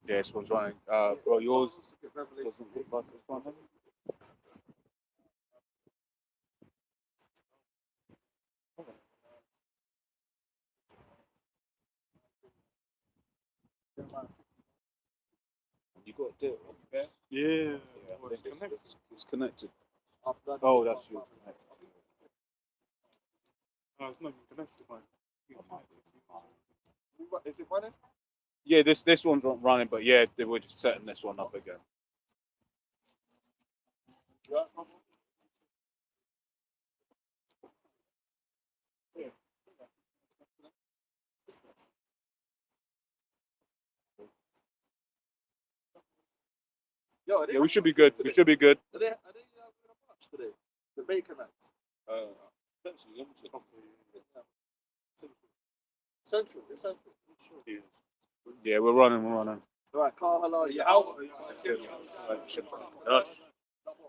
Yeah, this one's running. Bro, yours doesn't look like this one. You got it there? Yeah. Yeah, Well, it's connected. it's connected. After Oh, that's yours. No, it's not even connected, man. Is it running? Yeah, this one's running, but yeah, they were just setting this one up again. Yeah. Yo, Yeah, we should be good. We should be good. Are they having a match today? The Baconites. Essentially, let me check. Central. It's Central. Yeah, we're running. We're running. All right, Carl, hello. Yeah, Double Gosh.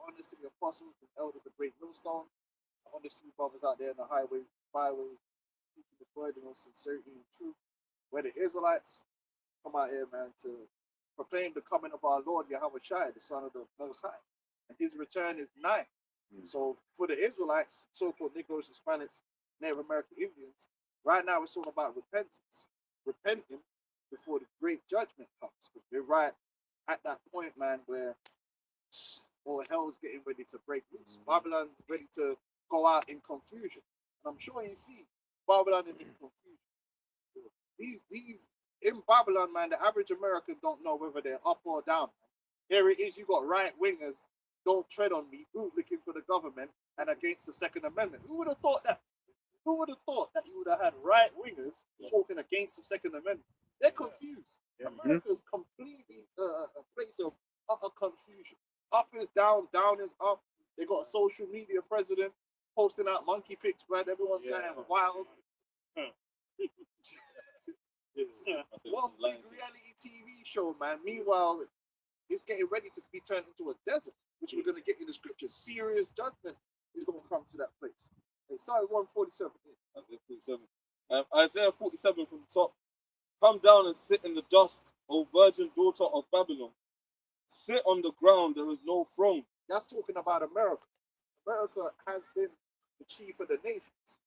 honest to the apostles and elders of Great Millstone. Honest to you brothers out there in the highways, byways, teaching the word in sincerity and truth. Where the Israelites come out here, man, to proclaim the coming of our Lord Yahweh Shai, the Son of the Most High. And his return is nigh. So for the Israelites, so-called Negroes, Hispanics, Native American Indians, right now it's all about repentance. Repenting before the great judgment comes. Because we're right at that point, man, where all hell's getting ready to break loose. Babylon's ready to go out in confusion. And I'm sure you see Babylon is in confusion. These in Babylon, man, the average American don't know whether they're up or down. Here it is, you got right wingers, don't tread on me, bootlicking for the government and against the Second Amendment. Who would have thought that? Who would have thought that you would have had right wingers talking against the Second Amendment? They're confused. America's completely a place of utter confusion. Up is down, down is up. They got a social media president posting out monkey pics, man. Everyone's going wild. One big reality TV show, man. Meanwhile, it's getting ready to be turned into a desert, which we're going to get in the scriptures. Serious judgment is going to come to that place. It started 147. Isaiah 47. Isaiah 47 from the top. Come down and sit in the dust, O virgin daughter of Babylon. Sit on the ground, there is no throne. That's talking about America. America has been the chief of the nations.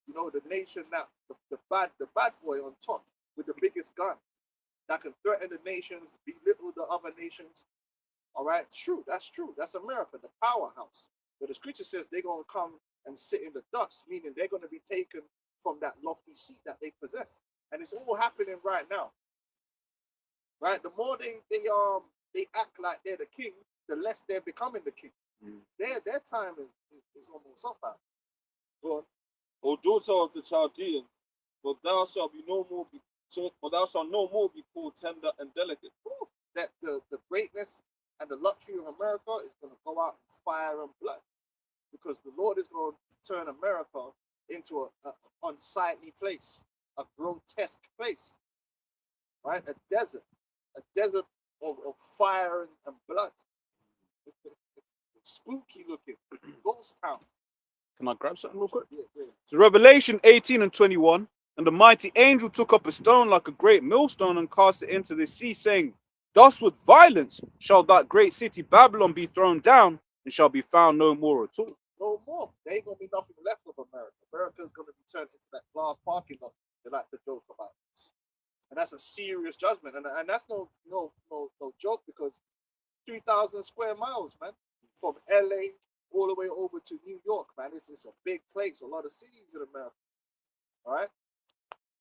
You know, the nation that the bad boy on top with the biggest gun that can threaten the nations, belittle the other nations. All right, true. That's true. That's America, the powerhouse. But the scripture says they're going to come and sit in the dust, meaning they're going to be taken from that lofty seat that they possess. And it's all happening right now. Right? The more they act like they're the king, the less they're becoming the king. Their time is almost up now. Go on. O daughter of the Chaldeans, for thou shalt no more be called tender and delicate. Ooh, that the greatness and the luxury of America is going to go out in fire and blood, because the Lord is going to turn America into an unsightly place, a grotesque place, right? A desert of fire and blood. Spooky looking, ghost town. Can I grab something real quick? Yeah. So Revelation 18 and 21. And the mighty angel took up a stone like a great millstone and cast it into the sea, saying, thus with violence shall that great city Babylon be thrown down, and shall be found no more at all. No more. There ain't gonna be nothing left of America. America's gonna be turned into that glass parking lot they like to joke about. And that's a serious judgment. And that's no joke, because 3,000 square miles, man, from LA all the way over to New York, man. It's a big place, a lot of cities in America. All right?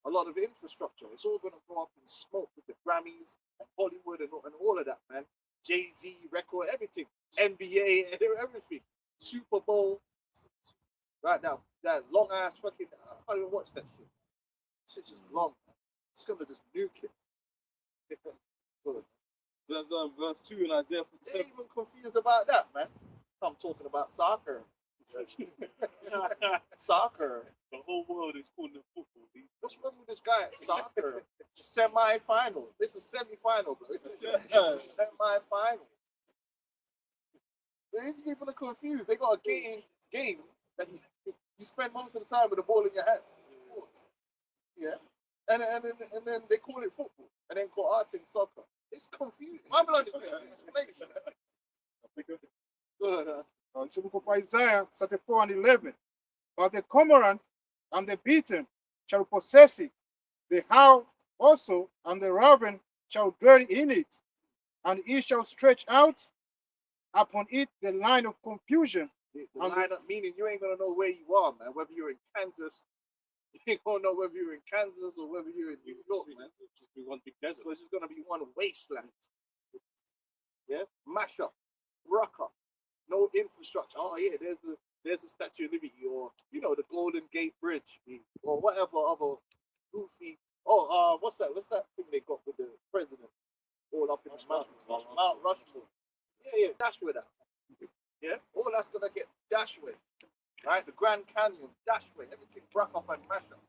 A lot of infrastructure. It's all gonna go up in smoke with the Grammys and Hollywood and all of that, man. Jay-Z record, everything. NBA, everything. Super Bowl. Right now, that long ass fucking, I can't even watch that shit. Shit's just long, man. It's gonna just nuke it. Good. Verse 2 in Isaiah They're 47. even confused about that, man. I'm talking about soccer. Soccer. The whole world is calling it football. What's wrong with this guy? Soccer. Semi-final. This is semi-final, bro. Semi-final. These people are confused. They got a game that you spend most of the time with the ball in your hand. Yeah. And then they call it football. And then call arts in soccer. It's confusing. Babylon is a confused place. Go ahead, It's the book of Isaiah 34 and 11. But the cormorant and the beaten shall possess it. The hound also and the raven shall dwell in it. And he shall stretch out upon it the line of confusion. The lineup, meaning you ain't gonna know where you are, man. Whether you're in Kansas, you ain't gonna know whether you're in Kansas or whether you're in New York, man. Just be one big desert. So it's just gonna be one wasteland. Yeah, mash up, rock up, no infrastructure. Oh yeah, there's a Statue of Liberty, or you know, the Golden Gate Bridge, or whatever other goofy. Oh, what's that thing they got with the president all up in the mountains? Mount Rushmore. Yeah, dash with that. Yeah, all that's gonna get dash with. Right, the Grand Canyon, dash with everything, rock up and mash up.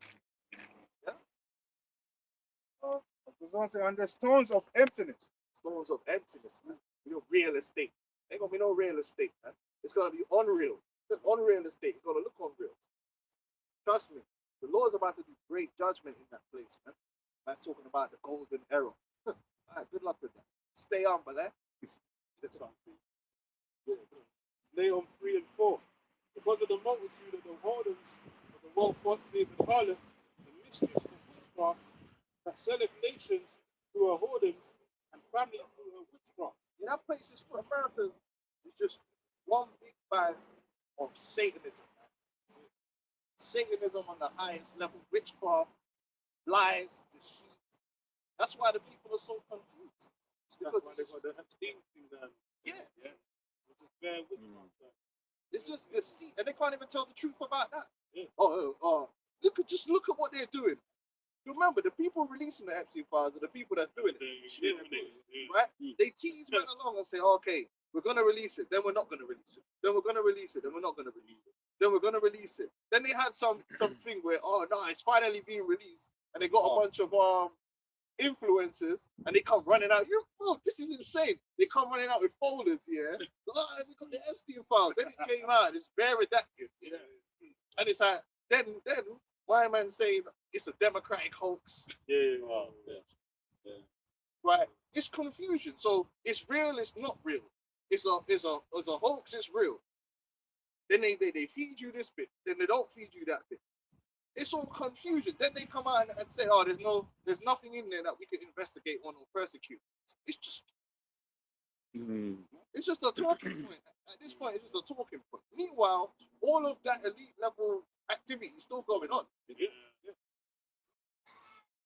As well as on the stones of emptiness. Stones of emptiness, man. You know, real estate. Ain't gonna be no real estate, man. It's gonna be unreal. Unreal estate. It's gonna look unreal. Trust me, the Lord's about to do great judgment in that place, man. Man's talking about the golden era. All right, good luck with that. Stay on, but That's something. Nahum 3 and 4. Because of the multitude of the whoredoms of the well-fought favorite harlot, the mistress of witchcraft, that selleth nations through her whoredoms and family through her witchcraft. that place is for America. It's just one big bag of Satanism. Man. Satanism on the highest level, witchcraft, lies, deceit. That's why the people are so confused. It's That's because why they got the Epstein thing done. yeah, It's just bare witchcraft. it's just deceit, and they can't even tell the truth about that. Yeah. Look at what they're doing. Remember, the people releasing the Epstein files are the people that's doing it. Right? They tease men along and say, okay, we're gonna release it, then we're not gonna release it. Then we're gonna release it, then we're not gonna release it. Then we're gonna release it. Then they had something where, oh no, it's finally being released, and they got a bunch of influencers, and they come running out. This is insane. They come running out with folders, yeah. We got the Epstein files. Then it came out, it's bare redacted, yeah. And it's like, then my man saying it's a democratic hoax. Right? It's confusion. So it's real, it's not real. It's a hoax, it's real. Then they feed you this bit, then they don't feed you that bit. It's all confusion. Then they come out and say, oh, there's nothing in there that we could investigate on or persecute. It's just a talking point. At this point, it's just a talking point. Meanwhile, all of that elite level activity is still going on.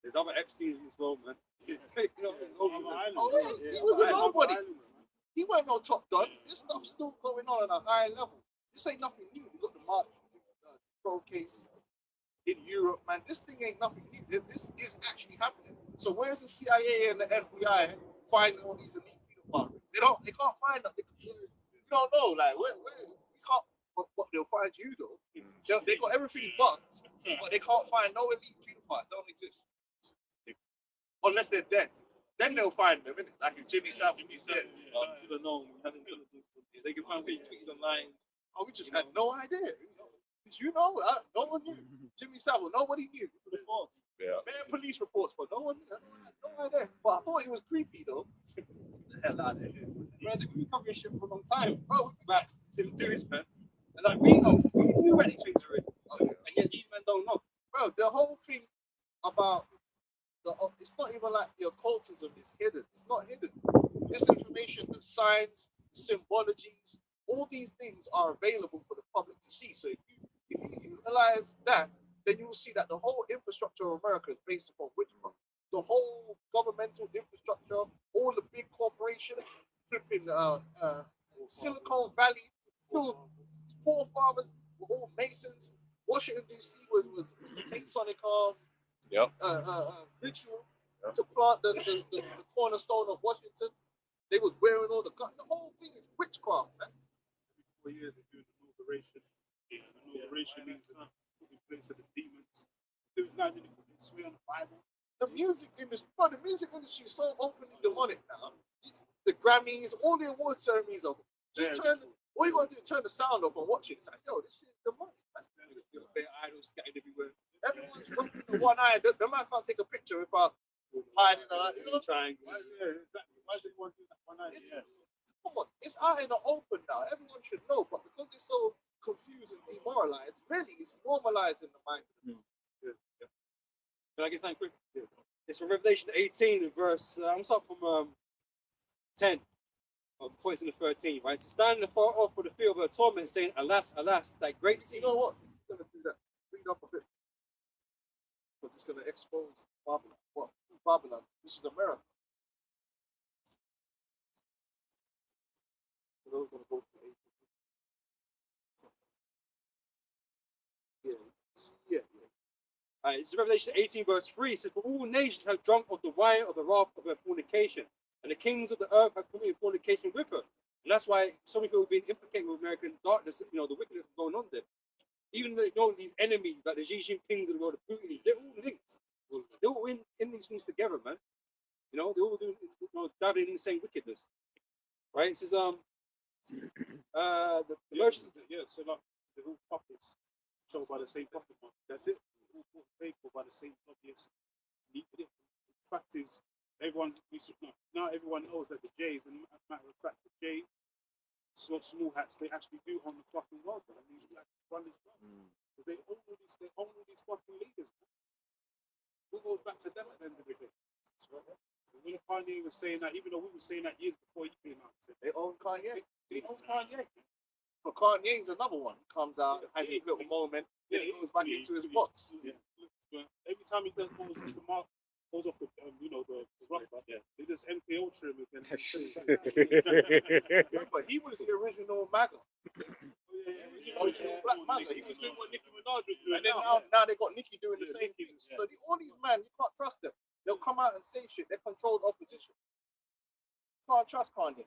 There's other Epsteins as well, man. He was a nobody. He went no top done. This stuff's still going on a high level. This ain't nothing new. You got the Mark Pro case in Europe, man. This thing ain't nothing new. This is actually happening. So where's the CIA and the FBI finding all these elite pedophiles? They can't find them. You don't know, like where you can't. But they'll find you though. They got everything bugged, but they can't find no elite pedophiles. They don't exist unless they're dead. Then they'll find them, innit? Like it's Jimmy Savile. He said, should have known. We had intelligence. They can find what you tweeted online. "Oh, we just had no idea." Did you know? No one knew. Jimmy Savile, nobody knew. Bare police reports, but no one knew. No idea. But I thought it was creepy though. Get the hell out of here. Whereas we've been covering shit for a long time. Oh, Like, didn't do this, man. And like, we know, we knew about these things already. And yet these men don't know. bro, the whole thing about it's not even like the occultism is hidden. It's not hidden. This information, the signs, symbologies, all these things are available for the public to see. So if you utilize that, then you will see that the whole infrastructure of America is based upon witchcraft. The whole governmental infrastructure, all the big corporations, flipping Silicon Valley, forefathers were all Masons. Washington D.C. was Masonic ritual to plant the cornerstone of Washington. They was wearing all the guns. The whole thing is witchcraft, man. 4 years of doing inauguration. Inauguration means putting place of the demons. Those guys didn't put this swear on the Bible. The music industry is so openly demonic now. The Grammys, all the award ceremonies are just all you gotta do is turn the sound off and watch it. It's like, yo, this shit is demonic. Their idols scattered everywhere. Everyone's looking at one eye. The man can't take a picture without hiding out, you know? Trying to. Yeah, exactly. Why does anyone do that? Why not? It's, Yeah. come on, it's out in the open now. Everyone should know, but because it's so confused and demoralized, really, it's normalizing the mind. Can I get something quick? It's from Revelation 18, verse. I'm gonna start from 10. Points in the 13, right? So standing afar off for the field of her torment, saying, "Alas, alas, that great You city." know what? I'm gonna do that. Read up a bit. But it's gonna expose Babylon. What? Babylon. This is America. So those gonna go to 18. Yeah. It's Revelation 18, verse 3. It says, "For all nations have drunk of the wine of the wrath of her fornication, and the kings of the earth have committed fornication with her." And that's why so many people have been implicated with American darkness, the wickedness going on there. Even though these enemies, like the Xi Jinpings of the world, the Putin, they're all linked. They're all in these things together, man. They're all doing, dabbling in the same wickedness. Right? It says, the merchants. Yeah, so like they're all puppets, sold by the same puppet master. That's it. All paid for by the same lobbyists. The fact is, now everyone knows that the Jays, and matter of fact, the J small hats, they actually do own the fucking world. I mean, they actually run this world because they own all these fucking leaders. Who goes back to them at the end of the day? So when Kanye was saying that, even though we were saying that years before he came out, They own Kanye. they own Kanye. But Kanye's another one. Comes out, has a little moment, then he goes back into his box. Yeah. Every time he goes off the mark, goes off the the rock, they just MK Ultra him again. Remember, he was the original MAGA. Original Black MAGA. He was doing what Nicki Minaj was doing. And then now they got Nicki doing the same thing. So all these men, you can't trust them. They'll come out and say shit. They're controlled opposition. Can't trust Kanye.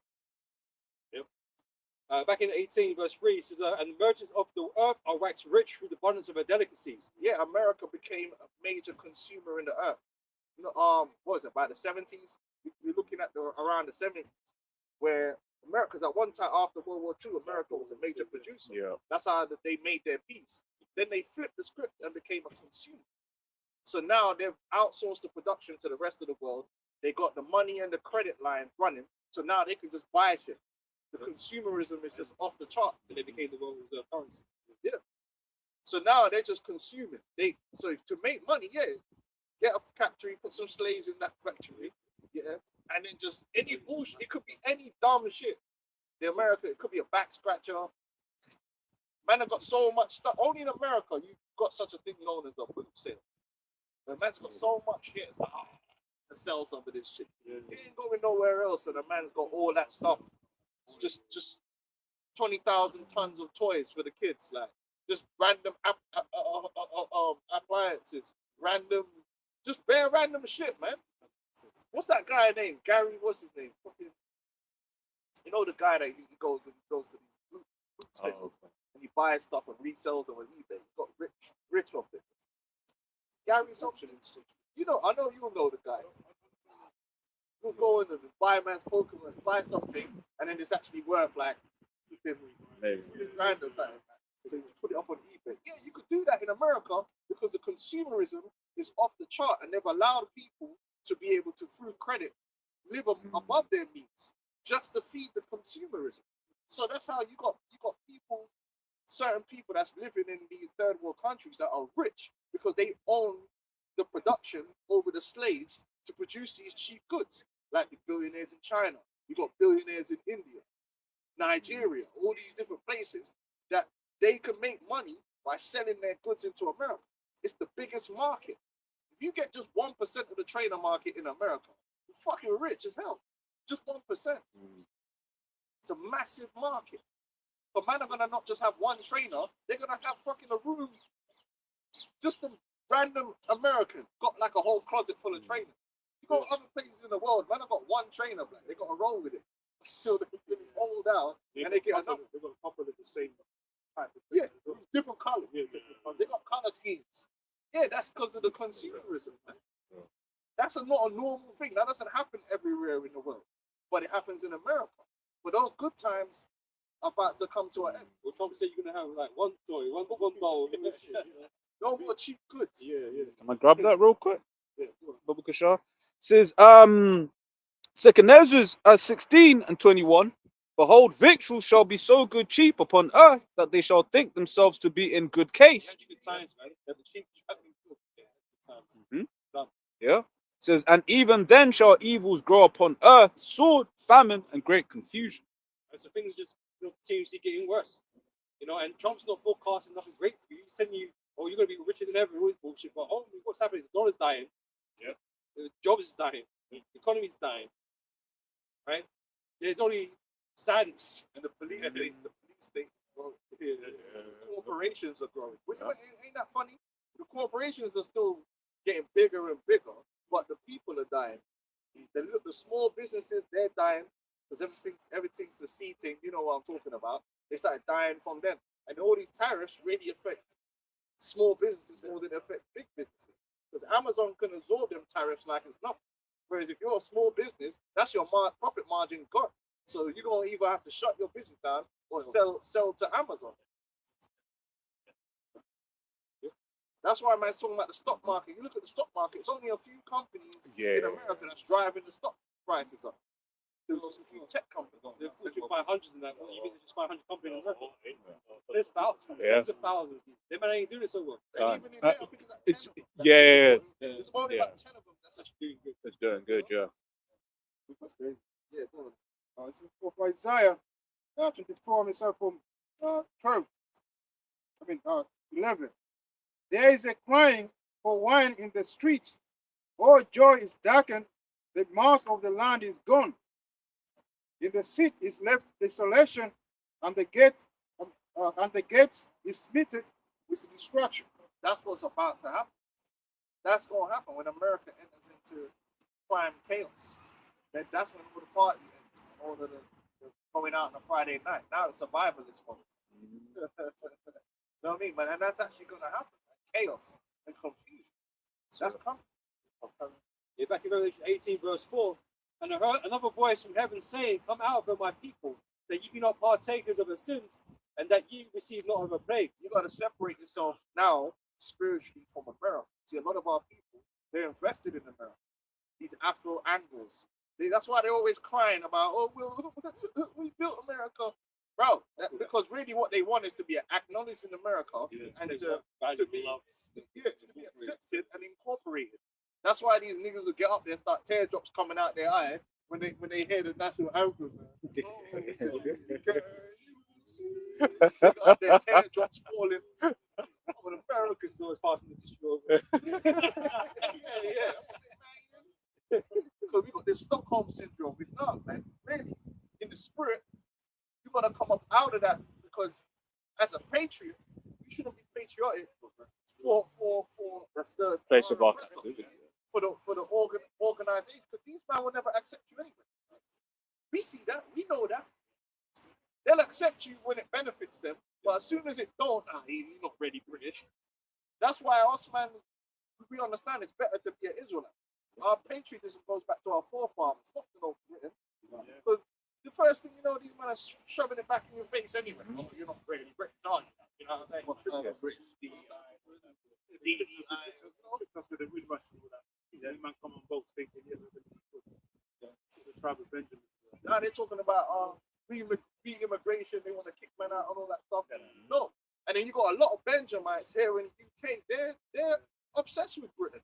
Back in 18, verse 3, it says, "And the merchants of the earth are waxed rich through the abundance of her delicacies." Yeah, America became a major consumer in the earth. What was it, by the 70s? We're looking at around the 70s, where America's at one time after World War II, America was a major producer. Yeah. That's how they made their peace. Then they flipped the script and became a consumer. So now they've outsourced the production to the rest of the world. They got the money and the credit line running. So now they can just buy shit. The consumerism is just off the chart. And they became the world reserve currency. Yeah. So now they're just consuming. To make money, get a factory, put some slaves in that factory, and then just any bullshit. It could be any dumb shit. It could be a back scratcher. Man, have got so much stuff. Only in America you got such a thing known as a boot sale. The man's got so much shit to sell some of this shit. He ain't going nowhere else, and the man's got all that stuff. Just 20,000 tons of toys for the kids, like just random appliances, just bare random shit, man. What's that guy name? Gary, what's his name? Fucking, the guy that he goes to these boot sales and he buys stuff and resells them on eBay. He got rich off it. Gary something. I know you know the guy. You'll go in and buy a man's Pokemon, buy something, and then it's actually worth like $50 grand or something. So you put it up on eBay. Yeah, you could do that in America because the consumerism is off the chart, and they've allowed people to be able to, through credit, live above their means just to feed the consumerism. So that's how you got people, certain people that's living in these third world countries that are rich because they own the production over the slaves to produce these cheap goods, like the billionaires in China. You got billionaires in India, Nigeria, all these different places that they can make money by selling their goods into America. It's the biggest market. If you get just 1% of the trainer market in America, you're fucking rich as hell. Just 1%. It's a massive market. But man are gonna not just have one trainer, they're gonna have fucking a room. Just a random American got like a whole closet full of trainers. You go other places in the world, man have got one trainer, man. They got to roll with it. So they can hold out and they get another. They've got a couple of the same type of Yeah, different colors. Yeah, different colors. They got color schemes. Yeah, that's because of the consumerism, man. That's not a normal thing. That doesn't happen everywhere in the world, but it happens in America. But those good times are about to come to an end. Well, Trump said you're gonna have like one toy, one bowl. No more cheap goods. Yeah. Can I grab that real quick? Yeah. Baba Kashar? says, Second Ezra's 16 and 21. Behold, victuals shall be so good cheap upon earth that they shall think themselves to be in good case. Good times, man. They're the cheap traveling good. Yeah, good times. Mhm. Done. Yeah. Says, and even then shall evils grow upon earth, sword, famine, and great confusion. And so things just continuously getting worse. You know, and Trump's not forecasting nothing great for you. He's telling you, oh, you're going to be richer than ever, all this bullshit. But oh, what's happening? The dollar's dying. Yeah. The jobs is dying. The economy's dying. Right? There's only sadness. And the police state, well, corporations are growing. Which ain't that funny? The corporations are still getting bigger and bigger, but the people are dying. The small businesses, they're dying because everything's seceding. You know what I'm talking about. They started dying from them. And all these tariffs really affect small businesses more than they affect big businesses. Because Amazon can absorb them tariffs like it's nothing. Whereas if you're a small business, that's your profit margin gone. So you're going to either have to shut your business down or sell to Amazon. That's why man's talking about the stock market. You look at the stock market, it's only a few companies in America that's driving the stock prices up. There's a few tech companies. There's Fortune 500s in that. You think there's just 500 companies in America? There's thousands. Yeah. Tens of thousands. They might ain't doing it so well. And even in there, I think it's like 10 It's of them. yeah. There's only Yeah. about 10 of them that's actually doing good. It's doing good, yeah. That's crazy. Yeah, go on. It's of Isaiah 24, myself from 12. 11. There is a crying for wine in the streets. All joy is darkened. The mouth of the land is gone. In the city is left desolation, and the gate is smitten with destruction. That's what's about to happen. That's going to happen when America enters into prime chaos. That's when all the party ends, all of the going out on a Friday night. Now it's survivalist mode. You know what I mean, man? And that's actually going to happen. Chaos and confusion. That's coming. Yeah, back in Revelation 18, verse 4. And I heard another voice from heaven saying, come out of her, my people, that ye be not partakers of her sins, and that ye receive not of her plague. You got to separate yourself now spiritually from America. See, a lot of our people, they're invested in America. These Afro-Anglos. That's why they're always crying about, oh, we built America. Bro, because really what they want is to be acknowledged in America and to be accepted and incorporated. That's why these niggas will get up there and start teardrops coming out their eye when they hear the national anthem. Up there, teardrops falling. Oh, the Americans always passing the tissue over. yeah. Because we got this Stockholm syndrome. No, man, really, in the spirit, you gotta come up out of that because as a patriot, you shouldn't be patriotic for the Place of our for the organization, because these men will never accept you anyway. We see that, we know that. They'll accept you when it benefits them, but as soon as it don't, he's not really British. That's why us, man, we understand it's better to be an Israelite. Our patriotism goes back to our forefathers, not to no Britain. Because the first thing you know, these men are shoving it back in your face anyway. Oh, you're not really British, are you? You know what I mean? British. Man come on boats thinking the tribe of Benjamin. Now they're talking about re-immigration, they want to kick men out and all that stuff. No. And then you got a lot of Benjamites here in the UK, they're obsessed with Britain.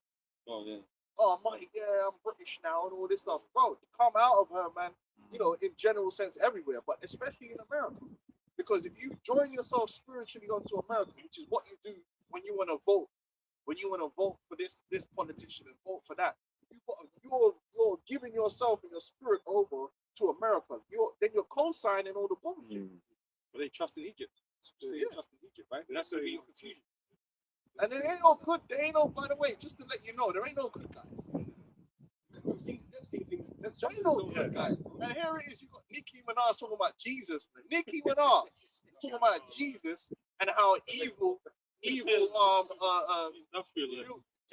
Oh, yeah. Oh, money, yeah, I'm British now and all this stuff. Bro, come out of her, man, you know, in general sense everywhere, but especially in America. Because if you join yourself spiritually onto America, which is what you do when you want to vote, for this politician and vote for that, you're giving yourself and your spirit over to America. Then you're co-signing all the bullshit. But they trust in Egypt. They trust in Egypt, right? And that's going to be confusion. And there ain't no good, by the way, just to let you know, there ain't no good guys. We've seen things. There ain't no good guys. And here it is, you got Nicki Minaj talking about Jesus. Nicki Minaj talking about Jesus and how evil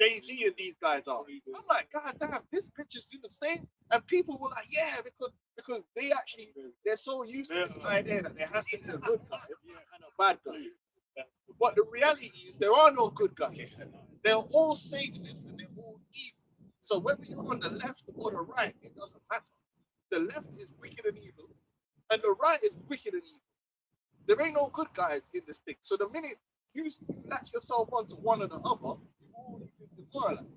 Jay-Z and these guys are. I'm like, God damn, this bitch is in the same. And people were like, yeah, because they're so used to this idea that there has to be a good guy and a bad guy. But the reality is there are no good guys. They're all Satanists and they're all evil. So whether you're on the left or the right, it doesn't matter. The left is wicked and evil, and the right is wicked and evil. There ain't no good guys in this thing. So the minute you latch yourself onto one or the other, you've already been demoralized.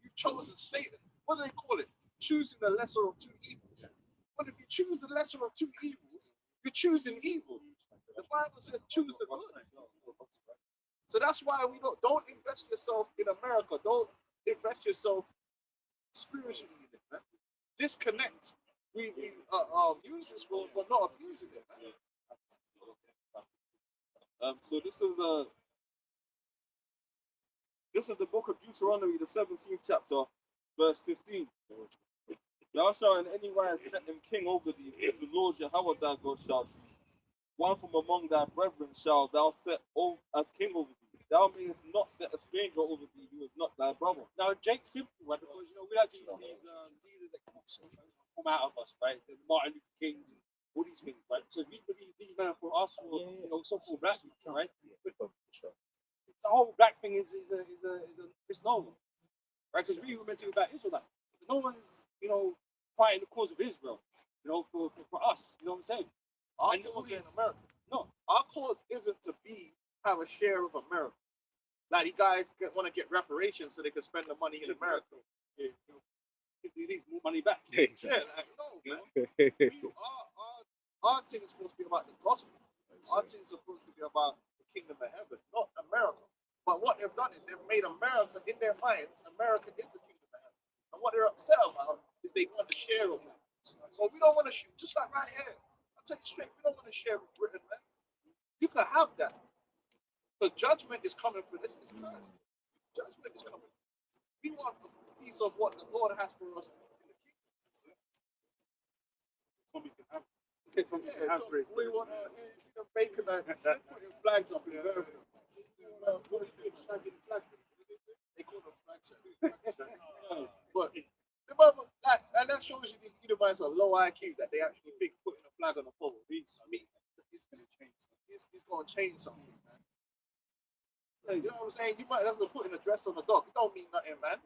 You've chosen Satan. What do they call it? Choosing the lesser of two evils. But if you choose the lesser of two evils, you're choosing evil. The Bible says choose the good. So that's why we don't invest yourself in America. Don't invest yourself spiritually in it, man. Disconnect. We use this word but not abusing it, man. So this is the book of Deuteronomy, the 17th chapter, verse 15. Thou shalt in any wise set him king over thee, if the Lord Yahweh thy God shall choose. One from among thy brethren shall thou set as king over thee. Thou mayest not set a stranger over thee who is not thy brother. Now, Jake's simple, right? Because we like these leaders that come out of us, right? The Martin Luther Kings and all these things, right? So we believe these men for us, or so-called black people, right? The whole black thing is a misnomer, right? Because we were meant to be about Israel. No one's, fighting the cause of Israel, for us. You know what I'm saying? Our cause in America. No, our cause isn't to have a share of America. Like you guys want to get reparations so they can spend the money in America. He needs more money back. Yeah, like, no, man. Our thing is supposed to be about the gospel. Our thing is supposed to be about the kingdom of heaven, not America. But what they've done is they've made America, in their minds, America is the kingdom of heaven. And what they're upset about is they want to share of that. So we don't want to shoot, just like right here. I'll tell you straight, we don't want to share with Britain, man. You can have that. The judgment is coming for this. It's cursed. Judgment is coming. We want a piece of what the Lord has for us in the kingdom. So we can have. We want to see them bacon and putting flags up in there. What are you doing? Shagging flags? They call them flags. But and that shows you these Edomites are low IQ that they actually think putting a flag on the pole means it's going to change. It's going to change something, man. You know what I'm saying? You might have to put in a dress on a dog. It don't mean nothing, man.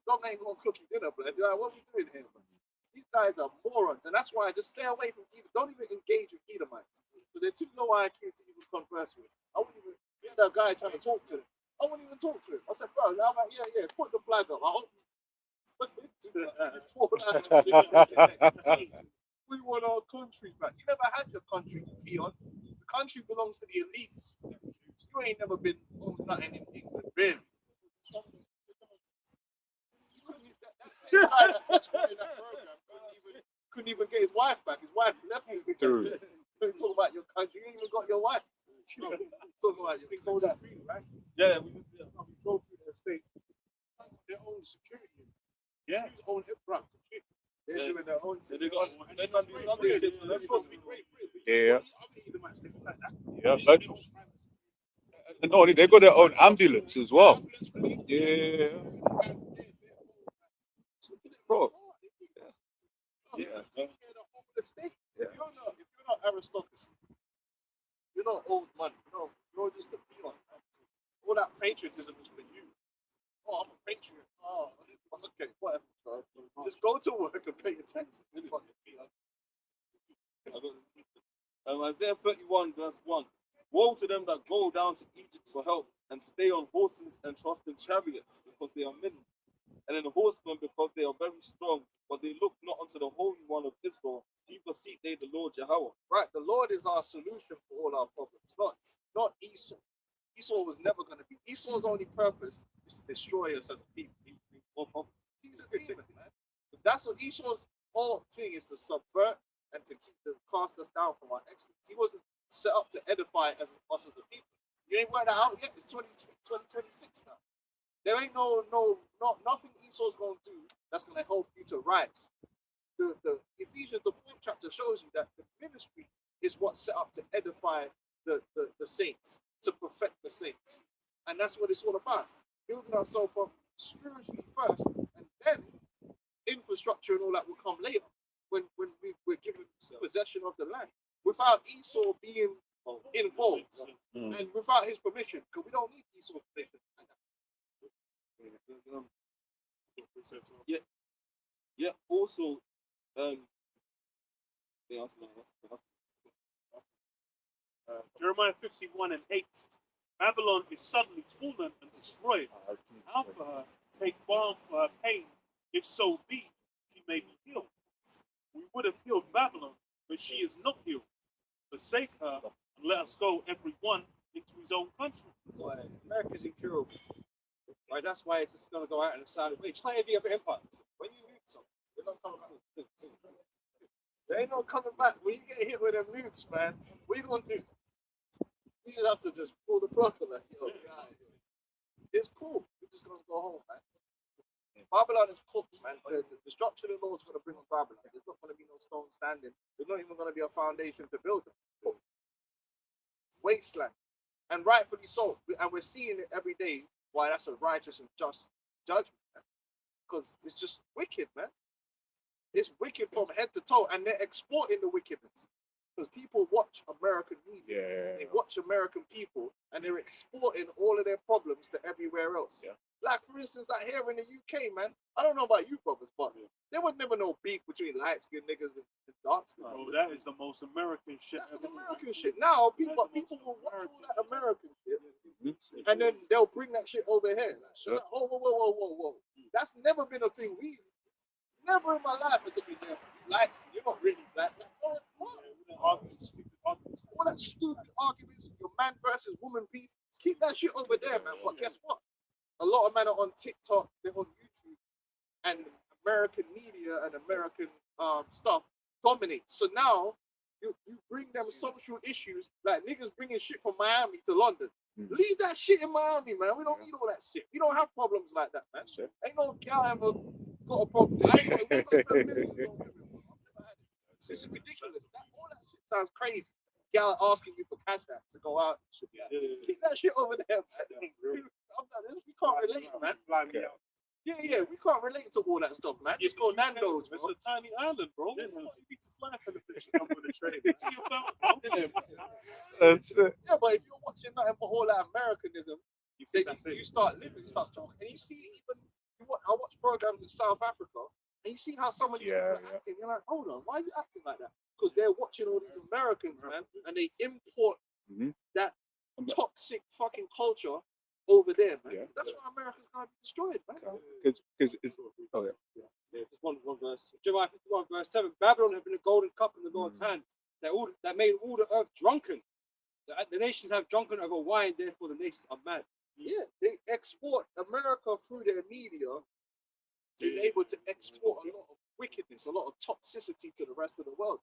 Dog ain't going to cook you dinner, blood. You're like, what are we doing here, man? These guys are morons, and that's why I just stay away from Edom. Don't even engage with Edomites. So they're too low IQ to even converse with. I wouldn't even get that guy trying to talk to them. I wouldn't even talk to him. I said, bro, I'm like, yeah, put the flag up. I hope we want our country back. You never had your country, Keon. The country belongs to the elites. You ain't never been owned nothing in England, really. That same guy that in that program couldn't even get his wife back. His wife left him. Talk about your country. You ain't even got your wife. Talking about you think all that, right? Yeah, we drove through their state. Their own security. Yeah, their own hip rap. They're doing their own thing. They got That's supposed to be great. Yeah. And not only they got their own ambulance as well. Yeah. Bro. Yeah. If you're not aristocracy, you're not old money. You're just all that patriotism is for you. Oh, I'm a patriot. Oh, okay, whatever. Just go to work and pay your taxes. Isaiah 31 verse 1. Woe to them that go down to Egypt for help and stay on horses and trust in chariots because they are many, and in horsemen because they are very strong, but they look not unto the Holy One of Israel, neither seek they the Lord Yahweh. Right, the Lord is our solution for all our problems, not Esau. Esau was never going to be. Esau's only purpose is to destroy us as a people. He's a demon, man. That's what Esau's whole thing is, to subvert and to cast us down from our excellence. He wasn't set up to edify us as a people. You ain't worked that out yet. It's 2026 now. There ain't nothing Esau's going to do that's going to help you to rise. The Ephesians, the 4th chapter, shows you that the ministry is what's set up to edify the saints, to perfect the saints. And that's what it's all about. Building ourselves up spiritually first, and then infrastructure and all that will come later when we're given possession of the land. Without Esau being involved and without his permission, because we don't need Esau's permission. Yeah. Also, yeah, Jeremiah 51:8. Babylon is suddenly fallen and destroyed. How for her take balm for her pain, if so be she may be healed. We would have healed Babylon, but she is not healed. Forsake her and let us go, every one into his own country. So, America's incurable. Right, that's why it's just going to go out in a silent way. Just like every other empire. When you nuke something, they're not coming back. They ain't not coming back. When you get hit with them nukes, man, what you gonna do? You just have to just pull the plug on that. Yo, get out of here. It's cool. We're just gonna go home, man. Babylon is cooked, man. The destruction of the Lord is gonna bring on Babylon. There's not gonna be no stone standing. There's not even gonna be a foundation to build them. Wasteland, and rightfully so. And we're seeing it every day. Why that's a righteous and just judgment, because it's just wicked, man. It's wicked from head to toe, and they're exporting the wickedness. Because people watch American media, they watch American people, and they're exporting all of their problems to everywhere else. Yeah. Like, for instance, like here in the UK, man, I don't know about you brothers, but there was never no beef between light-skinned niggas and dark skinned. Oh, that is the most American shit. That's some American shit. Now, people will watch all that American shit, and then they'll bring that shit over here. Like, oh, whoa. That's never been a thing. Never in my life has it been there. Like, you're not really black. Like, what? All that stupid arguments, your man versus woman beef, keep that shit over there, man. But guess what? A lot of men are on TikTok, they're on YouTube, and American media and American stuff dominates. So now you bring them social issues, like niggas bringing shit from Miami to London. Leave that shit in Miami, man. We don't need all that shit. We don't have problems like that, man. Ain't no gal ever got a problem. This is ridiculous. All that shit sounds crazy. Gal asking you for cash out to go out. Keep that shit over there, man. We can't relate, man. Yeah, we can't relate to all that stuff, man. Just go Nando's, It's a tiny island, bro. You need to fly for the fish and come with a train. It's your family, bro. That's it. Yeah, but if you're watching nothing but all that Americanism, you start living, you start talking, and you see I watch programs in South Africa, and you see how some of these people are acting. You're like, hold on, why are you acting like that? Because they're watching all these Americans, man, and they import that toxic fucking culture over there, man. Yeah. That's why America's gonna be destroyed, man. Because it's Just one verse. Jeremiah 51, verse 7. Babylon had been a golden cup in the Lord's hand that made all the earth drunken. The nations have drunken over wine, therefore the nations are mad. Yeah, they export America through their media. Is able to export a lot of wickedness, a lot of toxicity to the rest of the world.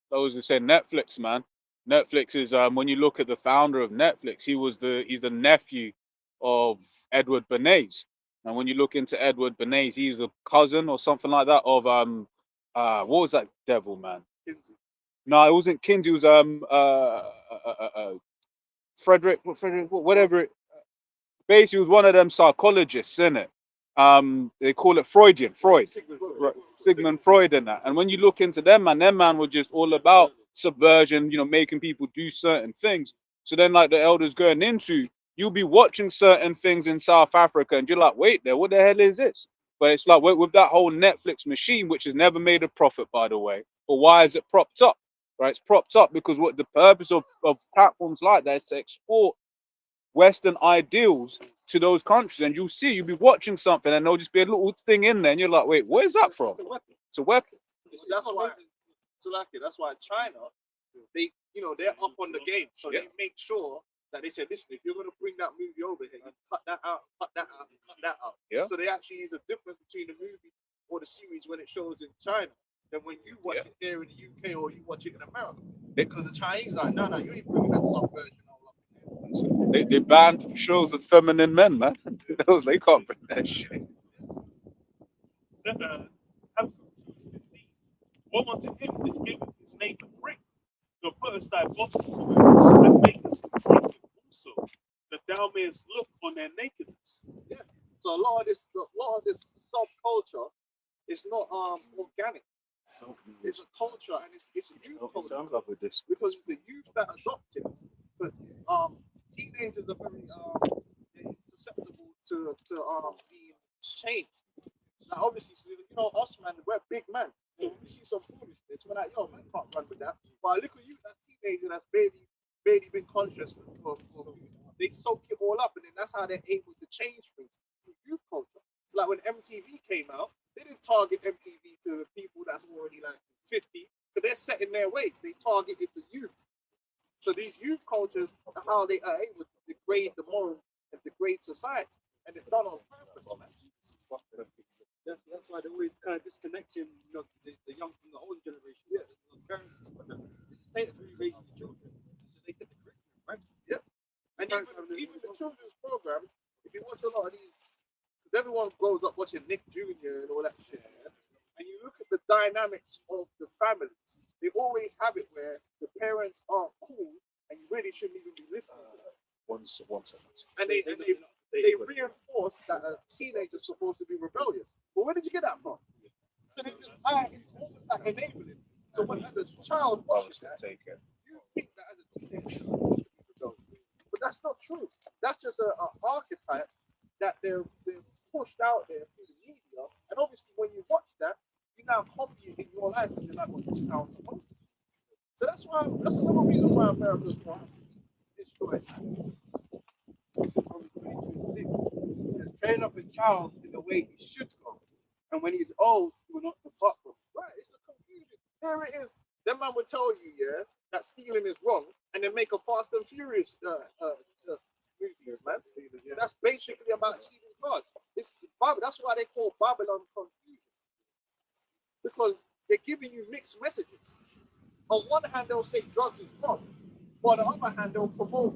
those who say Netflix, man. Netflix is when you look at the founder of Netflix, he's the nephew of Edward Bernays. And when you look into Edward Bernays, he's a cousin or something like that of what was that devil, man? Kinsey. No, it wasn't Kinsey. It was Frederick, whatever. Basically, he was one of them psychologists, innit? They call it Freud. Sigmund Freud and that. And when you look into them man were just all about subversion, making people do certain things. So then, like the elders going into, you'll be watching certain things in South Africa, and you're like, wait there, what the hell is this? But it's like with that whole Netflix machine, which has never made a profit, by the way. But why is it propped up? Right, it's propped up because what the purpose of platforms like that is to export Western ideals to those countries, and you'll be watching something, and there'll just be a little thing in there, and you're like, wait, where's that from? It's a weapon. That's why China, they're up on the game, so they make sure that they say, listen, if you're going to bring that movie over here, you cut that out, cut that out, cut that out. Yeah. So they actually is a difference between the movie or the series when it shows in China than when you watch it here in the UK or you watch it in America. Because the Chinese are like, no, you ain't bringing that subversion all up. They banned shows with feminine men, man. They can't bring that shit. Woe unto him that giveth his neighbor drink, to put us thy bottles to him, and make us drink it also, that thou mayest look on their nakedness. Yeah. So a lot of this subculture is not organic. It's a culture, and it's a youth culture. Because it's the youth that adopt it. But teenagers are very susceptible to being changed. Like obviously, so, you know, us man, we're big man. So when we see some foolishness, we're like, yo, man can't run with that. But look at you, that teenager that's barely been conscious for they soak it all up, and then that's how they're able to change things through youth culture. So like when MTV came out, they didn't target MTV to the people that's already like 50, because they're set in their ways. They targeted the youth. So these youth cultures are how they are able to degrade the moral and degrade society, and it's done on purpose, man. That's why they're always kind of disconnecting, you know, the young from the older generation. Yeah. The parents, it's a state of really raising the children. So they set the curriculum, right? Yep. And even the children's program, if you watch a lot of these, because everyone grows up watching Nick Jr. and all that shit, yeah? And you look at the dynamics of the families, they always have it where the parents aren't cool and you really shouldn't even be listening to them. One second. And they reinforce that a teenager's supposed to be rebellious. But where did you get that from? So this is it's almost like enabling. So when as a child watches that, you think that as a teenager you're supposed to be rebellious. But that's not true. That's just an archetype that they're pushed out there through the media. And obviously when you watch that, you now copy it in your life and you're like, well, this is how I'm supposed to be. So that's another reason why America's trying to destroy it. Train up a child in the way he should go. And when he's old, he will not depart from. Right, it's the confusion. There it is. That man would tell you, yeah, that stealing is wrong, and then make a Fast and Furious movies, man. That's basically about stealing cars. That's why they call Babylon confusion. Because they're giving you mixed messages. On one hand, they'll say drugs is wrong, but on the other hand, they'll promote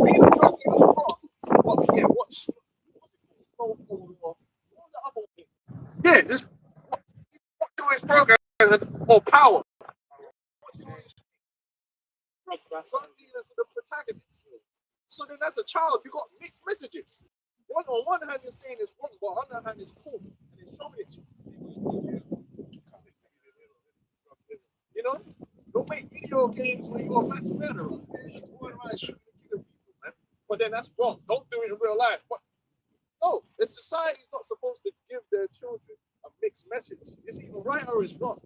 being a drug dealer is wrong. But yeah, what's Snowfall or what the other thing? Yeah, this what do his program or power. Drug dealers are the protagonists. So then as a child, you got mixed messages. On one hand, you're saying it's wrong, but on the other hand, it's cool. And it's showing it to you. You know? Don't make video games where you're a mass murderer. You're going around shooting and killing people, man. But then that's wrong. Don't do it in real life. But no, the society's not supposed to give their children a mixed message. It's either right or it's wrong.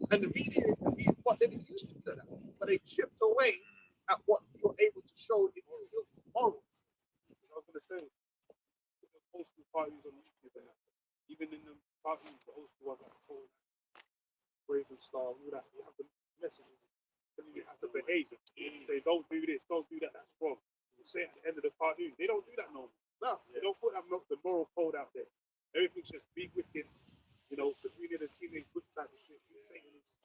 And the media is what they used to do that. But they chipped away at what you're able to show in your morals. I was going to say, the old school parties on YouTube and that, even in the parties, the old school ones like Cold, Brazen Star, all that, you have the messages telling you how to behave. Say, don't do this, don't do that, that's wrong. You say at the end of the party, they don't do that no more. No, they don't put that the moral code out there. Everything's just be wicked, you know, Sabrina the Teenage Witch type of shit. Satanist,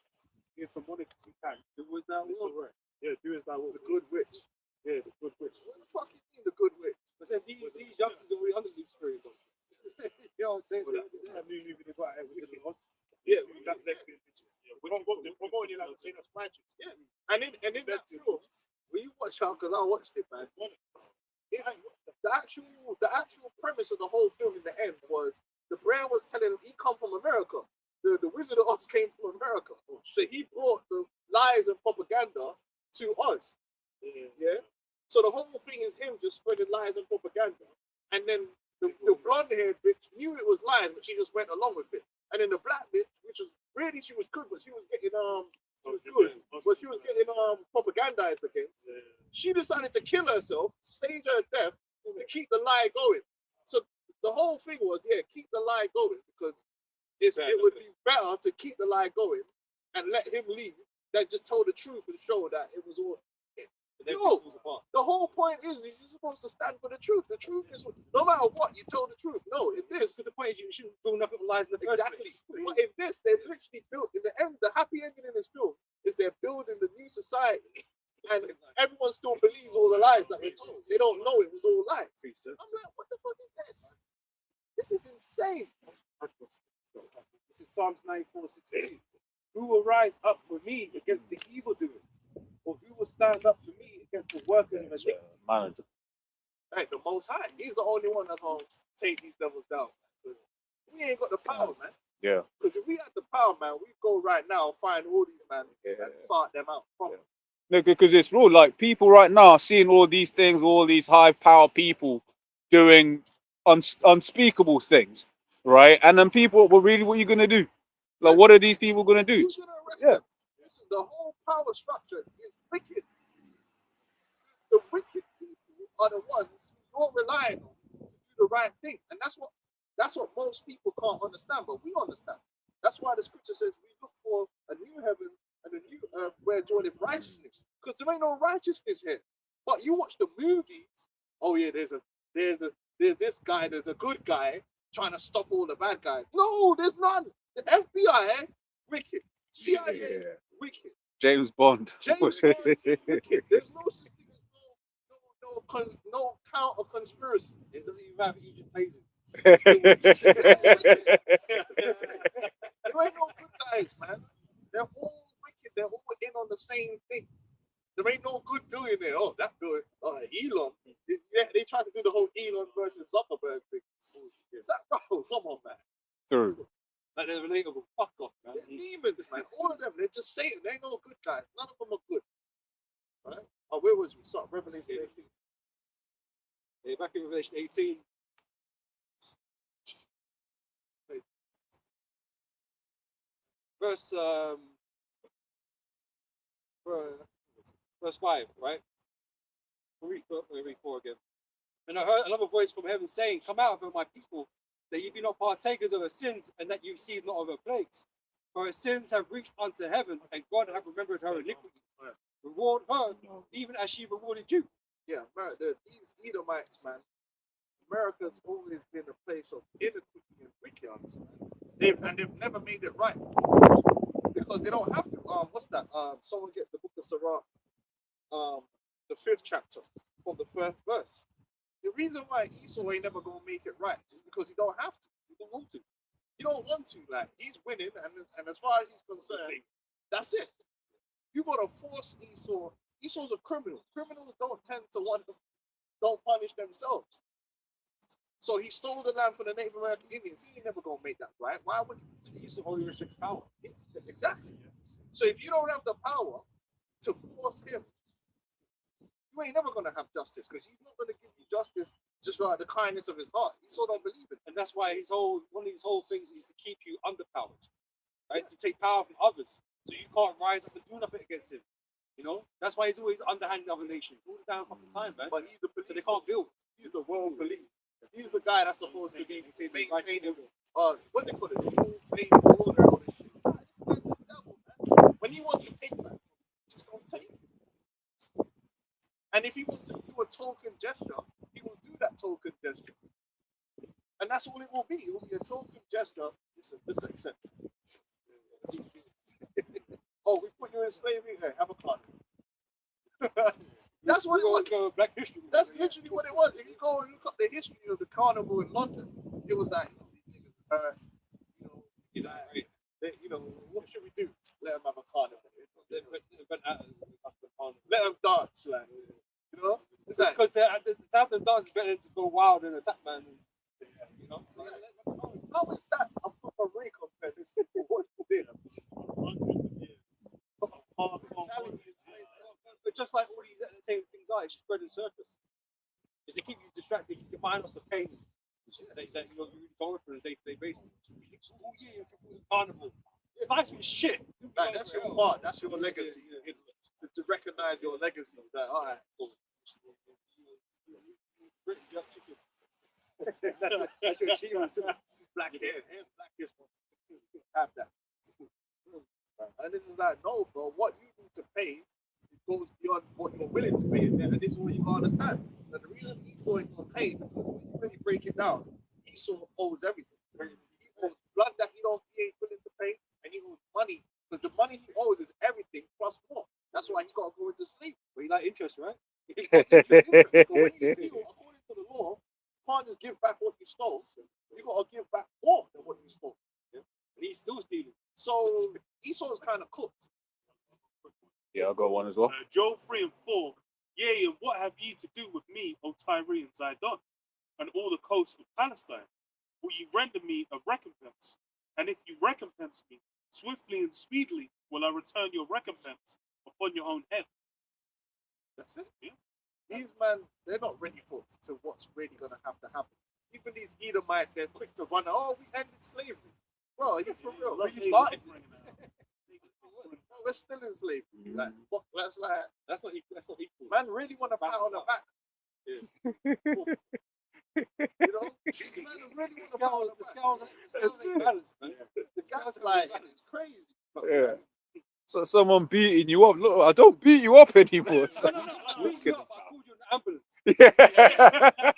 from monarchy time. It was that It's one. all right. Yeah, do as thou wilt. The good witch. Yeah, the good witch. What the fuck you mean the good witch? But then these youngsters are really under these spirit. You know what I'm saying? That new movie they got out with the odds. Yeah, That next bit. We're going in like to say that's righteous. Yeah. And in that film, when you watch out, because I watched it, man. The actual premise of the whole film in the end was the brand was telling him he come from America. The Wizard of Oz came from America. So he brought the lies and propaganda to us. Yeah. So the whole thing is him just spreading lies and propaganda. And then the blonde haired bitch knew it was lies, but she just went along with it. And then the black bitch, which was really, she was good, but she was getting she was getting propagandized against. She decided to kill herself, stage her death to keep the lie going. So the whole thing was, keep the lie going, because it would be better to keep the lie going and let him leave than just tell the truth and show that it was all. No, the whole point is you're supposed to stand for the truth. The truth is, no matter what, you tell the truth. No, in this, The point is you shouldn't do nothing with lies in the first place. but in this, they've literally built, in the end, the happy ending in this film is they're building the new society. And everyone still believes all the lies that we're told. They don't know it was all lies. I'm like, what the fuck is this? This is insane. This is Psalms 94:16. Who will rise up for me against the evildoers? Or who will stand up for me against the workers of iniquity? Hey, the Most High, he's the only one that's going to take these devils down. Because we ain't got the power, man. Yeah. Because if we had the power, man, we'd go right now and find all these men and sort them out properly. No, because it's real. Like people right now are seeing all these things, all these high power people doing unspeakable things, right? And then people, well, really, what are you gonna do? Like, what are these people gonna do? Who's gonna arrest Yeah. them? Listen, the whole power structure is wicked. The wicked people are the ones you're relying on to do the right thing, and that's what most people can't understand, but we understand. That's why the scripture says we look for a new heaven and a new earth where dwelleth righteousness, because there ain't no righteousness here. But you watch the movies. Oh yeah, there's this guy, there's a good guy trying to stop all the bad guys. No, there's none. The FBI, wicked. CIA, wicked. James Bond. James Bond, wicked. There's no such thing as no counter conspiracy. It doesn't even matter if he just plays it. There ain't no good guys, man. They're all wicked. They're all in on the same thing. There ain't no good billionaire. Oh, that billionaire, Elon. Yeah, they try to do the whole Elon versus Zuckerberg thing. Is that bro? Come on, man. True. Like they're relatable. Fuck off, man. They're demons, man. All of them. They're just Satan. They ain't no good guys. None of them are good. Right? Oh, where was we? Sorry, Revelation 18. Yeah, back in Revelation 18. Verse 5, right? We'll read 4 again. And I heard another voice from heaven saying, "Come out of her, my people, that ye be not partakers of her sins, and that ye receive not of her plagues. For her sins have reached unto heaven, and God hath remembered her iniquity. Reward her, even as she rewarded you." Yeah, man, these Edomites, man. America's always been a place of iniquity and wickedness. They've never made it right because they don't have to. What's that? Someone get the book of Sirach, the 5th chapter from the 1st verse. The reason why Esau ain't never gonna make it right is because he don't have to. He don't want to. He don't want to. Like he's winning, and as far as he's concerned, that's it. You gotta force Esau. Esau's a criminal. Criminals don't tend to don't punish themselves. So he stole the land from the Native American Indians. He ain't never gonna make that right. Why would he? Esau only restricts power. Exactly. So if you don't have the power to force him, you ain't never gonna have justice because he's not gonna give you justice just out of the kindness of his heart. Esau don't believe it. And that's why one of his whole things is to keep you underpowered, right? To take power from others, so you can't rise up and do nothing against him. You know, that's why he's always underhanding other nations all the damn fucking time, man. But he's the So they can't build. He's the world police. He's the guy that's supposed to be maintaining what they call it, the order. When he wants to take something, just don't take it. And if he wants to do a token gesture, he will do that token gesture. And that's all it will be. It will be a token gesture. Just accept. Oh, we put you in slavery? Hey, have a card. That's what it was. Black history. That's literally what it was. If you go and look up the history of the carnival in London, it was like, what should we do? Let them have a carnival. Let them dance, like, you know? It's like, Because to have them dance is better than to go wild and attack, man. You know? how is that a proper recompense for what you did? But just like all these entertainment things are, it's just bread and circus. It's to keep you distracted, keep your mind off the pain that you're really going through on a day-to-day basis. Oh yeah, carnival. It's nice with shit. Like, that's your part. That's your legacy. To recognize your legacy. Like, all right, cool. That's your achievement. Black hair, black hair. Have that. And this is like, no, bro. What you need to pay goes beyond what you're willing to pay, and this is what you gotta understand. Now, the reason Esau ain't gonna pay, when you break it down, Esau owes everything. He owes blood that he ain't willing to pay, and he owes money, because the money he owes is everything plus more. That's why he gotta go into sleep. But you like interest, right? But when you steal, according to the law, you can't just give back what you stole. You gotta give back more than what you stole. And he's still stealing. So Esau's kind of cooked. Yeah, I'll go one as well. Joel 3 and 4. Yea, and what have ye to do with me, O Tyre and Zidon, and all the coasts of Palestine? Will ye render me a recompense? And if you recompense me, swiftly and speedily will I return your recompense upon your own head. That's it. These men, they're not ready to what's really going to have to happen. Even these Edomites, they're quick to run. Oh, we ended slavery. Bro, are you for real? Look, you started. Bro, we're still in slavery. Like, what, that's like, That's not equal. That's not equal. man really want to pat on the back. You know? Man really want to pat on the back. The balance, man. The gaslighting is crazy. Yeah. So someone beating you up. Look, I don't beat you up anymore. It's like, No, I beat you up. I called you in the ambulance. yeah.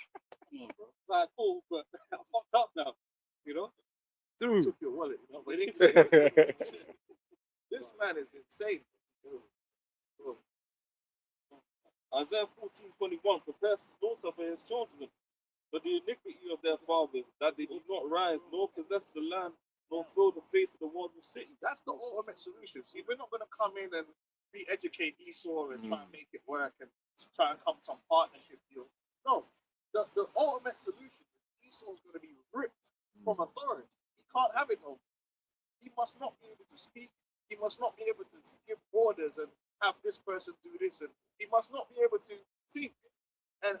Like, cool, but I'm fucked up now. You know? Dude. Took your wallet, you know? But this man is insane. Isaiah 14:21 prepares his daughter for his children, but the iniquity of their fathers, that they did not rise, nor possess the land, nor fill the face of the wonderful city. That's the ultimate solution. See, we're not going to come in and re-educate Esau and try and make it work and try and come to some partnership deal. No, the ultimate solution is Esau's going to be ripped from authority. He can't have it no more. He must not be able to speak. He must not be able to give orders and have this person do this, and he must not be able to think and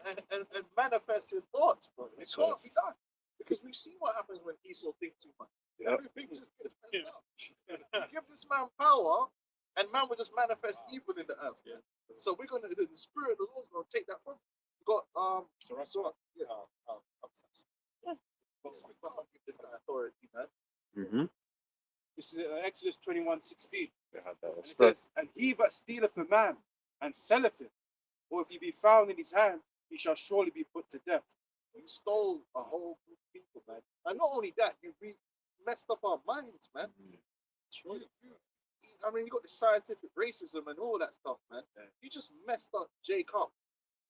manifest his thoughts, bro. It can't be done. Because we see what happens when Esau thinks too much. Yep. Everything just gets messed up. You give this man power, and man will just manifest evil in the earth. Yeah. So we're gonna the spirit of the Lord's gonna take that from him. We got yeah. I'll give this guy authority, man. Mm-hmm. This is Exodus 21:16. They had that And it spread. says, and he that stealeth a man and selleth him, or if he be found in his hand, he shall surely be put to death. You stole a whole group of people, man. And not only that, you messed up our minds, man. I mean, you got the scientific racism and all that stuff, man. You just messed up Jacob.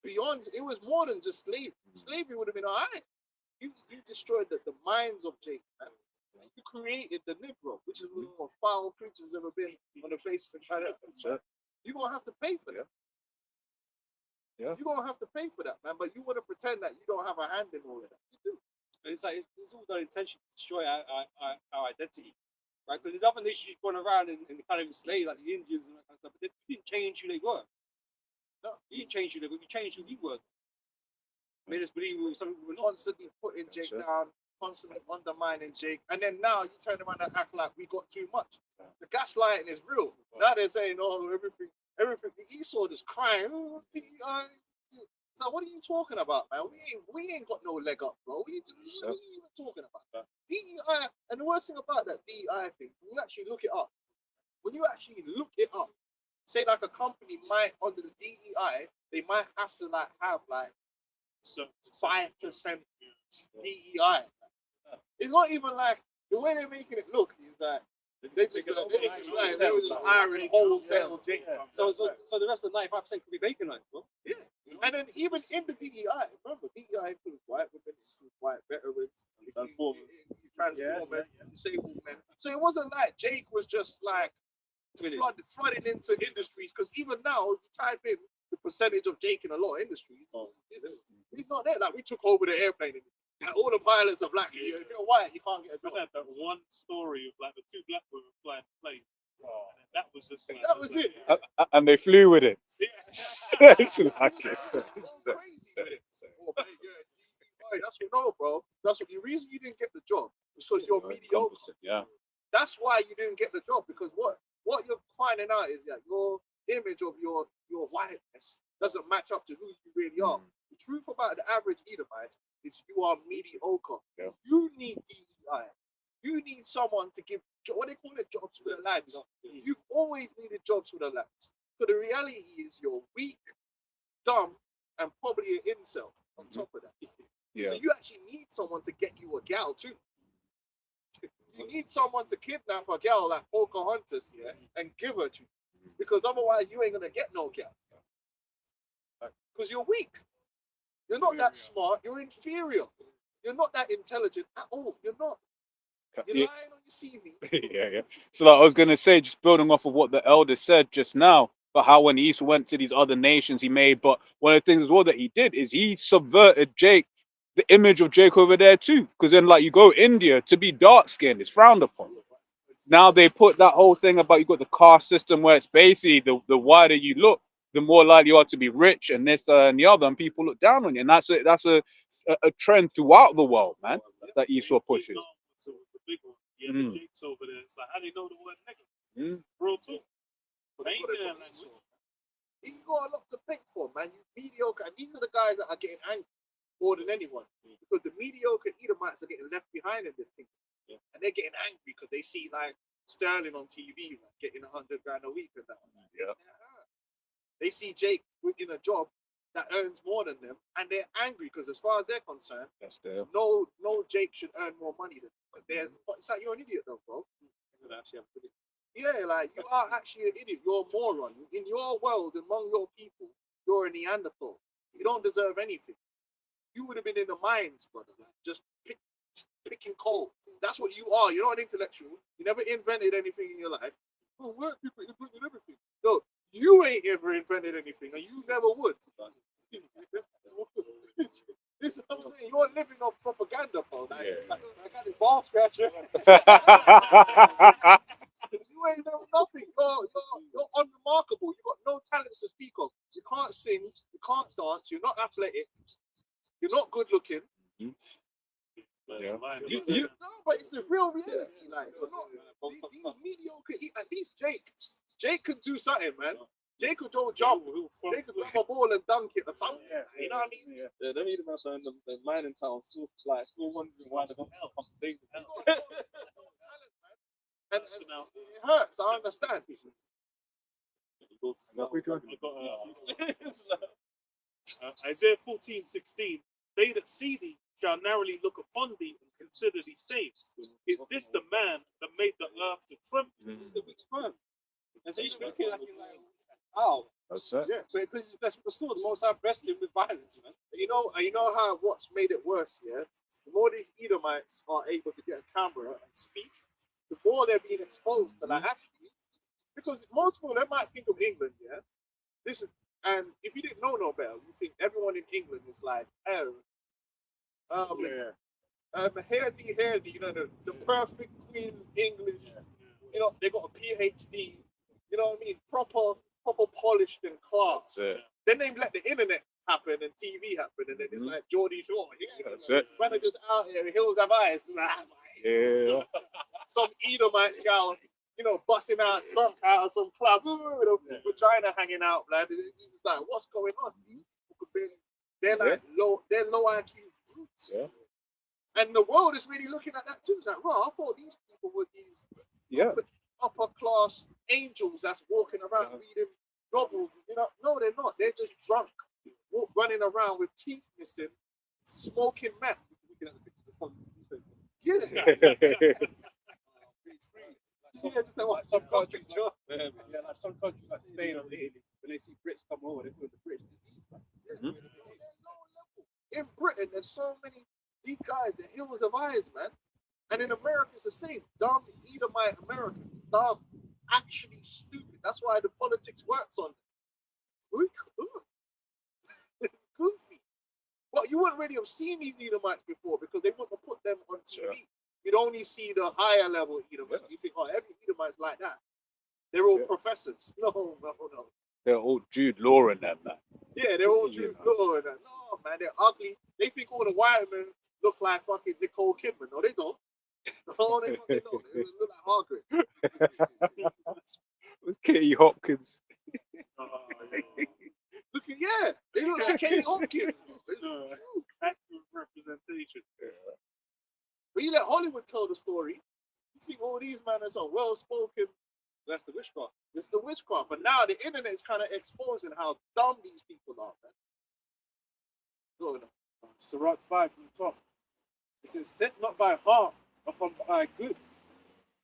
Beyond, it was more than just slavery. Slavery would have been all right. You destroyed the minds of Jacob, man. You created the Negro, which is one of the most foul creatures ever been on the face of the planet. You're going to have to pay for that. Yeah. You're going to have to pay for that, man. But you want to pretend that you don't have a hand in all of that. You do. And it's like it's all done intentionally to destroy our identity, right? Because there's other nations going around and kind of enslave, like the Indians and that kind of stuff, but they didn't change who they were. No, you didn't change who they were. You changed who we were. Made us believe we were something we were not. Constantly putting Jake down, constantly undermining Jake, and then now you turn around and act like we got too much. The gaslighting is real. Now they're saying, "Oh, everything." The Esau just crying. Oh, so what are you talking about, man? We ain't got no leg up, bro. What are you even talking about? DEI, and the worst thing about that DEI thing, when you actually look it up, say like a company might under the DEI, they might have to have 5% DEI. It's not even like the way they're making it look is that they were just hiring wholesale Jake. So the rest of the 95% could be baconite, bro. Yeah. And then even in the DEI, remember, DEI includes white women, white veterans, transformers, disabled men. So it wasn't like Jake was just like flooding into industries, because even now, if you type in the percentage of Jake in a lot of industries, he's not there. Like, we took over the airplane industry. Like, all the pilots are black. If you're white, you can't get a job. I had that one story of like the two black women flying planes. And that was just like, That was it. And they flew with it. Yeah. It's like it's That's what, no, bro. That's what the reason you didn't get the job is because you're mediocre. Yeah. That's why you didn't get the job, because what you're finding out is that your image of your whiteness doesn't match up to who you really are. The truth about the average Edomite is you are mediocre. Yeah. You need DEI. You need someone to give what they call it, jobs for the lads. You've always needed jobs for the lads. So the reality is you're weak, dumb, and probably an incel on top of that. Yeah. So you actually need someone to get you a gal too. You need someone to kidnap a gal like Pocahontas here and give her to you. Because otherwise you ain't gonna get no gal. Because you're weak. You're not that smart, you're inferior. You're not that intelligent at all. You're not. You're lying on your CV. Yeah. So like I was gonna say, just building off of what the elder said just now, but how when Esau went to these other nations he made, but one of the things as well that he did is he subverted Jake, the image of Jake over there too. Because then like you go India, to be dark skinned is frowned upon. Now they put that whole thing about you got the caste system where it's basically the whiter you look, the more likely you are to be rich and this and the other, and people look down on you. And that's a trend throughout the world, man, that Esau pushes. So it's a big one. Yeah, Mm. the Jakes over there. It's like, how they know the word nigga? Mm. Real talk. But They ain't they there got like so. You got a lot to think for, man. You mediocre, and these are the guys that are getting angry more than anyone, because the mediocre Edomites are getting left behind in this kingdom, and they're getting angry because they see like Sterling on TV like, getting $100 grand a week and that. Yeah. They see Jake in a job that earns more than them, and they're angry because, as far as they're concerned, That's the no Jake should earn more money than them. But it's like, you're an idiot, though, bro. Yeah, like, you are actually an idiot. You're a moron. In your world, among your people, you're a Neanderthal. You don't deserve anything. You would have been in the mines, brother. Just picking coal. That's what you are. You're not an intellectual. You never invented anything in your life. Oh, work people invented everything. No, you ain't ever invented anything, and you never would. This is what I'm saying. You're living off propaganda, bro. Like, Yeah. I got this ball scratcher. You ain't done nothing. You're unremarkable. You got no talents to speak of. You can't sing. You can't dance. You're not athletic. You're not good looking. Yeah. No, but it's a real reality. Like, you're not. These mediocre. At least Jake could do something, man. Jake could go jump. Jake could grab a ball and dunk it or something. You know what I mean? Yeah, them Edomites are in the mining town, still wondering why they don't come to save them. And it hurts. I understand. Isaiah 14:16. They that see thee shall narrowly look upon thee and consider thee saved. Is this the man that made the earth to tremble? It's a big sperm. And so you're looking at it like, oh, That's it. Yeah. But because it's blessed with the sword, the Most High blessed him with violence, man. You know how what's made it worse, yeah? The more these Edomites are able to get a camera and speak, the more they're being exposed to like actually, because most people they might think of England, yeah. This is, and if you didn't know no better, you think everyone in England is like, oh, Hardy, you know, the perfect Queen's English, you know, they got a PhD, you know what I mean, proper polished and class. That's it. Then they let the internet happen and TV happen, and then it's like Geordie Shore. Yeah, That's it. man are just out here, hills have eyes. Yeah. Some Edomite gal, you know, busting out drunk out of some club with a vagina hanging out, blood. It's just like, what's going on? These people could be, they're like low IQ brutes. Yeah. And the world is really looking at that too. It's like, well, I thought these people were these Yeah. upper class angels that's walking around reading novels. You know, no, they're not. They're just drunk, running around with teeth missing, smoking meth. Yeah. Yeah, just like what some countries, like some countries like Spain or Italy, when they see Brits come over, they call it the British disease. Like, In Britain, there's so many these guys, the hills of eyes, man. And in America, it's the same. Dumb Edomite Americans, dumb, actually stupid. That's why the politics works on them. Goofy. Well, you wouldn't really have seen these Edomites before because they wouldn't have put them on TV. Sure. You'd only see the higher level Edomites. You think, oh, every Edomite's like that. They're all professors. No. They're all Jude Law and them, man. Yeah, they're all Jude Law and that. No, man, they're ugly. They think all the white men look like fucking Nicole Kidman. No, they don't. No, they don't. They look like Hargreaves. It's Katie Hopkins. Look at, yeah, they look like Katie Hopkins. Accurate representation. But you let Hollywood tell the story. You think all these men are well spoken. that's the witchcraft. It's the witchcraft. But now the internet is kind of exposing how dumb these people are, man. Go on. Sirach 5 from the top. It says, set not thy heart upon thy goods,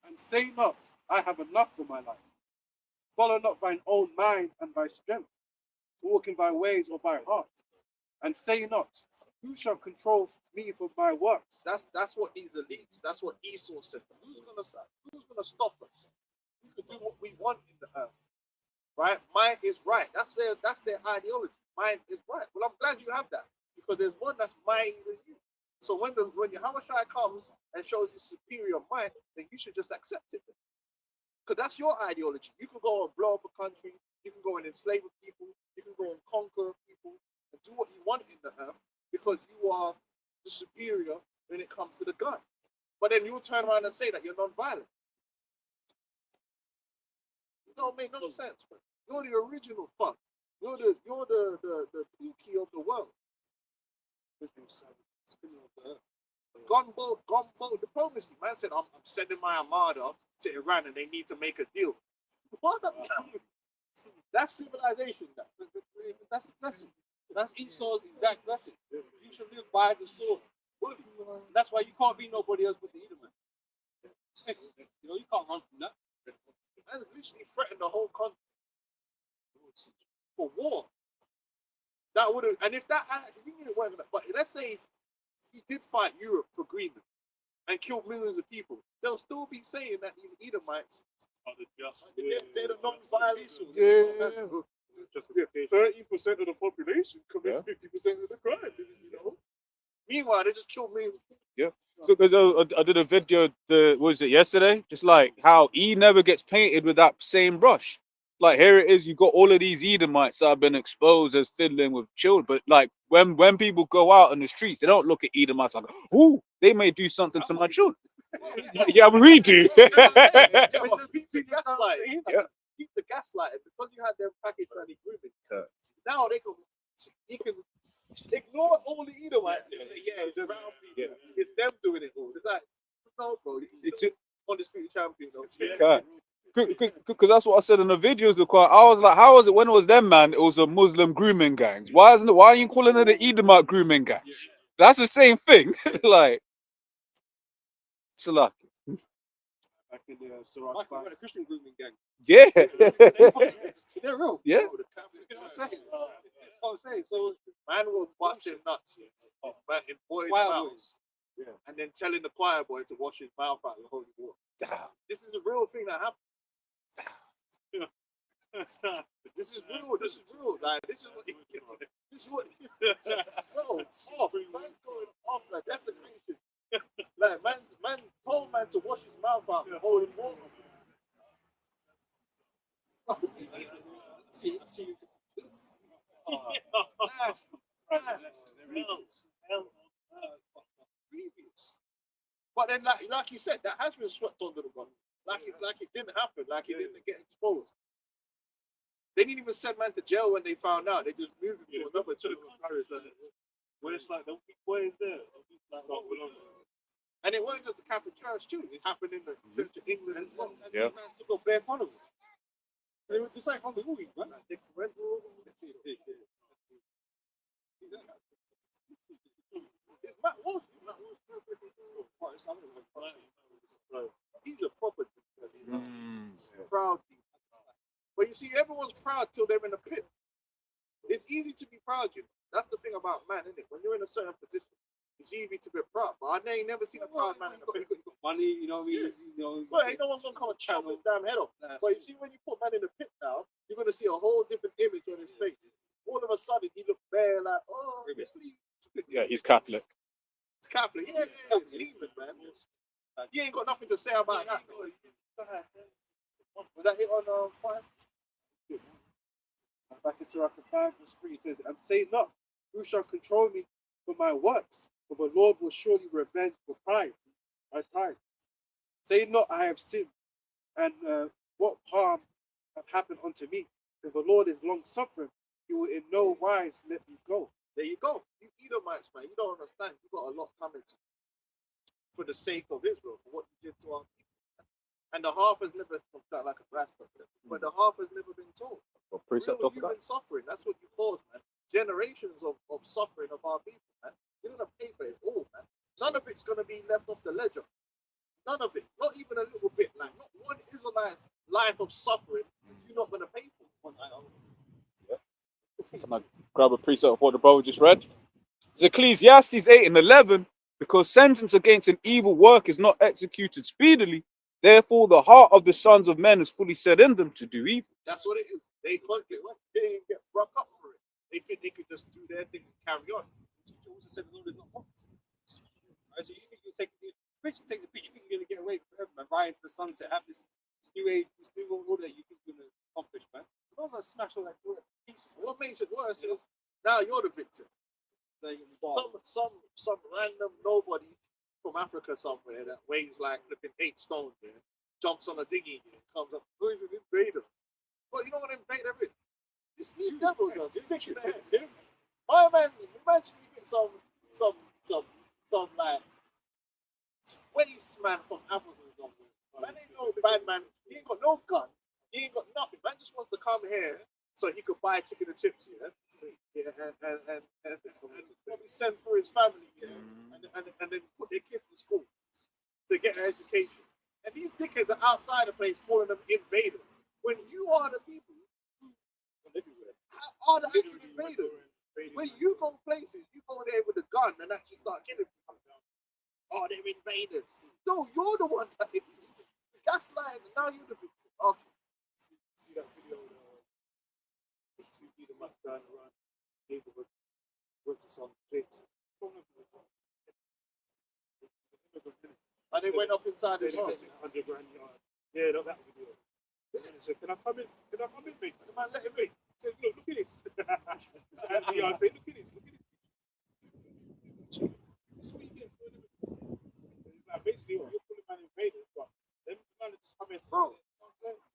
and say not, I have enough for my life. Follow not thine own mind and thy strength. Walk in thy ways of thy heart, and say not, who shall control me for my works? That's what these elites, that's what Esau said. Who's gonna stop us? We can do what we want in the earth. Right? Mine is right. That's their ideology. Mine is right. Well, I'm glad you have that. Because there's one that's mightier than you. So when Yahushua comes and shows his superior mind, then you should just accept it. Because that's your ideology. You could go and blow up a country, You can go and enslave people. You can go and conquer people and do what you want in the earth because you are the superior when it comes to the gun. But then you'll turn around and say that you're non-violent. It don't make no sense. But you're the original fuck. You're the Pookie of the world. Gunboat diplomacy. Man said, I'm sending my armada to Iran and they need to make a deal. What the That's civilization. That's the lesson. That's Esau's exact lesson. You should live by the sword. That's why you can't be nobody else but the Edomite. You know, you can't run from that. Man literally threatened the whole country for war. That would have, and if that actually, but let's say he did fight Europe for Greenland and killed millions of people, they'll still be saying that these Edomites Are the just they're the non-violent. Yeah. 30% of the population commits 50% of the crime. You know. Meanwhile, they just killed millions of people. Yeah. So because I did a video, was it yesterday? Just like how E never gets painted with that same brush. Like here it is, you got all of these Edomites that have been exposed as fiddling with children. But like when people go out on the streets, they don't look at Edomites like, ooh, they may do something to my children. Yeah, we do. Keep the gaslighting. Yeah. Keep the gaslighting because you had them Pakistani grooming. Now they can ignore all the Edomites. Yeah, it's brown people. It's them doing it all. It's like, no, bro. It's undisputed champion. Because that's what I said in the videos. Because I was like, how was it when it was them, man? It was a Muslim grooming gangs. Why are you calling it the Edomite grooming gangs? That's the same thing. Like, it's like, Back in the Sirach Like, 5. we're the Christian grooming gang. yeah. They're real. Yeah. You know what I'm saying? That's what I'm saying. So, Man will bust him nuts man, in boys' wild mouths. boys. And then telling the choir boy to wash his mouth out with holy water. This is a real thing that happened. This is real. This is real. Like this is what. This is what. Bro, it's off. Man's going off like that's the crazy. Like man told man to wash his mouth out with holy water. See. Previous. But then, like you said, that has been swept under the rug. Like it didn't happen. Like it didn't get exposed. They didn't even send man to jail when they found out. They just moved him to another to the When it's like, don't be boys there. And it wasn't just the Catholic Church too. It happened in the Church of England as well. And these men still got bare followers. They were just like on the movie, right? Dick Red Bull. Matt Walsh. He's a proper proud dude. But you see, everyone's proud till they're in a pit. It's easy to be proud, you know. That's the thing about man, isn't it? When you're in a certain position, it's easy to be proud. But I ain't never seen a proud man in a pit. Money, you know what I mean? You know, Well, ain't no one's gonna come and chop his damn head off. But you see, when you put man in the pit now, you're gonna see a whole different image on his face. All of a sudden, he looked bare like, oh, Yeah, he's Catholic. it's Catholic. Yeah, demon, man. You ain't got nothing to say about that. Was that hit on 5? Back in Sirach 5, verse 3, it says, and say not, who shall control me for my works? For the Lord will surely revenge for pride. My pride. Say not, I have sinned, and what harm hath happened unto me? For the Lord is long suffering, he will in no wise let me go. There you go. You Edomites, man. You don't understand. You got a lot coming to for the sake of Israel, for what you did to our people. And the half has never sound like a blast up there, but the half has never been told. Well, precept Real of human suffering. That's what you cause, man. Generations of suffering of our people, man. You're gonna pay for it all, man. None of it's gonna be left off the ledger. None of it. Not even a little bit. Like not one Israelite's life of suffering you're not gonna pay for. Can I grab a precept of what the brother just read? It's Ecclesiastes 8 and 11. Because sentence against an evil work is not executed speedily, therefore the heart of the sons of men is fully set in them to do evil. That's what it is. They didn't get broke up for it. They think they could just do their thing and carry on. Also said the Lord is not promised. Right, so you think you basically take the beat, you think you're gonna get away forever, man, right into the sunset, have this new age, this new order that you think you're gonna accomplish, man. No, gonna smash all that pieces. What makes it worse is now you're the victim. Some random nobody from Africa somewhere that weighs like flipping 8 stones there, jumps on a dinghy and comes up, who is an invader? Well, you know what an invader is? It's these devils just fiction ass. My man, imagine you get some like waste man from Africa or something. Man ain't no bad man. He ain't got no gun. He ain't got nothing. Man just wants to come here so he could buy chicken and chips, yeah, and probably send for his family, yeah, and then put their kids in school to get an education. And these dickheads are outside the place calling them invaders. When you are the people who are the actual invaders. When you go places, you go there with a gun and actually start killing people. Oh, they're invaders. No, you're the one that is gaslighting, and now you're the victim. Okay. See that video? There's 2 Edomites going around the neighborhood, went to some place. And they went up inside his house. 600 grand yard. Yeah, that video. And he said, can I come in? Can I come in, mate? And the man let him in. He said, look at this. And the yard said, look at this. That's what you get for it. It's like basically you're pulling man invaders, but them man just come in. Bro,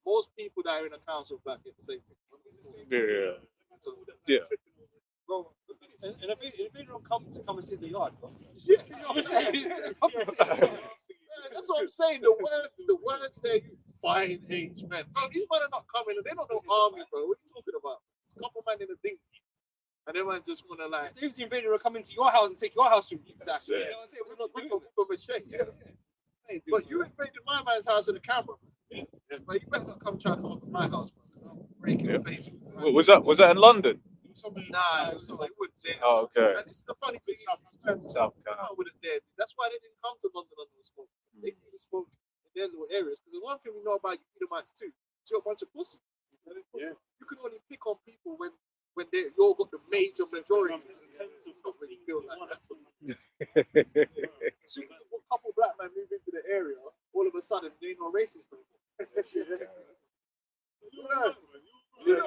most people that are in the council black get the same thing. Yeah. So, Yeah. Bro, and if they don't come and sit in the yard, bro. yeah. You know what I'm saying? That's what I'm saying. The words there, you fine age, man. Bro, these men are not coming. They don't know army, bro. What are you talking about? It's a couple men in a dinghy. And they might just want to like. If the invader will come into your house and take your house from you. Exactly. You know what I'm saying? We're not doing that. From a shake. Yeah. But you invaded my man's house with a camera. Yeah. But you better not come try to come up to my house, bro. I'm breaking your face. Was that in London? Nah, so they wouldn't say. Oh, okay. And it's the funny thing. South Carolina. With it there. That's why they didn't come to London under the smoke. They do the smoke in their little areas. Because the one thing we know about you Edomites too, is you're a bunch of pussy. Yeah. You can only pick on people when you're got the major majority. Not really feel like that. As soon as a couple black men move into the area, all of a sudden they ain't no racist no more. You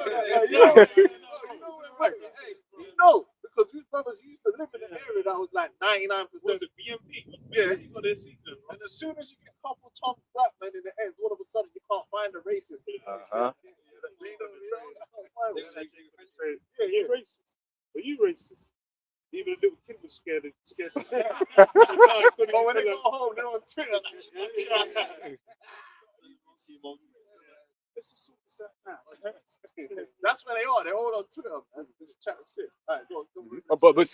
know, because these brothers used to live in an area that was like 99%. BMP? Yeah. You got their seat there, bro. And as soon as you get a couple top black men in the end, all of a sudden you can't find a racist. Uh-huh. Yeah, you racist. But you racist. Even a little kid was scared. But when they go home, they're on Twitter. Let's just sort this out now. That's where they are. They're all on Twitter, man. Just chatting shit. All right, go on. But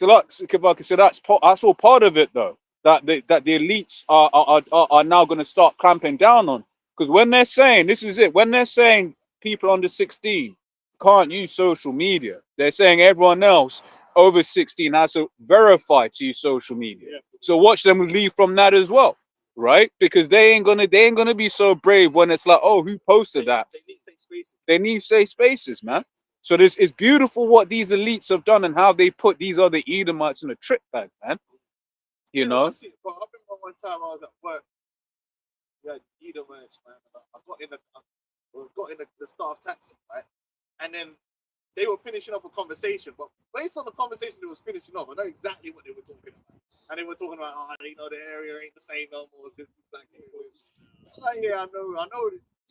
so that's all part of it though. That the elites are now going to start clamping down on, because when they're saying this is it, when they're saying people under 16 can't use social media, they're saying everyone else over 16 has to verify to use social media. Yeah. So watch them leave from that as well, right? Because they ain't gonna be so brave when it's like, oh, who posted that? They need safe spaces. They need safe spaces, man. So it's beautiful what these elites have done and how they put these other Edomites in a trick bag, man. You know? I remember one time I was at work. Yeah, Edomites, man. I got in the staff taxi, right? And then they were finishing up a conversation, but based on the conversation they was finishing up, I know exactly what they were talking about. And they were talking about, the area ain't the same no more since the black people. It's like, yeah, I know.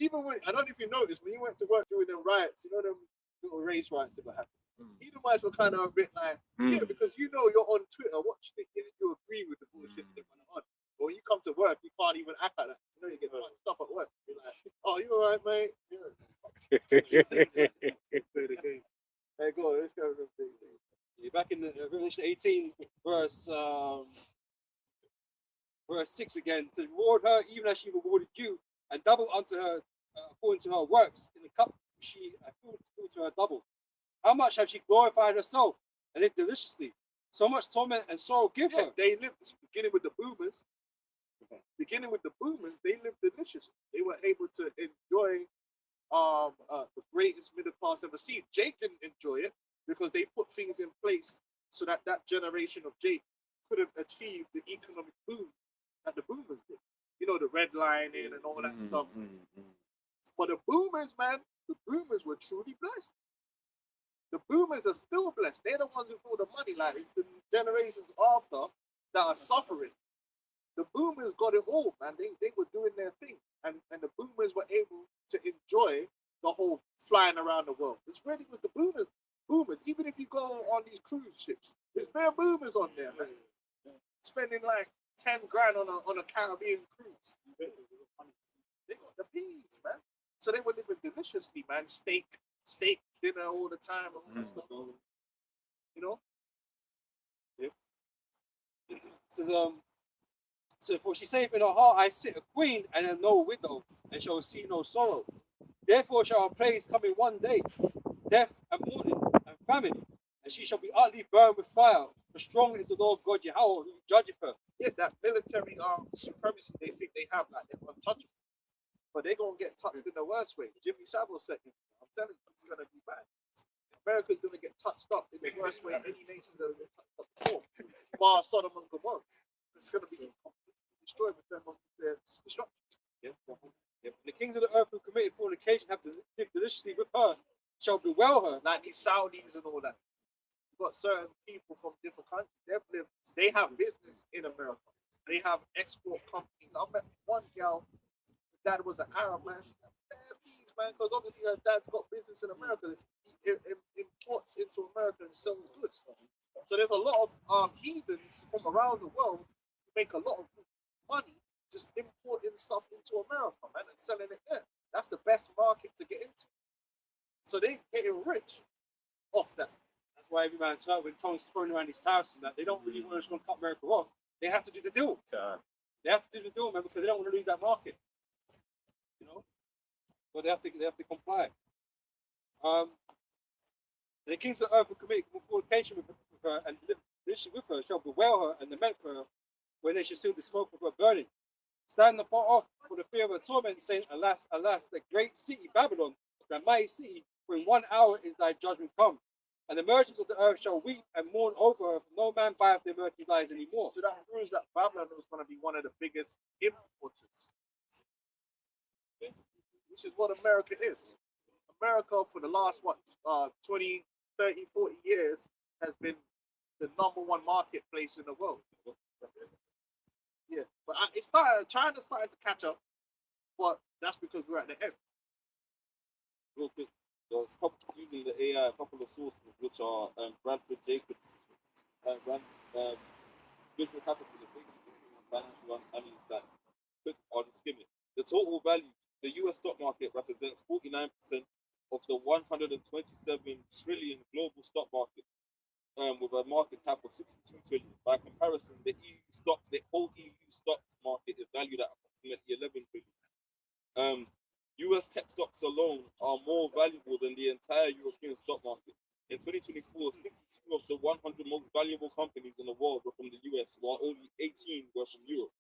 Even when, I don't know if you noticed, when you went to work during them riots, you know them little race riots that were happening. Edomites were kind of a bit like, yeah, because you're on Twitter watching it, you agree with the bullshit that went on. But when you come to work, you can't even act like that. You get punched up at work. You're like, oh, you all right, mate? Yeah. Play the game. Hey, go on, let's go. Back in the Revelation 18, verse 6 again, to reward her even as she rewarded you, and double unto her according to her works. In the cup she filled to her double. How much have she glorified herself and lived deliciously? So much torment and sorrow give her. They lived, beginning with the boomers, they lived deliciously. They were able to enjoy the greatest middle class ever seen. Jake didn't enjoy it because they put things in place so that generation of Jake could have achieved the economic boom that the boomers did. You know, the redlining and all that stuff. But the boomers, man, the boomers were truly blessed. The boomers are still blessed. They're the ones with all the money. Like, it's the generations after that are suffering. The boomers got it all, man. They were doing their thing. And the boomers were able to enjoy the whole flying around the world. It's really with the boomers. Boomers. Even if you go on these cruise ships, there's bare boomers on there, man. Spending like 10 grand on a Caribbean cruise. They got the peas, man. So they were living deliciously, man. Steak dinner all the time and stuff. You know? So for she saith in her heart, I sit a queen and am no widow, and shall see no sorrow. Therefore shall her plagues come in one day, death and mourning and famine, and she shall be utterly burned with fire. For strong is the Lord God Yahweh who judgeth her. Yeah, that military supremacy they think they have, like they're untouchable. But they're gonna get touched in the worst way. Jimmy Savile said it. I'm telling you, it's gonna be bad. America's gonna get touched up in the worst way any nation's gonna get touched up before. Bar Sodom and Gomorrah. It's gonna be completely destroyed with them their destruction. Yeah. The kings of the earth who committed fornication have to live deliciously with her, shall bewail her. Like these Saudis and all that. You've got certain people from different countries. They have business in America. They have export companies. I met one girl, her dad was an Arab man. She had bare peas, man, because obviously her dad's got business in America. He imports into America and sells goods. So there's a lot of heathens from around the world who make a lot of money just importing stuff into America, man, and selling it there. That's the best market to get into. So they're getting rich off that. That's why every man's hurt when Tom's throwing around these tariffs and that. They don't really want to cut America off. They have to do the deal. They have to do the deal, man, because they don't want to lose that market. You know? So they have to comply. The kings of the earth will commit fornication with her and live with her shall bewail her and lament for her when they shall see the smoke of her burning. Stand afar off for the fear of her torment, saying, Alas, alas, the great city Babylon, the mighty city, for in 1 hour is thy judgment come. And the merchants of the earth shall weep and mourn over her, for no man buyeth their merchandise anymore. So that proves that Babylon was going to be one of the biggest importers, which is what America is. America, for the last, 20, 30, 40 years, has been the #1 marketplace in the world. Yeah, but China's starting to catch up, but that's because we're at the end. Real quick, there's using the AI, a couple of sources, which are Bradford Jacobs and Visual Capital, basically financial analyst sites. Quick on skimming. The total value, the US stock market represents 49% of the 127 trillion global stock market, with a market cap of 62 trillion. By comparison, the whole EU stock market is valued at approximately 11 trillion. US tech stocks alone are more valuable than the entire European stock market. In 2024, 62 of the 100 most valuable companies in the world were from the US, while only 18 were from Europe.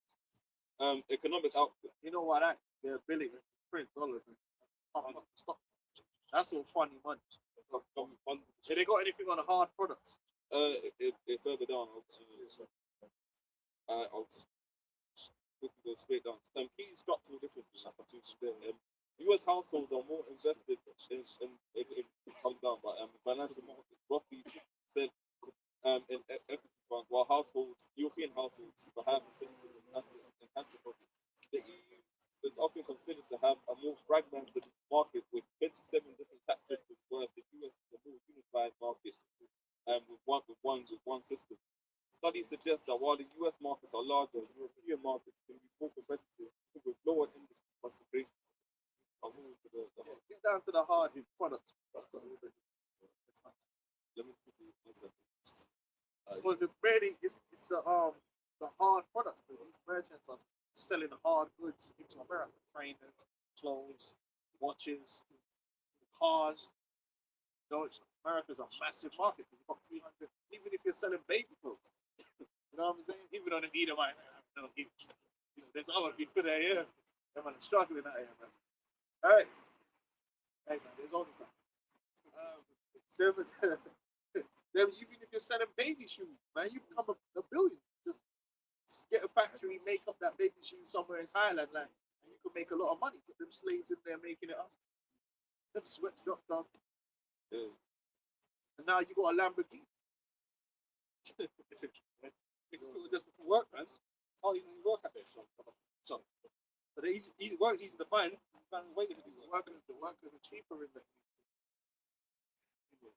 Economic output. You know what? They're billion print dollars and pump up the stock. That's all funny money. So they got anything on the hard products? Further down, I'll just quickly go straight down. Key structural differences. US households are more invested in it comes down, but financial markets roughly said in equity funds, while European households perhaps in passive funds. The EU is often considered to have a more fragmented market with 27 different tax systems, whereas the US is a more unified market with one system. Studies suggest that while the US markets are larger, European markets can be more competitive with lower industry concentration. Get down to the hard hit products. Let me quickly answer. Because it's the hard products that these merchants are selling hard goods into America. Trainers, clothes, watches, cars. America's a massive market. You've got 300, even if you're selling baby clothes. You know what I'm saying? Even on the media, there's other people there, yeah. They're struggling out here, man. All right. Hey, man, there's only that. Even if you're selling baby shoes, man, you become a billion. Just get a factory, make up that baby shoe somewhere in Thailand, like, and you could make a lot of money. Put them slaves in there making it up. Them sweatshops done. Yeah. And now you got a Lamborghini. Just work, man. How easy to work at this? So, but easy work's easy to find. Find a way to do work. The workers are cheaper in the.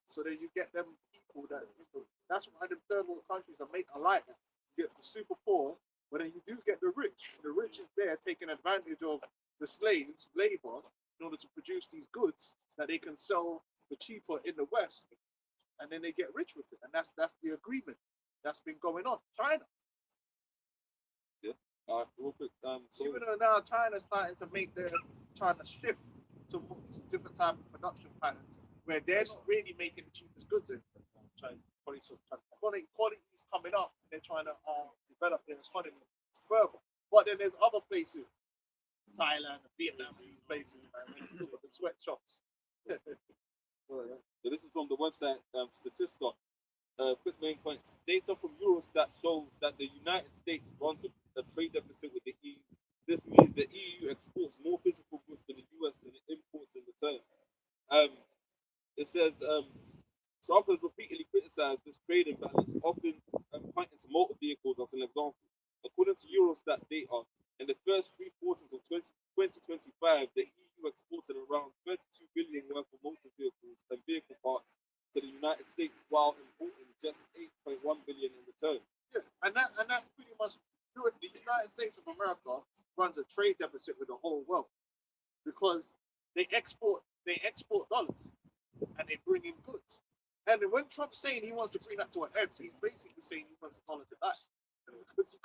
So then you get them people that's why the third world countries are like that. You get the super poor, but then you do get the rich. The rich is there taking advantage of the slaves, labor, in order to produce these goods that they can sell for cheaper in the West, and then they get rich with it. And that's the agreement that's been going on. China. Real quick, so Even though now China's starting to trying to shift to different type of production patterns where they're not really making the cheapest goods in. Quality is coming up and they're trying to develop their economy further. But then there's other places, Thailand and Vietnam, and these places, man, the sweatshops. So this is from the website Statista. Quick main points. Data from Eurostat shows that the United States runs a trade deficit with the EU. This means the EU exports more physical goods to the US than it imports in return. It says Trump has repeatedly criticized this trade imbalance, often pointing to motor vehicles as an example. According to Eurostat data, in the first 3 quarters of 2025, the EU exported around 32 billion worth of motor vehicles and vehicle parts to the United States, while importing just 8.1 billion in return. Yeah, and that pretty much the United States of America runs a trade deficit with the whole world because they export dollars and they bring in goods. And then when Trump's saying he wants to bring that to an end, he's basically saying he wants the dollar to die. Because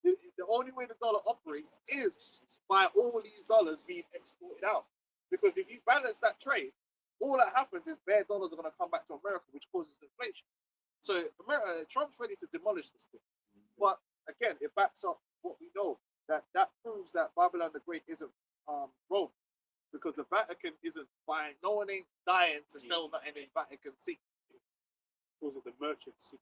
the only way the dollar operates is by all these dollars being exported out. Because if you balance that trade, all that happens is bare dollars are going to come back to America, which causes inflation. So Trump's ready to demolish this thing. But again, it backs up what we know. That proves that Babylon the Great isn't Rome. Because the Vatican isn't buying, no one ain't dying to sell nothing in Vatican City. Because of the merchants.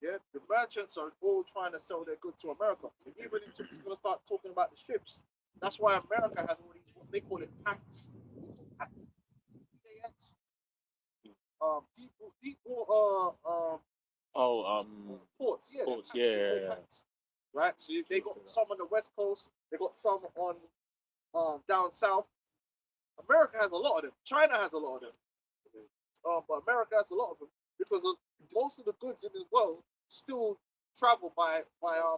Yeah, the merchants are all trying to sell their goods to America. And even when he's going to start talking about the ships, that's why America has all these, what they call it, pacts. PAX. Deep water ports, yeah. Ports, pacts, yeah, they're yeah. pacts. Right? So they got some on the West Coast, they got some on down south. America has a lot of them. China has a lot of them. But America has a lot of them because most of the goods in the world still travel by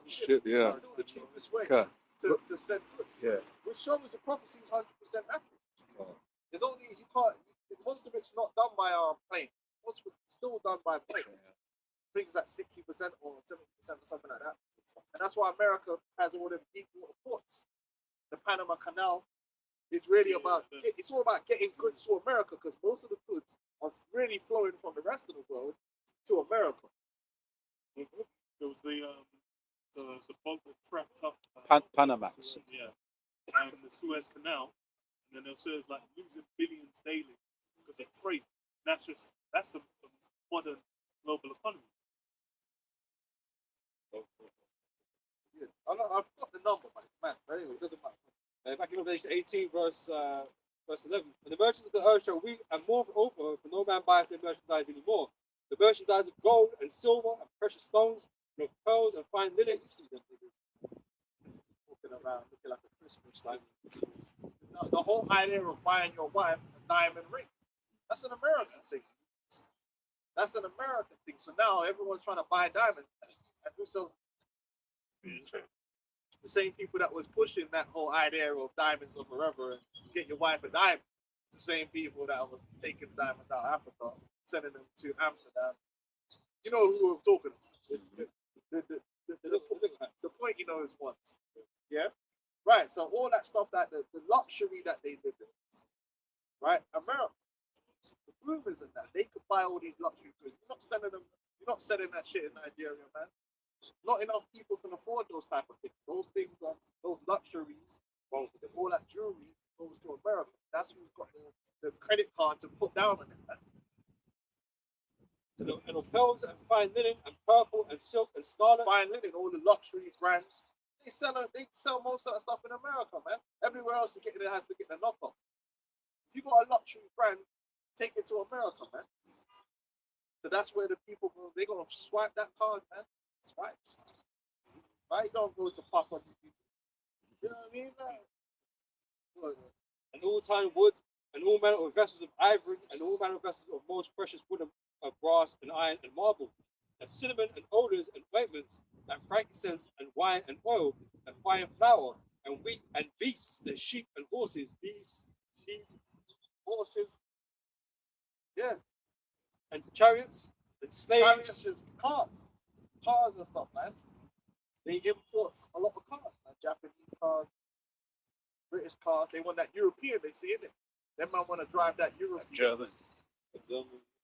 ship. Yeah. It's still the cheapest way Okay. to send goods. Yeah. Which shows the prophecy is 100% accurate. Oh. There's only you can't. Most of it's not done by plane. Most of it's still done by plane. Things like 60% or 70% or something like that. And that's why America has all them deep water ports. The Panama Canal is really about. It's all about getting goods to America because most of the goods are really flowing from the rest of the world to America. There was the boat that trapped up Panamax. Yeah, and the Suez Canal, and then they'll say it's like losing billions daily because of freight. That's the modern global economy. Yeah, I've got the number, man. But anyway, it doesn't matter. Back in Revelation 18, verse 11. And the merchants of the earth shall weep and mourn over, for no man buys their merchandise anymore. The merchandise of gold and silver and precious stones, and of pearls and fine linen. You see them niggas walking around looking like a Christmas tree. The whole idea of buying your wife a diamond ring, that's an American thing. That's an American thing. So now everyone's trying to buy diamonds. And who sells? The same people that was pushing that whole idea of diamonds or wherever and get your wife a diamond. The same people that were taking diamonds out of Africa, sending them to Amsterdam. You know who we're talking about. The point you know is what. Yeah? Right, so all that stuff that the luxury that they live in. Right? America. The rumors and that they could buy all these luxury goods. You're not selling that shit in Nigeria, man. Not enough people can afford those type of things. Those things are those luxuries, all that jewelry goes to America. That's who's got the credit card to put down on it. Man. And of pearls and fine linen and purple and silk and scarlet. Fine linen, all the luxury brands. They sell most of that stuff in America, man. Everywhere else has to get the knockoff. If you got a luxury brand, take it to America, man. So that's where the people go. They're gonna swipe that card, man. Swipe. Why you don't go to pop on these people? You know what I mean? Like, look, And all time wood, and all manner of vessels of ivory, and all manner of vessels of most precious wood of brass and iron and marble, and cinnamon and odors and ointments, and frankincense and wine and oil, and fine flour, and wheat and beasts, and sheep and horses, beasts, sheep, horses, yeah, and chariots, and slaves, chariots, is cars and stuff, man. They import a lot of cars, man. Japanese cars, British cars. They want that European. They see it. Them man want to drive that European. German.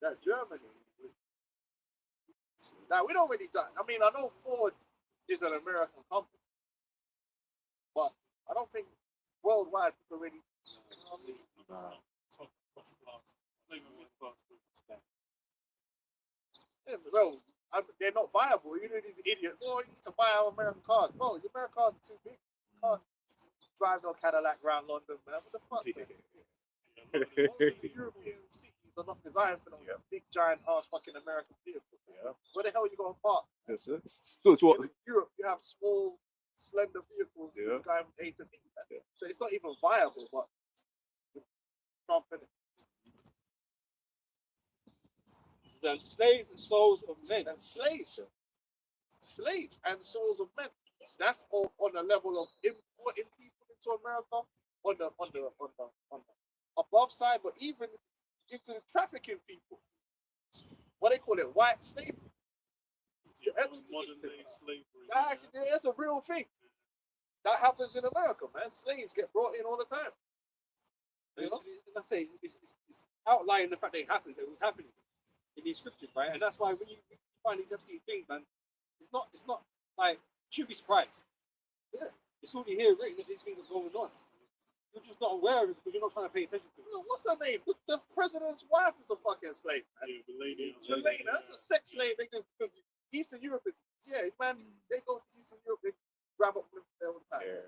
That Germany. Now we don't really done. I mean, I know Ford is an American company, but I don't think worldwide people really. Yeah, well, they're not viable. You know these idiots. Oh, you need to buy our American cars. Bro, your American cars are too big. You can't drive no Cadillac around London, man. What the fuck? Man? European cities are not designed for those big, giant ass fucking American vehicles. Yeah. Where the hell are you going to park? Yes, sir. So it's what? In Europe, you have small, slender vehicles going from A to B. So it's not even viable, but Trump in it. and slaves and souls of men. And slaves and souls of men. That's all on the level of importing people into America on the above side, but even into the trafficking people. What they call it, white slavery. Modern day slavery. That's a real thing. That happens in America, man. Slaves get brought in all the time. You know, like I say, it's outlining the fact that it happened, that it was happening in these scriptures, right? And that's why when you find these Epstein things, man, it's not like you should be surprised. Yeah. It's already here written that these things are going on. You're just not aware of it because you're not trying to pay attention to it. What's her name? The president's wife is a fucking slave. Yeah, the lady. That's a sex slave. Because Eastern Europe is, man, they go to Eastern Europe, they grab up women there all the time. Yeah.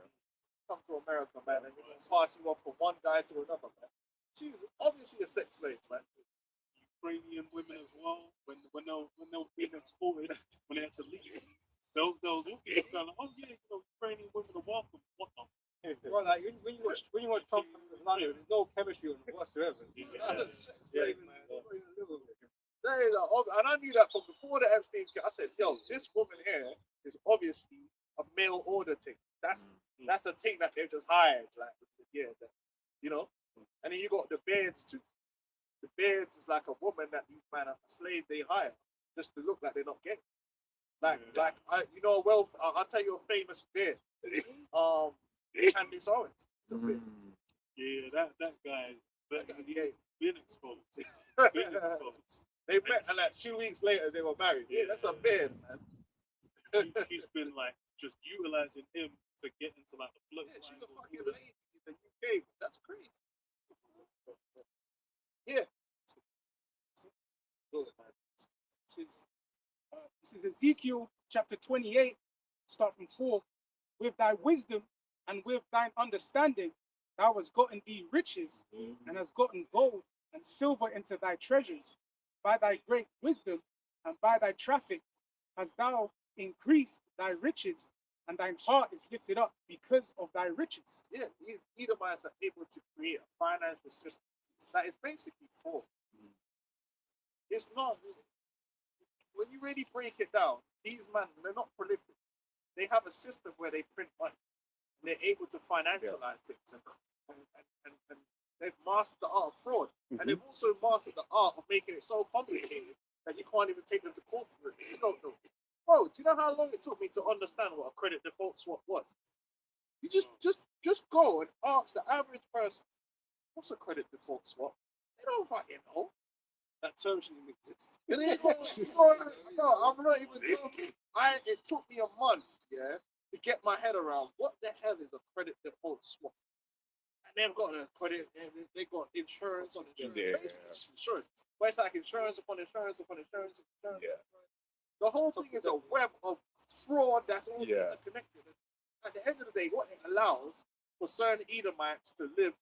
Come to America, man, and they're pass you off from one guy to another, man. She's obviously a sex slave, man. Ukrainian women as well. When they were being exported, when they had to leave, those people kind of, oh yeah, Ukrainian women are welcome. What the? Well, like when you watch Trump and Melania, there's no chemistry on it whatsoever. That's a sex slave, man. And I knew that from before the Epstein. I said, yo, this woman here is obviously a mail order thing. That's the thing that they've just hired. Like, you know. And then you got the Beards too. The Beards is like a woman that these men are a slave they hire just to look like they're not gay. I'll tell you a famous Beard. Candice Owens. Yeah, that guy been exposed. They met and like 2 weeks later they were married. Yeah, that's a Beard, man. She's been like just utilizing him to get into like the blood. Yeah, she's a fucking lady in the UK. That's crazy. Yeah. This is Ezekiel chapter 28, start from 4. With thy wisdom and with thine understanding, thou hast gotten thee riches, and hast gotten gold and silver into thy treasures. By thy great wisdom and by thy traffic hast thou increased thy riches, and thine heart is lifted up because of thy riches. Yeah, these Edomites are able to create a financial system that is basically fraud. It's not. When you really break it down, these men, they're not prolific. They have a system where they print money. And they're able to financialize things. And they've mastered the art of fraud. And they've also mastered the art of making it so complicated that you can't even take them to court for it. You don't know. Bro, do you know how long it took me to understand what a credit default swap was? You just go and ask the average person, what's a credit default swap? They don't fucking know. That term shouldn't even exist. No, I'm not even joking. It took me a month, to get my head around what the hell is a credit default swap. And they've got a credit, they got insurance on insurance. Basically insurance. But it's like insurance upon insurance upon insurance upon insurance. Yeah. The whole thing is a web of fraud that's all connected. At the end of the day, what it allows for certain Edomites to live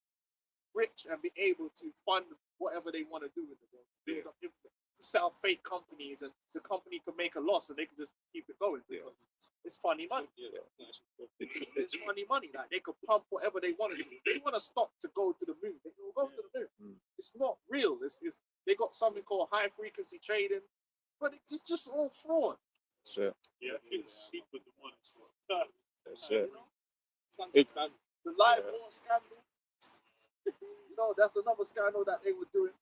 rich and be able to fund whatever they want to do with the world, build up influence, to set up fake companies, and the company could make a loss and they could just keep it going because it's funny money. It's funny money. Like they could pump whatever they want to do. If they want to stop to go to the moon, they will go to the moon. It's not real. It's they got something called high frequency trading, but it's just all fraud. That's it. Yeah, it's cheaper than one. That's it. The live war scandal. That's another scandal that they were doing,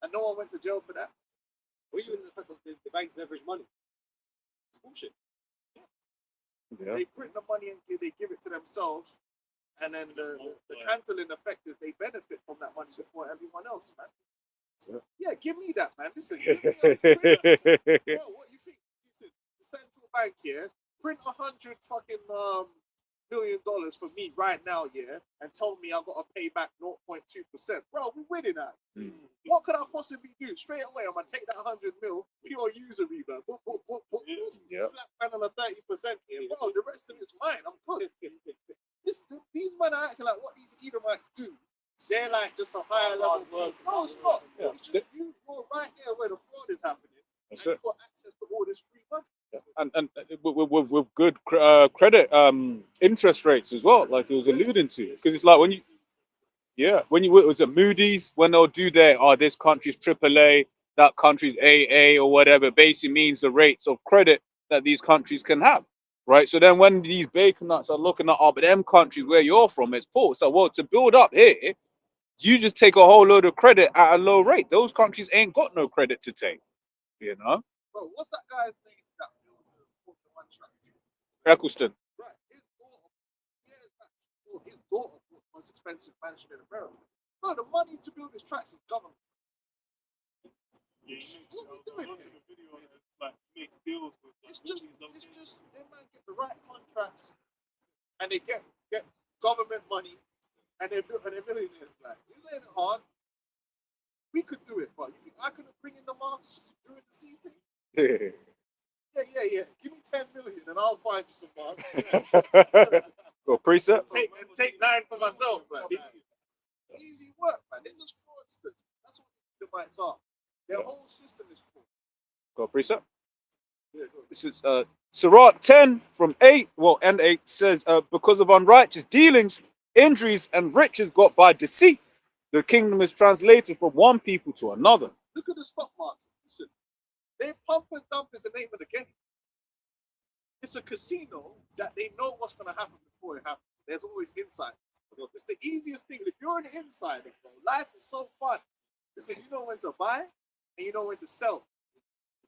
and no one went to jail for that. Or even the fact that the banks leverage money. It's bullshit. Yeah. They print the money and they give it to themselves, and then the Cantillon effect is they benefit from that money before everyone else, man. Yeah, give me that, man. Listen, give me bro, what you think? Listen, the central bank here print $100 fucking $million for me right now, yeah, and told me I got to pay back 0.2%. Bro, we're winning that. What could I possibly do? Straight away, I'm gonna take that 100 mil, pure usury, bro. Yeah. Slap panel of 30% here, bro. The rest of it's mine. I'm good. These men are acting like what these Edomites do. They're like just a higher level. No, stop. Yeah. It's just you're right there where the fraud is happening. That's and it. you've got access to all this free money. And with good credit interest rates as well, like it was alluding to, because it's like when you was at Moody's, when they'll do their this country's AAA, that country's AA or whatever, basically means the rates of credit that these countries can have, right? So then when these bacon nuts are looking at but them countries where you're from, it's poor. So well, to build up here, you just take a whole load of credit at a low rate. Those countries ain't got no credit to take, Bro, what's that guy's name that built the Formula One track? Eccleston. Right, his daughter bought the most expensive mansion in America. Bro, the money to build this track is government. Yeah, What are we doing here? like makes deals with It's just they might get the right contracts and they get government money and they're millionaires. Like, this ain't hard. We could do it, but you think I could bring in the marks during the season? Yeah. Give me 10 million and I'll find you some marks. Go preset. Take 9 for myself, man. Easy work, man. They're just fraudsters. That's what the Edomites are. Their whole system is fraud. Go preset. Yeah, go. This is Sirach 10 from 8, and 8 says, because of unrighteous dealings, injuries, and riches got by deceit, the kingdom is translated from one people to another. Look at the stock market. Listen, they pump and dump is the name of the game. It's a casino that they know what's going to happen before it happens. There's always insiders. It's the easiest thing. If you're an insider, bro, life is so fun because you know when to buy and you know when to sell.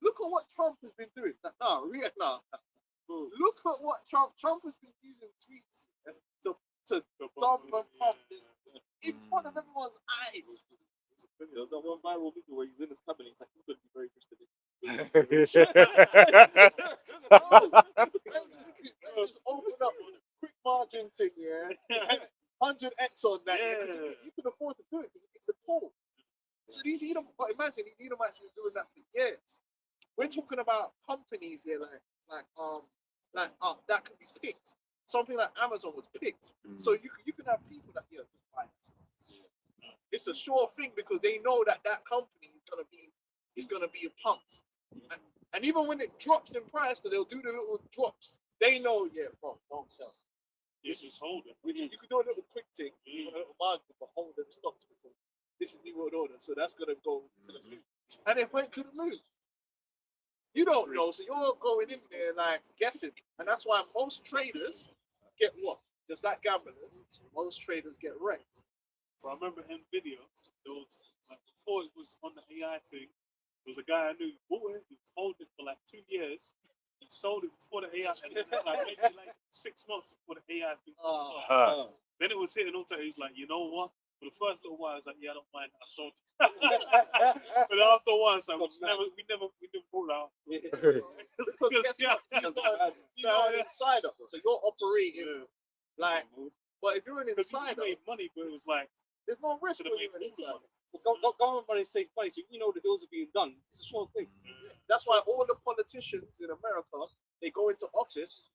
Look at what Trump has been doing. Look at what Trump has been using tweets to dump and pump this in front of everyone's eyes. There was that one viral video where he's in his cabinet. He's like, he's going to be very rich today. Just open up quick margin thing, yeah. 100x on that. Yeah. You can afford to do it because it's a call. So these Edomites, but imagine these Edomites have been doing that for years. We're talking about companies here that can be picked. Something like Amazon was picked. So you can have people that just buy it. It's a sure thing because they know that company is gonna be pumped. And even when it drops in price, because they'll do the little drops, they know, bro, don't sell. It's just holding. You can do a little quick thing, a little margin, but hold them stocks because this is New World Order, so that's gonna go to the moon. And it went to the moon. You don't know, so you're going in there like guessing, and that's why most traders get what? Just like gamblers, most traders get wrecked. But I remember Nvidia, there was like before it was on the AI thing, there was a guy I knew who bought it, he was holding it for like 2 years, he sold it before the AI, and then like 6 months before the AI thing. Then it was hitting all time, he was like, you know what? For the first little while, I was like, yeah, I don't mind, I sold it. But after a while, it's like, we never bought out. Because guess what? You're an insider, so you're operating like. But if you're an insider, you made money, but it was like, there's no risk Should when have you're an made more insider. Well, government money is safe place. So you know the deals are being done. It's a sure thing. That's why all the politicians in America, they go into office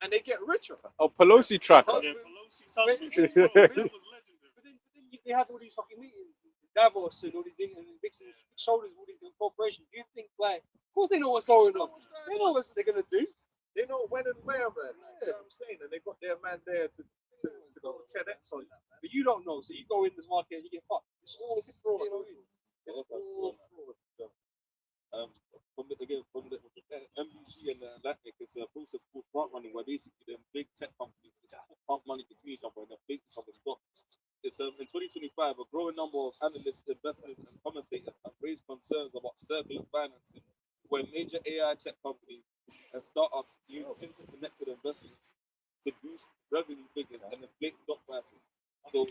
and they get richer. Pelosi tracker. yeah, Pelosi's husband, But that was legendary. But then you they had all these fucking meetings, Davos and all these things, and big shoulders, all these corporations. Do you think like, of course they know what's going on. They know what they're gonna do. They know when and where, man. Like, you know what I'm saying? And they got their man there to go 10x on that, man. But you don't know, so you go in this market and you get fucked. It's all fraud. You know, It's all fraud. From the NBC and the Atlantic, it's a process called front running, where basically them big tech companies front money between each other and they're fake on the stocks. It's in 2025, a growing number of analysts, investors, and commentators have raised concerns about circular financing, where major AI tech companies and startups use interconnected investments to boost revenue figures and inflate stock prices. So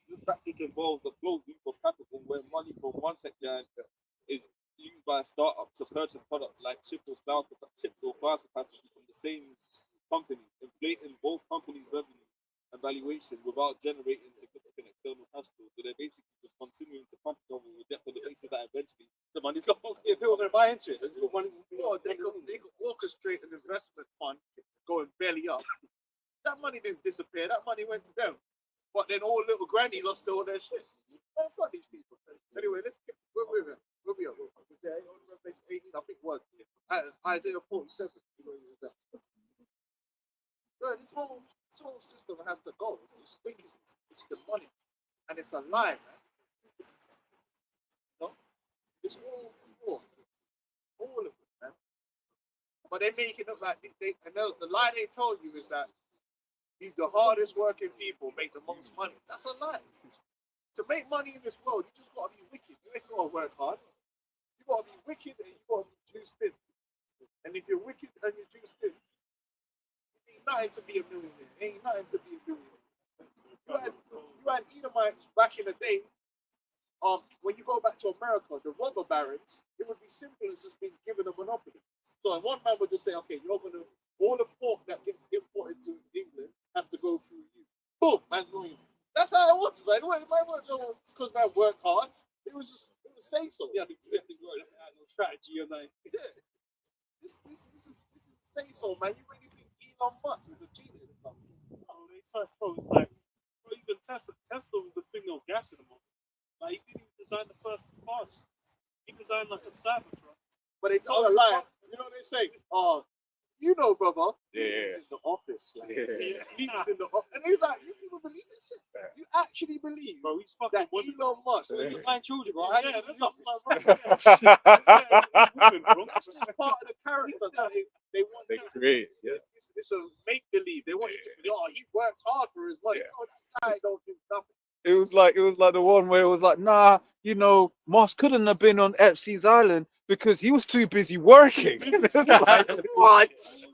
this practice involves a closed loop of capital where money from one tech giant is used by a startup to purchase products like chips or cloud capacity from the same company, inflating both companies' revenue and valuation without generating significant external cash flow. So they're basically just continuing to pump it over with debt for the basis that eventually the money's gone. if people are gonna buy into it, They could orchestrate an investment fund going belly up. That money didn't disappear. That money went to them. But then all little granny lost all their shit. Oh, fuck these people. Anyway, let's get where we at. Where we at? Was there Revelation 18? I think it was. Isaiah 47. Bro, this whole system has to go. It's crazy. It's the money. And it's a lie, man. No? It's all fraud. All of it, man. But they make it look like the lie they told you is that the hardest working people make the most money. That's a lie. To make money in this world, you just gotta be wicked. You ain't gotta work hard. You gotta be wicked and you gotta be juiced in. And if you're wicked and you're juiced in, it ain't nothing to be a millionaire. It ain't nothing to be a billionaire. You had Edomites back in the day. When you go back to America, the robber barons, it would be simple as just being given a monopoly. So one man would just say, okay, all the pork that gets imported to England has to go through you. Boom, man's going. That's how it was, man. My work because man worked hard. It was say so. yeah, no strategy or like. Yeah. This is say so, man. You really think Elon Musk is a genius or something? Oh, they first it's like, bro, even Tesla was the thing of gas in the moment. Like, he didn't even design the first cars. He designed like a Cybertruck. But they told a lie. You know what they say? Oh, you know, brother. Yeah. He's in the office. Like, Yeah. he's in the office. And they're like, you people believe this shit? You actually believe Bro, he's fucking that women. Elon Musk? You're nine children, bro. Yeah, that's not my That's just part of the character that they want. They create. Yeah. It's a make believe. They want you to believe. Oh, he works hard for his money. Yeah. Oh, this guy don't do nothing. It was like the one where it was like, nah, Moss couldn't have been on Epstein's Island because he was too busy working. It's like, what? Just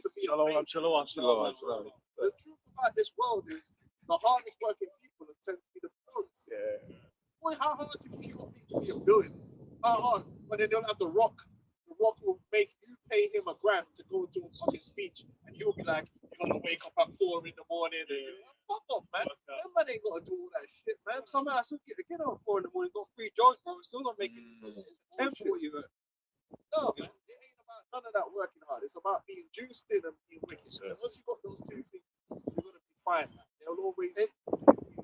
to be a Shalom, fake. shalom. The truth about this world is the hardest working people tend to be the poorest. Yeah. Boy, how hard do you think it will be to be a billionaire? How hard? But then they'll have The Rock. The Rock will make you pay him $1 grand to go to a fucking speech, and he'll be like, "You're gonna wake up at 4 in the morning." And fuck off, man. That man ain't gotta do all that shit, man. Somehow I still get up 4 in the morning, got 3 joints, bro. We're still not making 10 for what you earn. No, man. It ain't about none of that working hard. It's about being juiced in and being wicked. And once you got those two things, you're gonna be fine, man. They'll always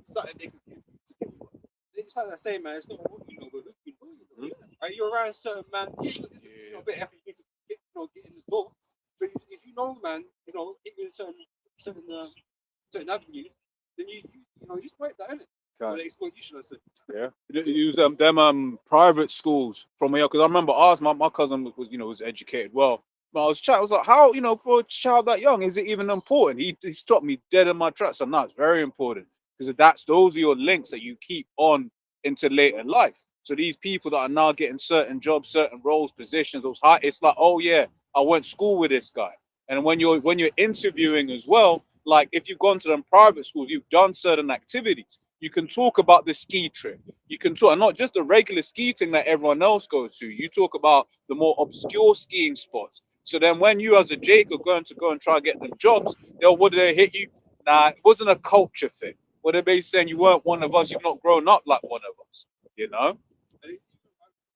something they can give you to give you. It's like I say, man. It's not what you know, but who you know. Right? You're around certain man. Yeah, you know, a bit of effort you need to get in the door. But if you know, man, get in certain avenues, then you just wait that, innit? Or they exploit you, should I say? Yeah, use them private schools from here because I remember my cousin was educated well. But I was like, how for a child that young is it even important? He stopped me dead in my tracks. So no, it's very important because those are your links that you keep on into later life. So these people that are now getting certain jobs, certain roles, positions, it's like, oh yeah, I went to school with this guy. And when you're interviewing as well, like if you've gone to them private schools, you've done certain activities. You can talk about the ski trip. You can talk, and not just the regular ski thing that everyone else goes to. You talk about the more obscure skiing spots. So then when you as a Jake are going to go and try to get them jobs, would they hit you? Nah, it wasn't a culture thing. What are they saying? You weren't one of us. You've not grown up like one of us.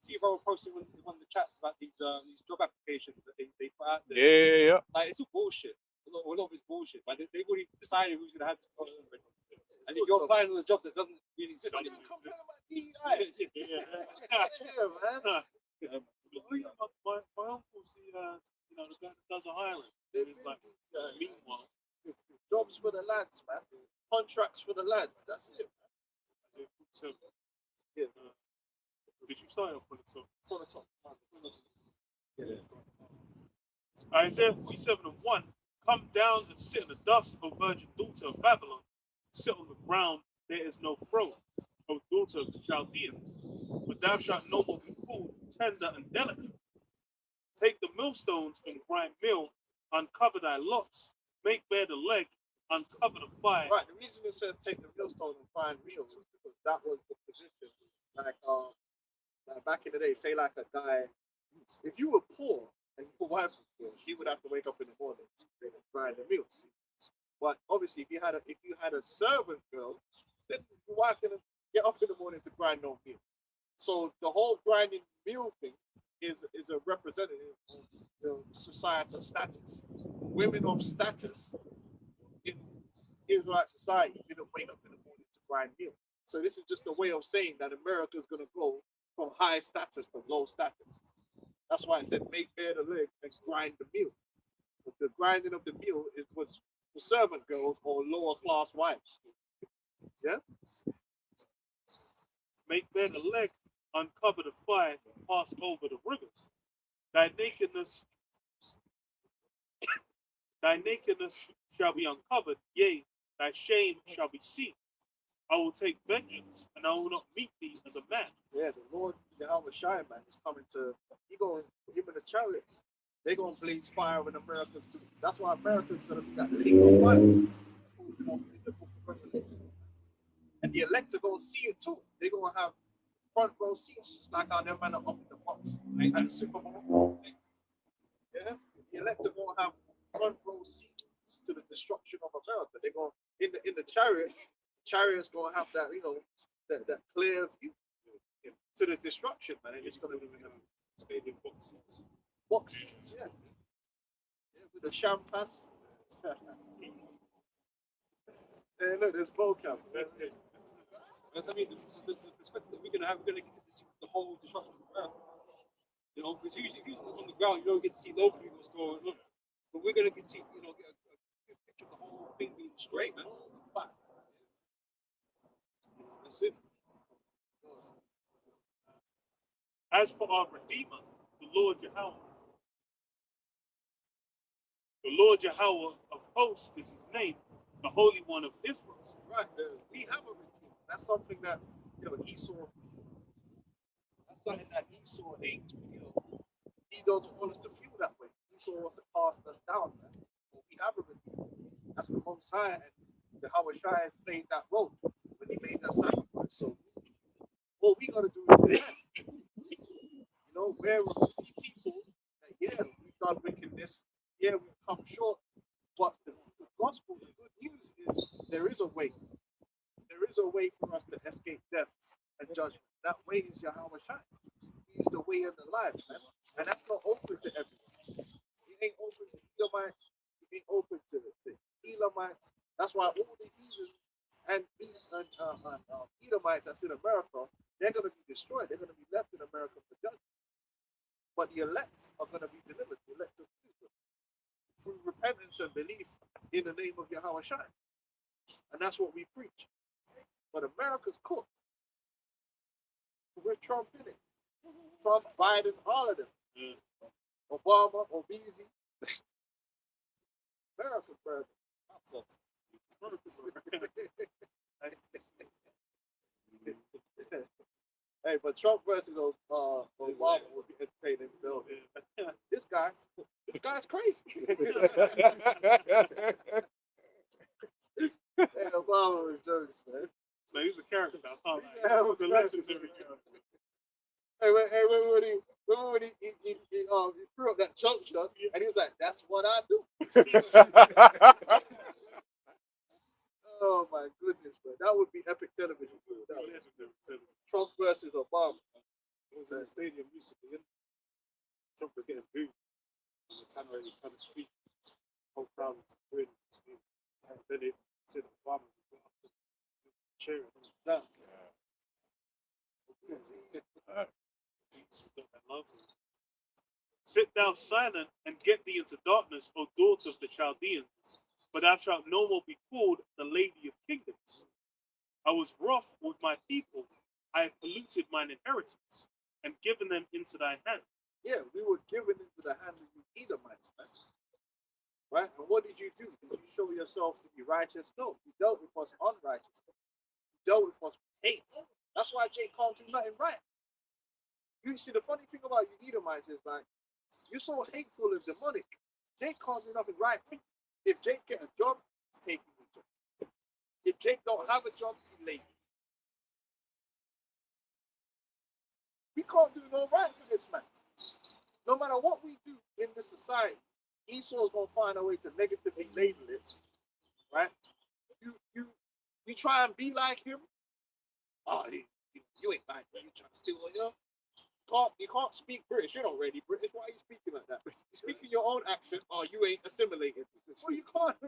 See if I was posting one of the chats about these job applications that they put out there. Yeah. Like it's all bullshit. A lot of it's bullshit. Like they've already decided who's gonna have to post them. And if you're applying on a job that doesn't really exist Don't anymore, complain about DEI. Yeah, man. My uncle's the the guy that does a hiring. It's like meanwhile, Jobs for the lads, man. Contracts for the lads. That's it. so Yeah. did you start off with the top? It's on the top. Isaiah 47:1. Come down and sit in the dust, O virgin daughter of Babylon. Sit on the ground, there is no throne, O daughter of the Chaldeans. But thou shalt no more be called tender and delicate. Take the millstones and grind meal, uncover thy locks, make bare the leg, uncover the thigh. Right, the reason it says take the millstone and find meal is because that was the position. Like back in the day, say like a guy, if you were poor and your wife was poor, she would have to wake up in the morning to grind the meals. But obviously, if you had a servant girl, then your wife can get up in the morning to grind no meal. So the whole grinding meal thing is a representative of the societal status. Women of status in Israelite society didn't wake up in the morning to grind meal. So this is just a way of saying that America is going to go from high status to low status. That's why I said make bare the leg and grind the meal. But the grinding of the meal was for servant girls or lower class wives. Yeah? Make bare the leg, uncover the thigh, pass over the rivers. Thy nakedness shall be uncovered, yea, thy shame shall be seen. I will take vengeance, and I will not meet thee as a man. Yeah, the Lord, Jehovah Shai, man, is coming to, him and the chariots, they're going to blaze fire in America too. That's why America's going to be that lake of fire. In the book of Revelation. And the elect are going to see it too. They're going to have front row seats, just like how them men are up in the box at the Super Bowl. Yeah, the elect are going to have front row seats to the destruction of America. They're going in the chariots. Chariots going to have that, that clear view to the destruction, man. And it's going to be Stadium box seats. box seats, yeah, with the champagne. Hey, look, there's vocab. that's, I mean, the perspective that we're going to get to see the whole destruction of America. Because usually if you're on the ground, you don't get to see locally what's going on. But we're going to get to see, get a good picture of the whole thing being straight, man. It's a fact. That's it. As for our Redeemer, the Lord Yahweh, of hosts is his name, the Holy One of Israel. Right, we have a redeemer. That's something that Esau. That's something that Esau ain't. He doesn't want us to feel that way. Esau wants to pass us down, man. But we have a redeemer. That's the Most High, and the Hawashai played that role when he made that sacrifice. So what we gotta do is repent. We're people that we've done wickedness, we've come short, but the gospel, the good news is there is a way. There is a way for us to escape death and judgment. That way is Yahweh Shai. He's the way and the life, man. And that's not open to everyone. It ain't open to Edomites. It ain't open to the Elamites. That's why all the heathens and Edomites that's in America, they're going to be destroyed. They're going to be left in America for judgment. But the elect are going to be delivered, the elect of Israel, through repentance and belief in the name of Yahweh Shai. And that's what we preach. But America's cooked. We're Trump in it. Trump, Biden, all of them. Obama, Obese. America, brother. Hey, but Trump versus Obama would be entertaining. So, this guy's crazy. Hey, Obama was jokes, man. Man, he's a character. Yeah, He's a legendary character. Hey, remember when he threw up that jump shot, and he was like, "That's what I do." Oh my goodness, man, that would be epic television. Trump versus Obama. It was at a stadium recently. Trump was getting booed. And the Tanner was trying to speak. The whole crowd was agreeing with the stadium. And then it said Obama was up Sit thou silent and get thee into darkness, O daughter of the Chaldeans, for thou shalt no more be called the Lady of Kingdoms. I was wroth with my people. I have polluted mine inheritance and given them into thy hand. Yeah, we were given into the hand of the Edomites, man. Right? And what did you do? Did you show yourself to be righteous? No, you dealt with us unrighteously. You dealt with us with hate. That's why Jake can't do nothing right. You see, the funny thing about you Edomites is like, you're so hateful and demonic. Jake can't do nothing right. If Jake get a job, he's taking the job. If Jake don't have a job, he's lazy. We can't do no right for this man. No matter what we do in this society, Esau's gonna find a way to negatively label it, right? You try and be like him. Oh, you ain't like him. You trying to steal, you know? You can't speak British. You're not really British. Why are you speaking like that? You speak in your own accent. Oh, you ain't assimilated. Well, you can't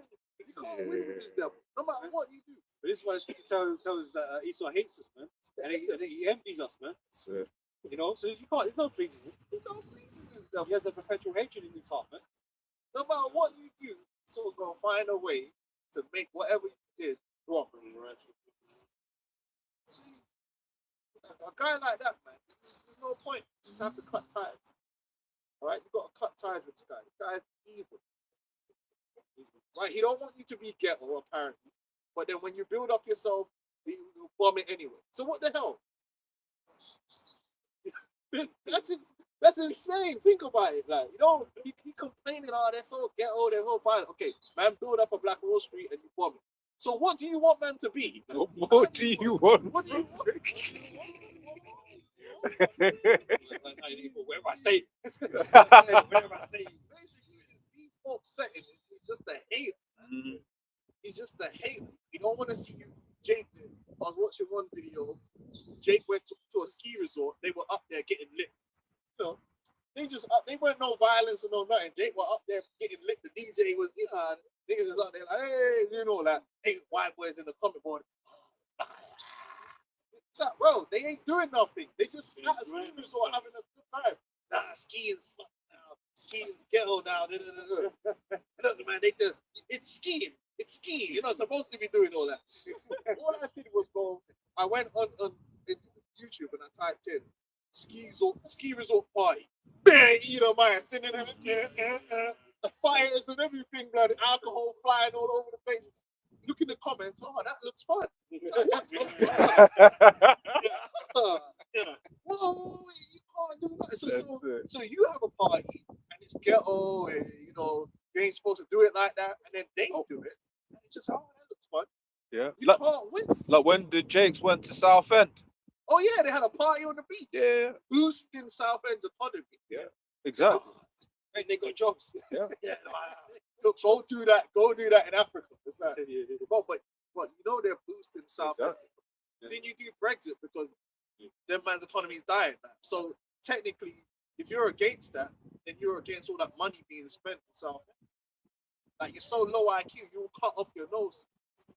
win with this devil, no matter what you do. But this is why the scripture tells us that Esau hates us, man, and he envies us, man. So, You know, so you can't. There's no pleasing him. There's no pleasing this devil. He has a perpetual hatred in his heart, man. No matter what you do, someone's gonna find a way to make whatever you did wrong. See, a guy like that, man, there's no point. You just have to cut ties. All right, you got to cut ties with this guy. This guy is evil. Right, he don't want you to be ghetto apparently, but then when you build up yourself, you bomb it anyway. So what the hell? That's insane. Think about it. Like, you know, he complaining, oh, they're so ghetto, they're so violent. Okay, man, build up a Black Wall Street and you bomb it. So what do you want man to be? what do you want? What do you want? Whatever I say, whatever I say. Basically, his default setting is just a hate. He's just a hate. He don't want to see you. Jake, I was watching one video. Jake went to a ski resort. They were up there getting lit. You know, they weren't no violence or no nothing. Jake were up there getting lit. The DJ was, you know, niggas is up there like, hey, you know that. Hey, white boys in the comment board. Bro, they ain't doing nothing. They just at a ski resort having a good time. Nah, skiing's fun now. Skiing's ghetto now. Look, man, it's skiing. It's skiing. You're not supposed to be doing all that. All I did was I went on in YouTube and I typed in ski resort party. Bang, you know, man. The fires and everything, blood, alcohol flying all over the place. Look in the comments. Oh, that looks fun. Whoa, you can't do that. So you have a party and it's ghetto, and you know you ain't supposed to do it like that, and then they do it. And it's just, oh, that looks fun. Yeah. You Like, can't win. like when the Jakes went to Southend. Oh yeah, they had a party on the beach. Yeah. Boosting Southend's economy. Yeah. Exactly. Right, they got jobs. Yeah. Yeah. So go do that. Go do that in Africa. It's like, but you know they're boosting Southend. Exactly. Then you do Brexit because their man's economy is dying now. So technically, if you're against that, then you're against all that money being spent in Southend. Like, you're so low IQ, you will cut off your nose,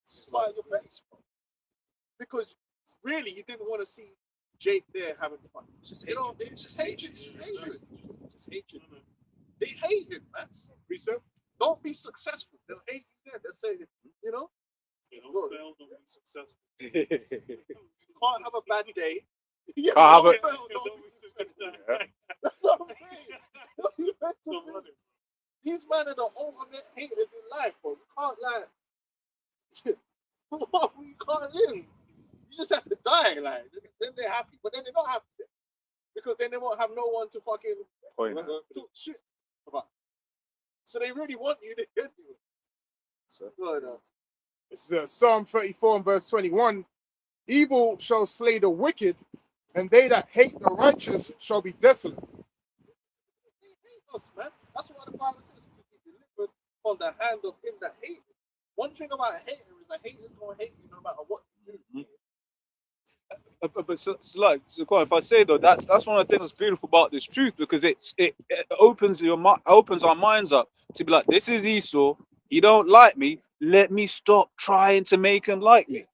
spite your face, bro. Because really, you didn't want to see Jake there having fun. It's just hatred. Just hatred. They hate him, man. Reset. Don't be successful. They'll hate you there. They'll say, you know, Don't fail, don't be successful. you can't have a bad day. Yeah, Can't have don't a- fail, don't be successful. Yeah. That's what I'm saying. What you meant to do? These men are the ultimate haters in life, bro. You can't you can't live. You just have to die, like. Then they're happy, but then they're not happy because then they won't have no one to fucking Point. talk shit about. So they really want you to get you. So, Good. This is Psalm 34 and verse 21. Evil shall slay the wicked, and they that hate the righteous shall be desolate. They hate us, man. That's why the Bible says to be delivered from the hand of him that hates. One thing about a hater is a hater's gonna hate you no matter what you do. but so Quan, if I say though, that's one of the things that's beautiful about this truth, because it opens opens our minds up to be like, this is Esau. He don't like me. Let me stop trying to make him like me.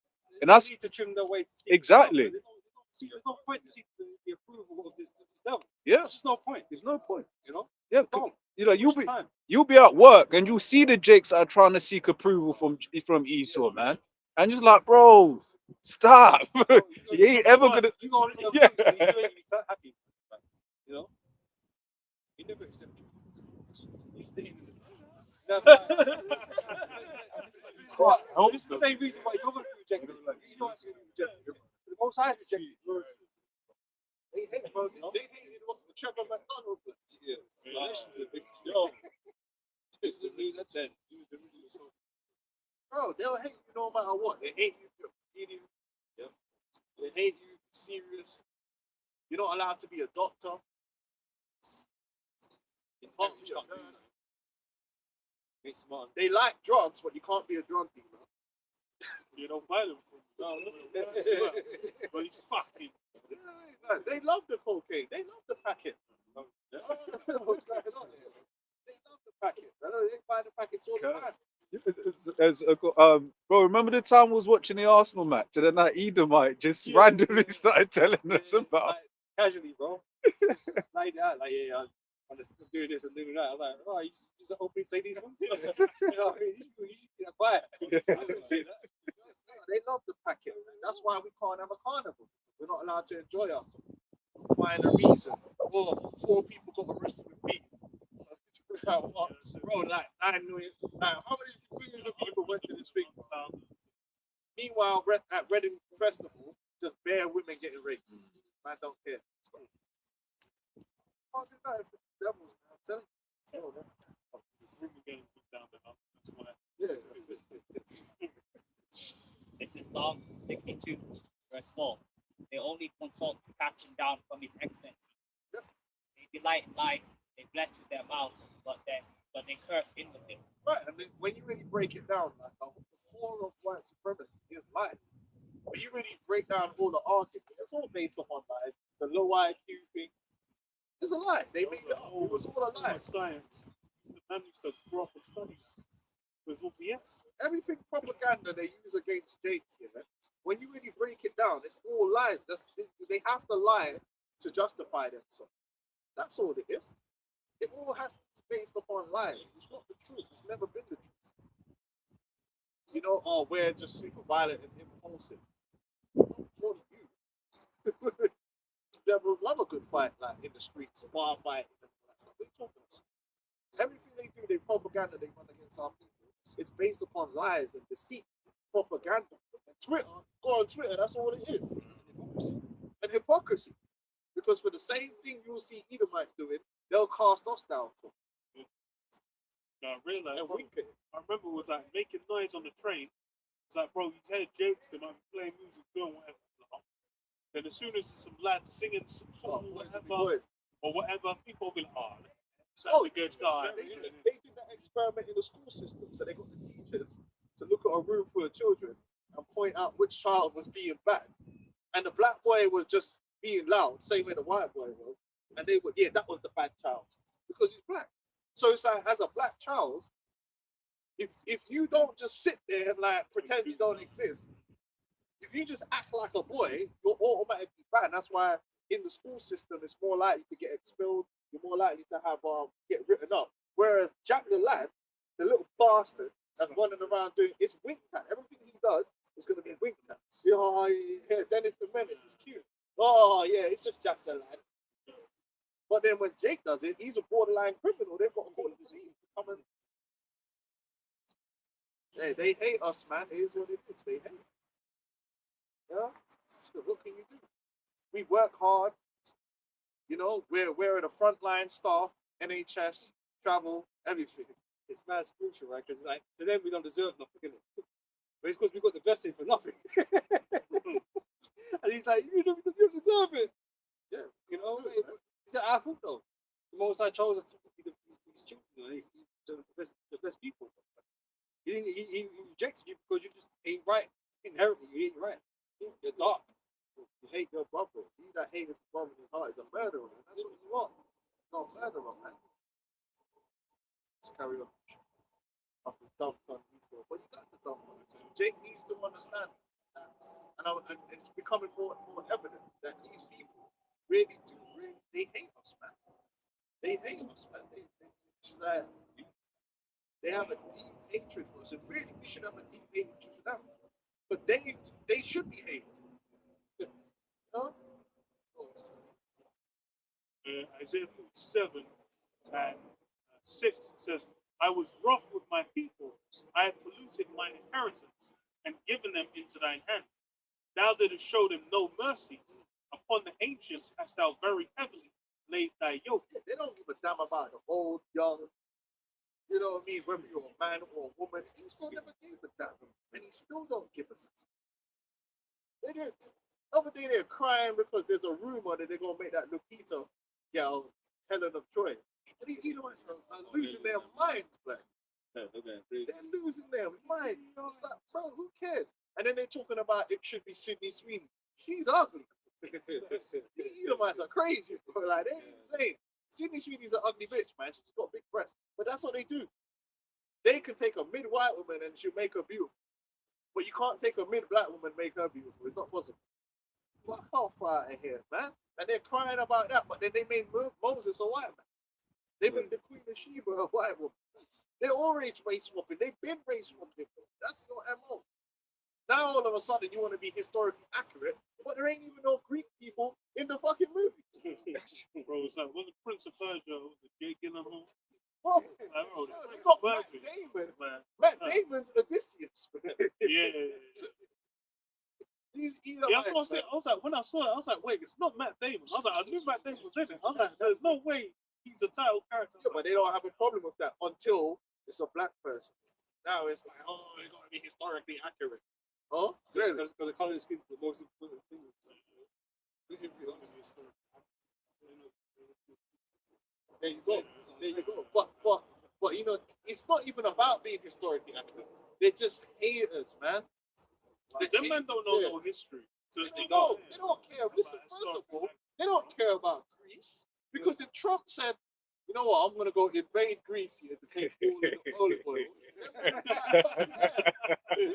And that's need to trim their way to see exactly. There's no point to seek the approval of this devil. Yeah. There's just no point. There's no point. You know, Yeah, Come, you know, what's the time? you'll be at work and you'll see the Jakes that are trying to seek approval from Esau, man. And you're just like, bro, stop. You ain't ever gonna. You go on the Yeah. boots and you still ain't happy. You know? You never accept it. You stay in the It's the same reason why you're going to be rejected. You know what's going to be rejected. The most high is rejected. They hate, bro. They hated what's the Trevor McDonald. Yeah. Yo. It's the news at 10. Bro, they'll hate you no matter what. They hate you for eating. Yeah. They hate you serious. You're not allowed to be a doctor. You can't be a nurse. Make smart. They like drugs, but you can't be a drug dealer. You don't buy them. No, but he's fucking. Yeah, they love the cocaine. They love the packet. They love the packet. They buy the packets all the time. Bro, remember the time I was watching the Arsenal match and then that Edomite just randomly started telling us about. Like, casually, bro. Like that, like, yeah, I'm just doing this and doing that. I'm like, oh, you just openly say these ones? You know what I mean? You buy it. I didn't say that. They love the packet. Man. That's why we can't have a carnival. We're not allowed to enjoy ourselves. Find a reason. Well, 4 people got arrested with beef. Bro, like 9 million. Like, how many millions of people went to this thing? Meanwhile, at Reading Festival, just bare women getting raped. Man, don't care. Can't do that if it's the devils, man. I'm telling you. Oh, that's Women getting put down the number. That's why. yeah. This is Psalm 62, verse 4. They only consult to cast him down from his excellency. They delight in life, they bless with their mouth, but they curse inwardly. Right, and then when you really break it down, like the core of white supremacy is lies. When you really break down all the articles, it's all based upon lies. The low IQ thing, it's a lie. They made it up. It was all a lie. Science. The man used to grow up and study. It was all BS. Everything propaganda they use against Jake here, when you really break it down, it's all lies. They have to lie to justify themselves. That's all it is. It all has to be based upon lies. It's not the truth. It's never been the truth. You know, oh, we're just super violent and impulsive. What are you? Devils love a good fight, like in the streets, a bar fight, and all that stuff. What are you talking about? Everything they do, they propaganda they run against our people. It's based upon lies and deceit, propaganda. And Twitter, go on Twitter, that's all it is. And hypocrisy. Because for the same thing you'll see Edomites doing, they'll cast us down for. I realized. And wink at it. I remember it was like making noise on the train. It's like, bro, you hear Jakes, they might be playing music, doing whatever. Then as soon as some lads singing some song or whatever, people will be like, oh, Oh, a good time. They did that experiment in the school system. So they got the teachers to look at a room full of children and point out which child was being bad. And the black boy was just being loud, same way the white boy was. And they were, yeah, that was the bad child because he's black. So it's like, as a black child, if you don't just sit there and like pretend you don't exist, if you just act like a boy, you're automatically bad. That's why in the school system, it's more likely to get expelled. You're more likely to have get written up. Whereas Jack the lad, the little bastard that's running around doing, it's winked at. Everything he does is going to be winked at. Oh, yeah, Dennis the Menace is cute. Oh, yeah, it's just Jack the lad. But then when Jake does it, he's a borderline criminal. They've got to call him disease to come and. Hey, they hate us, man. It is what it is. They hate. Yeah. So what can you do? We work hard. You know, we're the frontline staff, NHS, travel, everything. It's mad spiritual, right? Because like to them we don't deserve nothing, innit? But it's because we got the blessing for nothing. And he's like, you don't deserve it. Yeah, You know, it's our fault though. The Most High chose us to be these children. You know, he's the best people. He rejected you because you just ain't right. Inherently, you ain't right. You're dark. You hate your brother. He that hates his brother in his heart is a murderer. Man. That's what you are. Not a murderer, man. Let's carry on. I've been dumped on Esau. But you got to dump on him. So Jake needs to understand that. And it's becoming more and more evident that these people really they hate us, man. They hate us, man. It's like they have a deep hatred for us, and really we should have a deep hatred for them. But they should be hated. You know? Isaiah 47 and 6 says, I was wroth with my people, I have polluted mine inheritance, and given them into thine hand. Thou didst show them no mercy. Upon the ancients hast thou very heavily laid thy yoke. Yeah, they don't give a damn about the old, young, you know what I mean, whether you're a man or a woman. He still never gave a damn, and he still don't give us. They did. Other day they're crying because there's a rumor that they're gonna make that Lupita girl Helen of Troy. And these Edomites are losing their minds, man. They're losing their mind. You know, it's like, bro, who cares? And then they're talking about it should be Sydney Sweeney. She's ugly. These Edomites are crazy, bro. Like, they're insane. Sydney Sweeney's an ugly bitch, man. She's got big breasts. But that's what they do. They can take a mid-white woman and she'll make her beautiful. But you can't take a mid-black woman and make her beautiful. It's not possible. Fuck off out of here, man. And they're crying about that, but then they made Moses a white man. They made the Queen of Sheba a white woman. They're always race swapping. They've been race swapping. That's your MO. Now all of a sudden you want to be historically accurate, but there ain't even no Greek people in the fucking movie. Bro, it's like, was the Prince of Persia, was it Jake Gyllenhaal? Bro, I don't know, the you Prince got of Matt Persia, Damon. man. Matt Damon's Odysseus. Yeah. These Yeah, that's what I'm saying. I was like, when I saw it, I was like, wait, it's not Matt Damon. I was like, I knew Matt Damon was in it. I was like, there's no way he's a title character. Yeah, but they don't have a problem with that until it's a black person. Now it's like, oh, they got to be historically accurate. Oh, really? Because the color scheme is the most important thing. There you go. There you go. But you know, it's not even about being historically accurate. They're just haters, man. Them men don't know no history. So They don't care. Listen, first of all, they don't care about Greece. Because if Trump said, you know what, I'm going to go invade Greece here to take all of the olive oil. You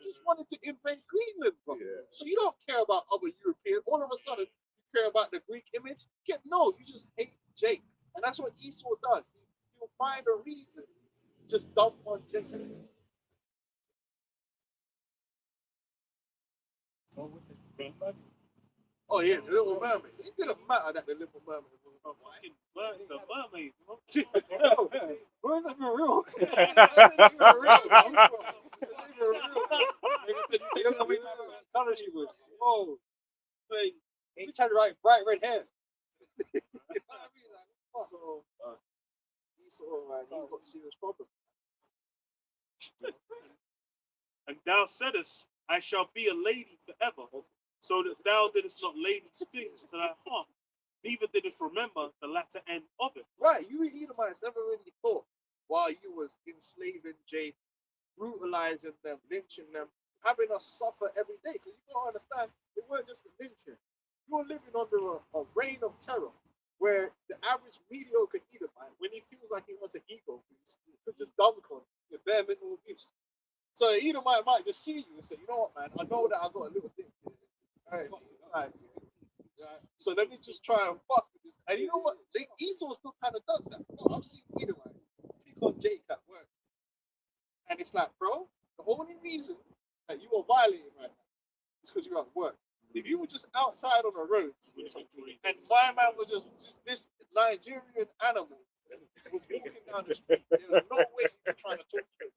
just wanted to invade Greenland, bro. Yeah. So you don't care about other Europeans. All of a sudden, you care about the Greek image. No, you just hate Jake. And that's what Esau does. He'll find a reason to just dump on Jake. Oh yeah, the Little Mermaid. It didn't matter that the Little Mermaid was a fucking It's a mermaid. Where's that for real? Color she was. Oh, he tried to write bright red hair. So, Esau, man, he got serious problems. And thou saidest, I shall be a lady forever, so that thou didst not lay these things to thy heart, neither didst remember the latter end of it. Right, you Edomites never really thought while you was enslaving Jake, brutalizing them, lynching them, having us suffer every day. Because you don't understand, it weren't just a lynching. You were living under a reign of terror where the average mediocre Edomite, when he feels like he wants an ego boost, he could just dunk on the bare mental abuse. So Edomite might just see you and say, you know what, man, I know that I got a little thing here. Right. So let me just try and fuck with this. And you know what? Esau still kind of does that. No, I've seen Edomite pick on Jake at work. And it's like, bro, the only reason that you are violating right now is because you're at work. If you were just outside on the roads and my man was just this Nigerian animal was walking down the street, there's no way you're trying to talk to him.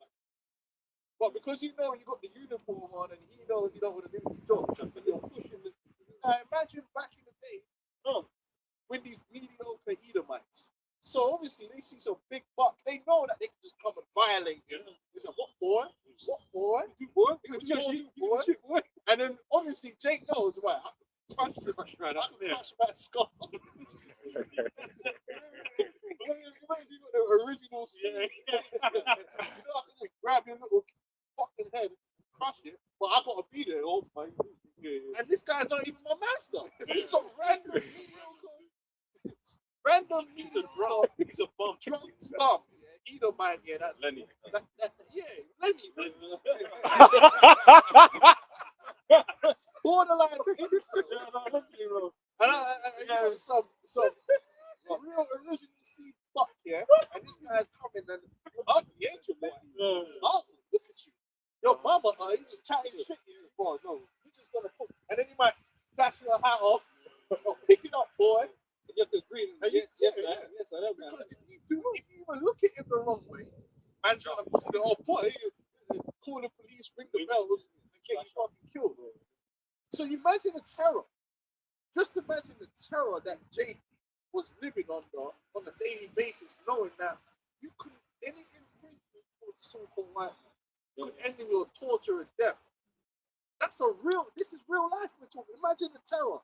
But because you know you got the uniform on and he knows you don't want to do his job, you're pushing the. Now imagine back in the day, when these mediocre Edomites. So obviously they see some big buck. They know that they can just come and violate you. They say, what boy? What boy? What boy? And then obviously Jake knows, right? I can crush that skull. You got the original Steve. I can just grab your little fucking head, crush it, but I gotta be there all my. And this guy's not even my master. He's some random he's a drum. He's a bum. Drum stump. Edomite, yeah, that's Lenny. Lenny. Borderline innocent. And I some real original seed fuck, yeah. Potter. He's just chatting shit here. Boy, no, he's just gonna put, and then he might dash your hat off, or pick it up, boy. And you have to agree. And you- Yes, yeah, I am. Yes, I am. Man. Because if you even look at him the wrong way, man's gonna call the old boy, call the police, ring the bells, and get you fucking killed. So you imagine the terror. Just imagine the terror that Jake was living under on a daily basis, knowing that you could any infringement towards so-called white man could end in your torture and death. That's a real. This is real life we're talking. Imagine the terror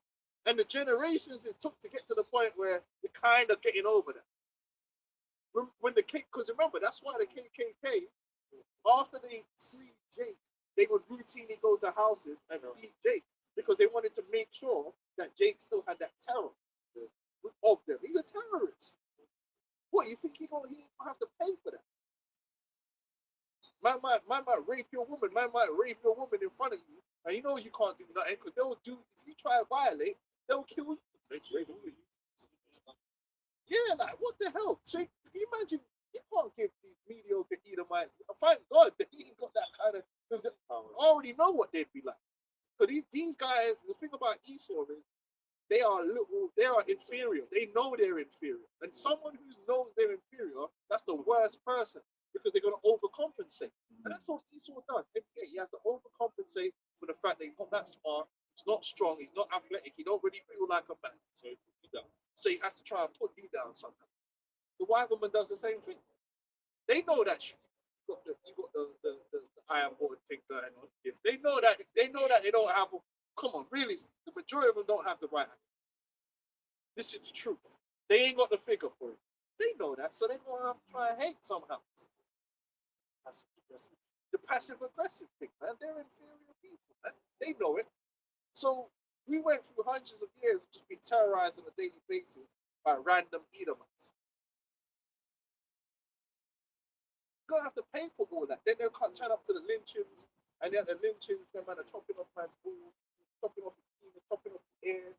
and the generations it took to get to the point where you're kind of getting over that. When the because remember that's why the KKK, after they see Jake, they would routinely go to houses and beat Jake because they wanted to make sure that Jake still had that terror of them. He's a terrorist. What you think he gonna have to pay for that? Man might rape your woman. Man might rape your woman in front of you, and you know you can't do nothing because they'll do. If you try to violate, they'll kill you. Yeah, like what the hell? So can you imagine? You can't give these mediocre Edomites. Thank God that he ain't got that kind of. Because I already know what they'd be like. Because these guys, the thing about Esau is they are inferior. They know they're inferior. And someone who knows they're inferior, that's the worst person because they're going to overcompensate. And that's what Esau does. He has to overcompensate for the fact that he's not that smart, he's not strong, he's not athletic, he don't really feel like a man. So he has to try and put you down somehow. The white woman does the same thing. They know that shit. You got the iron board thing going on. If they know that they don't have. Come on, really, the majority of them don't have the right. This is the truth. They ain't got the figure for it. They know that, so they're gonna have to try and hate somehow. The passive aggressive thing, man. They're inferior people, man. They know it. So we went through hundreds of years of just being terrorized on a daily basis by random Edomites. You're gonna have to pay for all that. Then they'll turn up to the lynchings, and then the lynchings, them man are chopping off man's balls, chopping off his penis, chopping off his ear,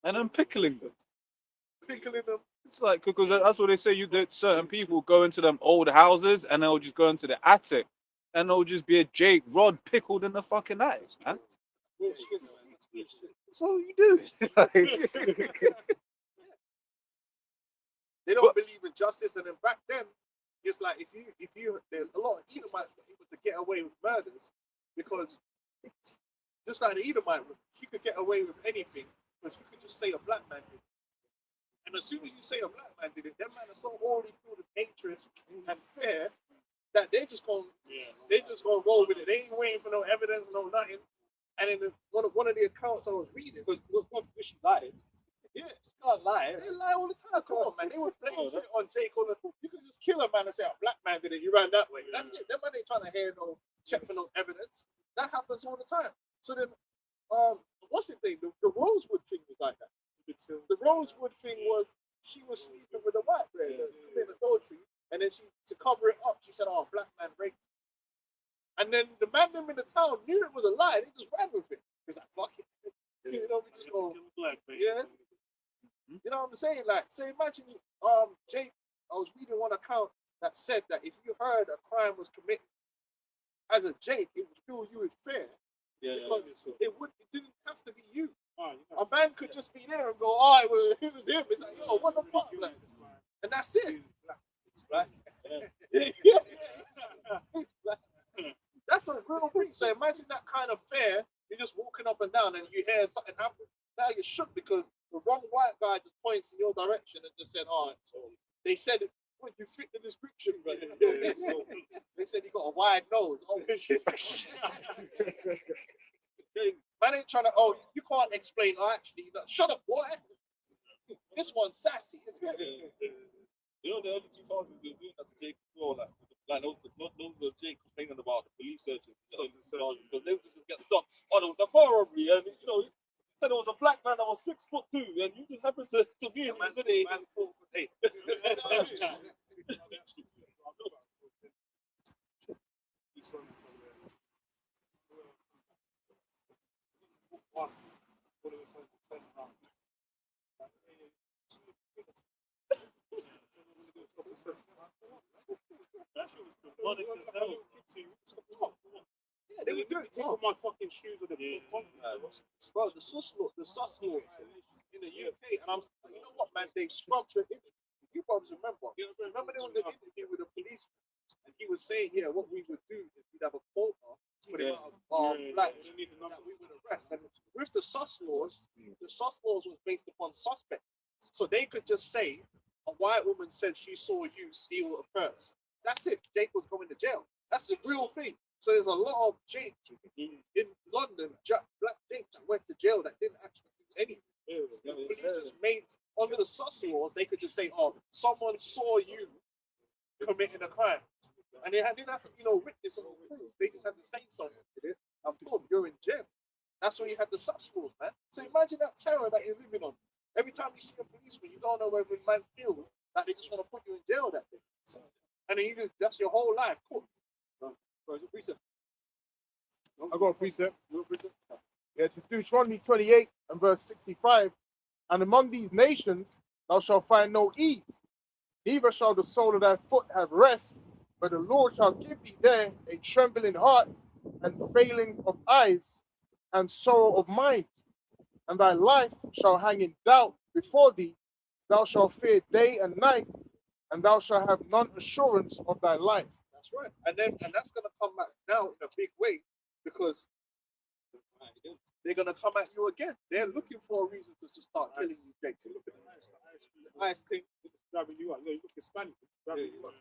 And then pickling them. pickling them. It's like because that's what they say. That certain people go into them old houses and they'll just go into the attic, and there'll just be a Jake Rod pickled in the fucking attic, man. That's all you do. They don't believe in justice, and then back then, it's like if you a lot of Edomites were able to get away with murders because just like the Edomite, she could get away with anything because you could just say a black man did it. And as soon as you say a black man did it, them man are so already filled with hatred and fear that they're just gonna roll with it. They ain't waiting for no evidence, no nothing. And in one of the accounts I was reading, Because she lied. yeah, You can't lie. they lie all the time. Come on, man. They would blame shit on Jake all the time. You could just kill a man and say a black man did it. You ran that way. That's it. Them man ain't trying to hear no check for no evidence. That happens all the time. So then, what's the thing? The Rosewood thing was like that. The Rosewood thing was she was sleeping with a white girl, committing adultery, and then to cover it up, she said, "Oh, black man raped." And then the man them in the town knew it was a lie. They just ran with it. It's like fuck it. You know, we just go. Yeah. You know what I'm saying? Like, so imagine, Jake. I was reading one account that said that if you heard a crime was committed as a Jake, it would fill you with fear. Because it didn't have to be you. A man could just be there and go, "Oh, it was him." It's like, "Yo, what the fuck?" Like, and that's it. It's black. That's a real thing. So imagine that kind of fear. You're just walking up and down, and you hear something happen. Now you're shook because the wrong white guy just points in your direction and just said, "Oh, they said it. Well, you fit the description, but they said you got a wide nose." Oh, man ain't trying to. Oh, you can't explain. Oh, actually, shut up, boy. This one's sassy. Isn't it? You know, the other two songs they were doing that to Jake before, like those of Jake complaining about the police searches because they just get stopped. Oh, there was a car robbery, and you know, he said it was a black man that was 6'2", and you just happen to be in the city. Man, 4'8". Running to the hell. Yeah, they would do it. Take off my fucking shoes with a big pump. Bro, the sus laws in the UK, and you know what, man? They scrubbed the interview. You probably remember. Remember there was the interview with the policeman, and he was saying, "Yeah, what we would do is we'd have a quota for the amount of blacks that we would arrest." And with the sus laws was based upon suspects, so they could just say a white woman said she saw you steal a purse. That's it. Jake was going to jail. That's the real thing. So there's a lot of Jake in London, black Jake that went to jail that didn't actually do anything. The police just made, under the sus laws, they could just say, "Oh, someone saw you committing a crime," and they didn't have to, witness or proof. They just had to say something to it, and boom, you're in jail. That's why you had the sus laws, man. So imagine that terror that you're living on. Every time you see a policeman, you don't know whether man feels that they just want to put you in jail that day, and then that's your whole life. Cool. I got a precept. Yeah, it's Deuteronomy 28 and verse 65. And among these nations thou shalt find no ease, neither shall the sole of thy foot have rest, but the Lord shall give thee there a trembling heart, and failing of eyes, and sorrow of mind. And thy life shall hang in doubt before thee. Thou shalt fear day and night, and thou shalt have none assurance of thy life. That's right. And that's gonna come back now in a big way, because they're gonna come at you again. They're looking for a reason to just start killing you, Jake. Look at the nice thing Grabbing you up. You look Hispanic. Grabbing you up.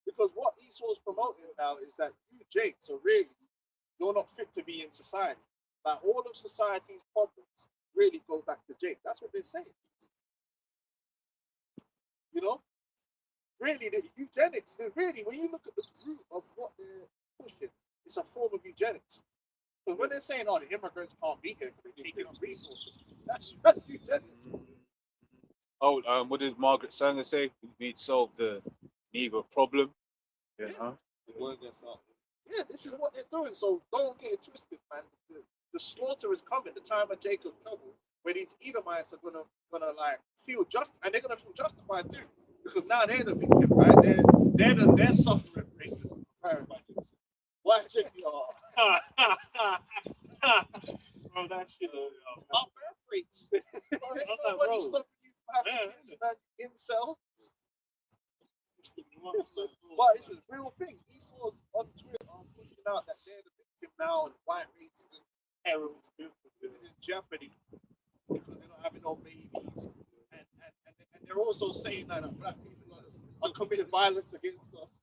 because what Esau's promoting now is that you, Jake, so really, you're not fit to be in society. Like all of society's problems really go back to Jake. That's what they're saying. Really, the eugenics, really, when you look at the root of what they're pushing, it's a form of eugenics. Because when they're saying, "Oh, the immigrants can't be here because they're taking up resources," that's eugenics. Oh, what did Margaret Sanger say? We need to solve the Negro problem. Yeah, this is what they're doing. So don't get it twisted, man. The slaughter is coming. The time of Jacob's trouble, where these Edomites are gonna like feel just, and they're gonna feel justified too, because now they're the victim, right? They're suffering racism. Why check you are? Bro, that shit. Our birth rates. Ain't nobody stopping you from having kids, man. Incel. But it's a real thing. Esau's on Twitter pushing out that they're the victim now, and white racism, heroin is in jeopardy because they're not having no babies, and they're also saying that black people are committing violence against us.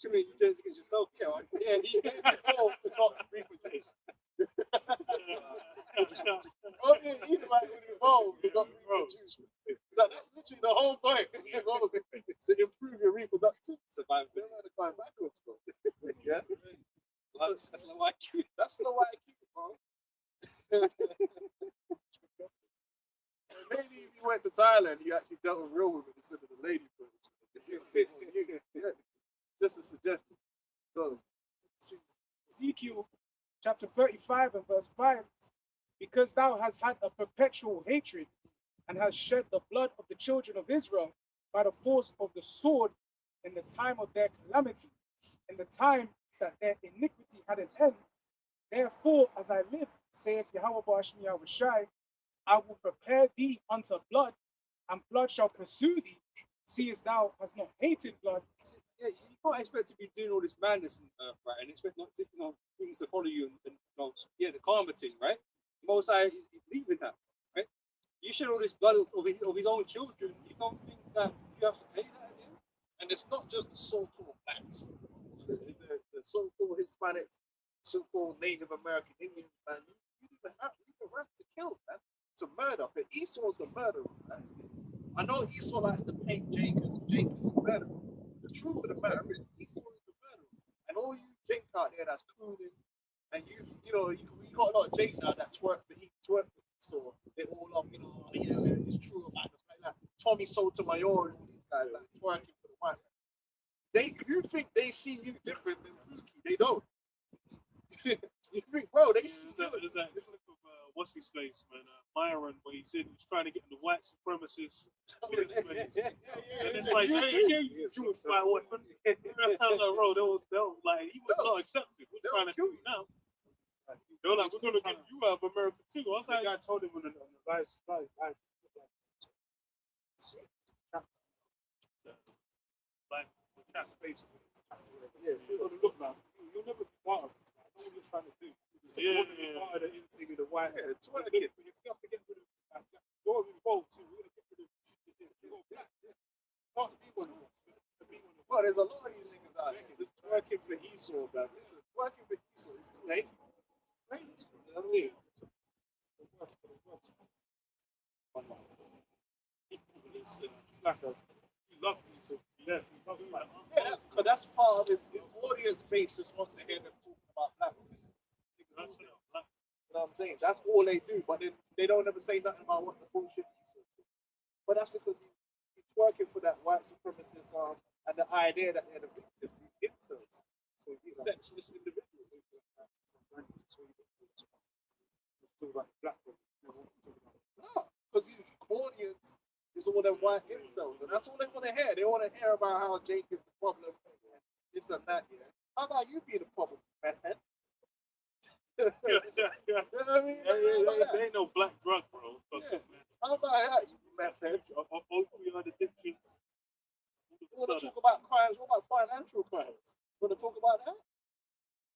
You mean you did it against yourself, Kel? Yeah, he is involved to not reproduce. Only an Edomite is involved to not reproduce. That's literally the whole point. To improve your reproduction. Survive. They don't know how to climb backwards, bro. Yeah? That's not why I cute. That's not why I keep it, bro. Maybe if you went to Thailand, you actually dealt with real women instead of the lady birds. Yeah. Just a suggestion. So, Ezekiel chapter 35 and verse 5. Because thou hast had a perpetual hatred, and hast shed the blood of the children of Israel by the force of the sword in the time of their calamity, in the time that their iniquity had an end. Therefore, as I live, saith Yahweh Ba'ashmi Yahushai, I will prepare thee unto blood, and blood shall pursue thee. Seest thou hast not hated blood. Yeah, you can't expect to be doing all this madness right, and expect not things to follow you and the karma thing, right? Mosai is believing that, right? You shed all this blood of his own children. You don't think that you have to pay that again? and it's not just the so-called blacks, the so-called Hispanics, so-called Native American Indians, man. You even have right to kill, man, to murder. But Esau's the murderer, man. I know Esau likes to paint Jacob as the murderer. The truth of the matter is Esau is the murderer. And all you Jake out there that's cooling, and you got a lot of Jakes out that twerk for Esau. They're all up, it's true about this, like that. Tommy Sotomayor and all these guys like twerking for the white man. You think they see you different than Pookie. They don't. You think, bro, they There's that clip of what's his face, man, Myron, where he said he was trying to get the white supremacists. And it's like, you Jewish white weapon. Like, bro, they were like, he was not accepted. We're trying to kill you now. They were like, we're gonna get you out of America too. I was like, I told him on the last slide. like, that's basically. Yeah, Look, man, you'll never be part of it. That's what you're trying to do. Yeah. Part of the inting of the white hair. It's what I get. But if you have to get rid of you're involved too. We're gonna get rid of you're black. Can't be one of us. well, there's a lot of these niggas out here. Just working for Esau, man. Listen, working for Esau is too late. You know what I mean? Like a, you love Esau. Yeah, you love him like, Yeah, but that's part of his audience base just wants to hear them talking about black. that's it. You know what I'm saying? That's all they do, but then they don't ever say nothing about what the bullshit is. But that's because he's working for that white supremacist and the idea that they're the victims, these incels. So these sexless individuals. No, because his audience is all them white incels, and that's all they want to hear. They want to hear about how Jake is the problem, this and that. Yeah. How about you be the problem, man? You know what I mean? They ain't no black drug, bro. Yeah. How about that, you meth head? Opioid addictions. You want to talk about crimes? What about financial crimes? You want to talk about that?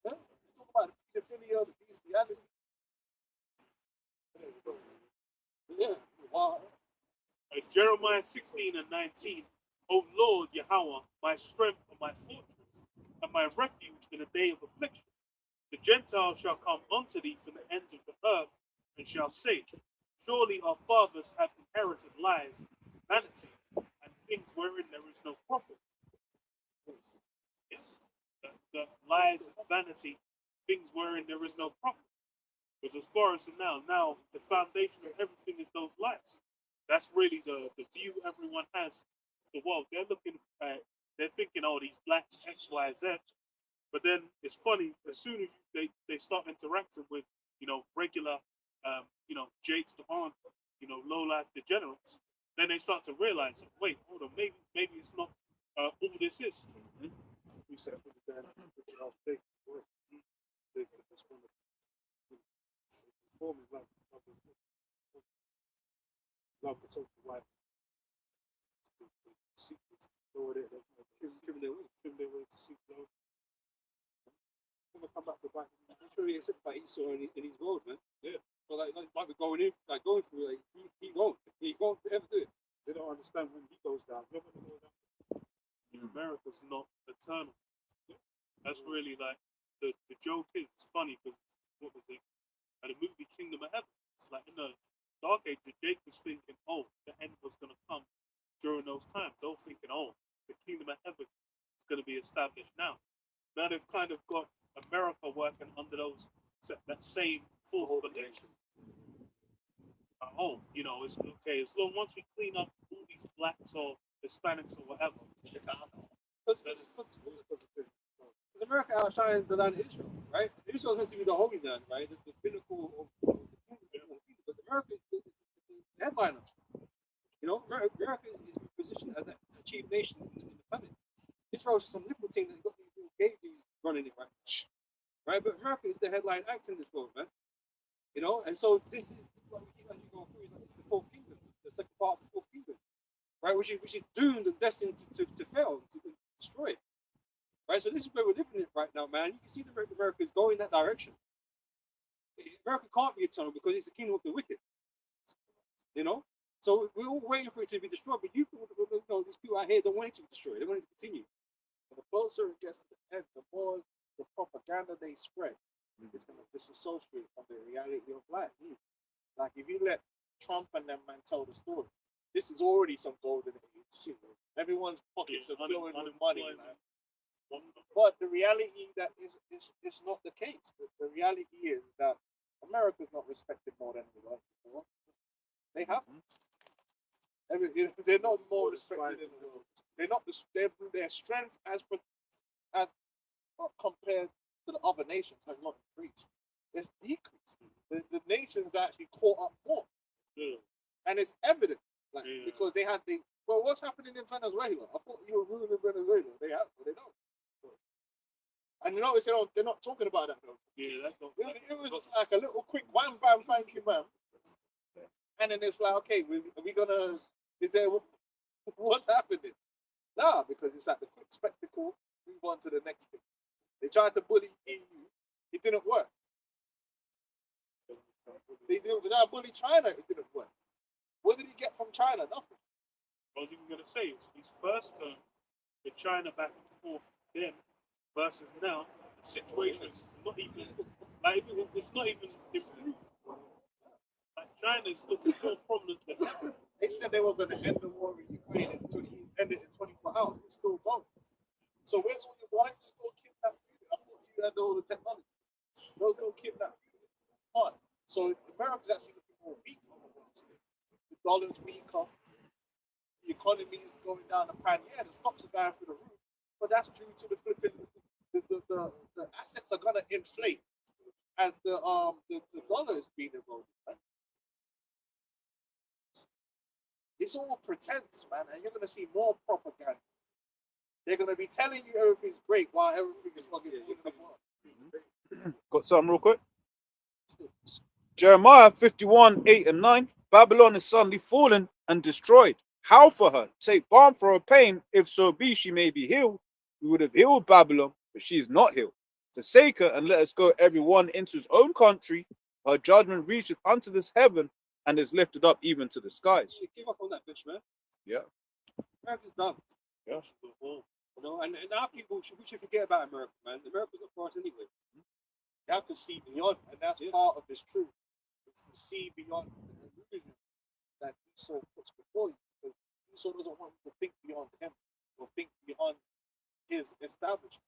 Huh? Talk about the pedophilia, the bestiality. Yeah. Wow. Jeremiah 16 and 19. O Lord Yahweh, my strength and my fortress, and my refuge in a day of affliction. The Gentiles shall come unto thee from the ends of the earth, and shall say, surely our fathers have inherited lies, vanity, and things wherein there is no profit. Yes. The lies and vanity, things wherein there is no profit. Because as far as now the foundation of everything is those lies. That's really the view everyone has of the world. They're looking at, they're thinking, oh, these blacks, X, Y, Z. But then it's funny, as soon as they start interacting with, regular, Jakes, Devon, low life degenerates, then they start to realize, wait, hold on, maybe it's not all this is. We said for the love to talk to white secrets, lower their trim their way to seek love. Come back to white. I'm sure he accepted by Esau in his world, man. Yeah. So like we're going in, like going through, like he won't ever do it. They don't understand when he goes down. America's not eternal. That's really like the joke is funny because what was it? At the movie Kingdom of Heaven, it's like in the Dark Ages, Jake was thinking, oh, the end was gonna come during those times. They were thinking, oh, the Kingdom of Heaven is gonna be established now. Now they've kind of got America working under that same false belief. It's okay as long once we clean up all these blacks or Hispanics or whatever. Because America outshines the land of Israel, right? Israel is meant to be the holy land, right? The pinnacle of the kingdom. But America is the headliner. America is positioned as a chief nation in the planet. Israel is just some little thing that got these little gay dudes running it, right? But America is the headline act in this world, man. And so this is what we keep actually going through. It's the fourth kingdom, the second part of the fourth kingdom, right? Which is doomed and destined to fail, to be destroyed, right? So this is where we're living in right now, man. You can see that America is going that direction. America can't be eternal because it's the kingdom of the wicked, So we're all waiting for it to be destroyed, but these people out here don't want it to be destroyed. They want it to continue. And the closer it gets to the end, the more the propaganda they spread is going to disassociate from the reality of life. Like if you let Trump and them man tell the story, this is already some golden age. Everyone's pockets are flowing with money, man. But the reality that is not the case. The reality is that America's not respected more than it was before. They haven't. They're not more respected in the world. They're not their strength as not compared to the other nations has not increased. it's decreased. The nations actually caught up more. Yeah. And it's evident, like, Yeah. because they had the, well, what's happening in Venezuela? I thought you were ruling Venezuela. They have, but they don't. And you notice they're not talking about that though. Yeah, that's not. It was just like a little quick wham bam, thank you, man. And then it's like, okay, are we gonna? Is there what's happening? Nah, because it's like the quick spectacle. Move on to the next thing. They tried to bully EU. It didn't work. They tried to bully China. It didn't work. What did he get from China? Nothing. I was even going to say, it's his first term with China back and forth then versus now. The situation is not even, like, it's not even improved. Like, China's looking more prominent than ever. They said they were going to end the war in Ukraine ended in 24 hours. It's still going. So where's all your, why don't you just go kidnap people? I thought you had all the technology. Go kidnap people. Hard. So America's actually looking more weak on the world today. The dollar's weaker. The economy is going down the pan. Yeah, the stocks are going through the roof, but that's due to the flipping. The assets are gonna inflate as the dollar is being eroded. Right? It's all pretense, man, and you're gonna see more propaganda. They're gonna be telling you everything's great while everything is fucking Got something real quick? Jeremiah 51, 8 and 9. Babylon is suddenly fallen and destroyed. How for her? Take balm for her pain, if so be she may be healed. We would have healed Babylon, but she is not healed. Forsake her and let us go every one into his own country. Her judgment reacheth unto this heaven and is lifted up even to the skies. Give up on that bitch, man. Yeah. America's done. Yeah. You know, and our people we should forget about America, man. America's not for us anyway. You have to see beyond, and that's part of this truth. It's to see beyond the illusion that Esau puts before you, because Esau doesn't want you to think beyond him or think beyond his establishment.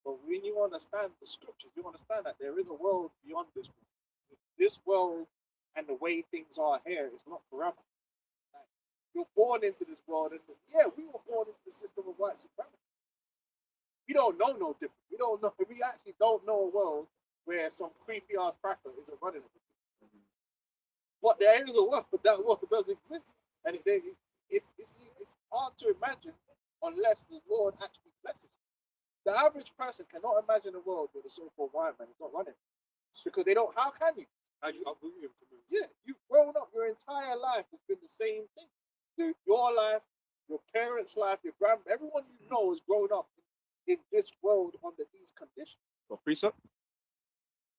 But when you understand the scriptures, you understand that there is a world beyond this world. This world and the way things are here is not forever. Like, you're born into this world, and yeah, we were born into the system of white supremacy. We don't know no different. We don't know. We actually don't know a world where some creepy ass cracker isn't running it. But there is a world, but that world does exist, and it's hard to imagine unless the Lord actually blesses you. The average person cannot imagine a world where the so-called white man is not running, because they don't. How can you? How do you uproot him from it? Yeah, you've grown up. Your entire life has been the same thing. Your life, your parents' life, your everyone you know has grown up in this world under these conditions. Got precept?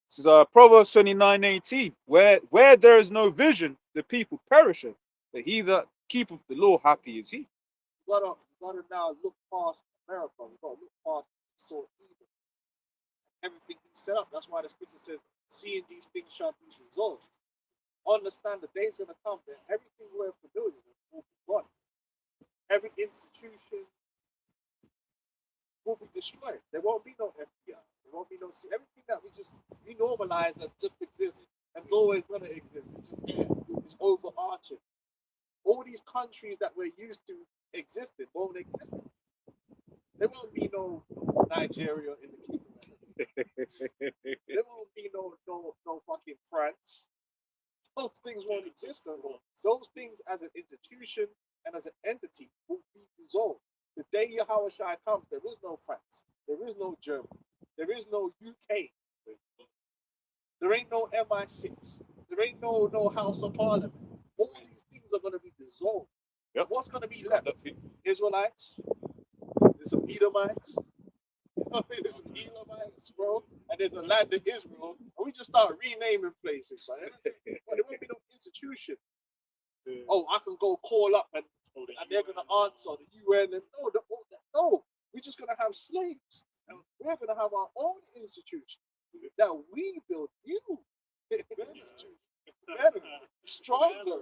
This is Proverbs 29, 18. Where there is no vision, the people perisheth. But he that keepeth the law, happy is he. You gotta now look past America. We gotta look past so evil. Everything he set up. That's why the scripture says, seeing these things shall be resolved. Understand the day's gonna come that everything we're familiar with will be gone. Every institution will be destroyed. There won't be no FBI. There won't be no everything that we normalize that just exists and it's always gonna exist. It's just there. It's overarching. All these countries that we're used to existing won't exist. There won't be no Nigeria in the kingdom. There won't be no fucking France. Those things won't exist no more. Those things as an institution and as an entity will be dissolved. The day Yahweh Shai comes, there is no France. There is no Germany. There is no UK. There ain't no MI6. There ain't no House of Parliament. All these things are going to be dissolved. Yep. What's going to be left? Israelites. There's some Edomites. There's some Elamites, bro. And there's a land of Israel. And we just start renaming places. Right? But there won't be no institution. Oh, I can go call up and they're going to answer the UN. And no, we're just going to have slaves. And we're going to have our own institution that we build new. Better, stronger,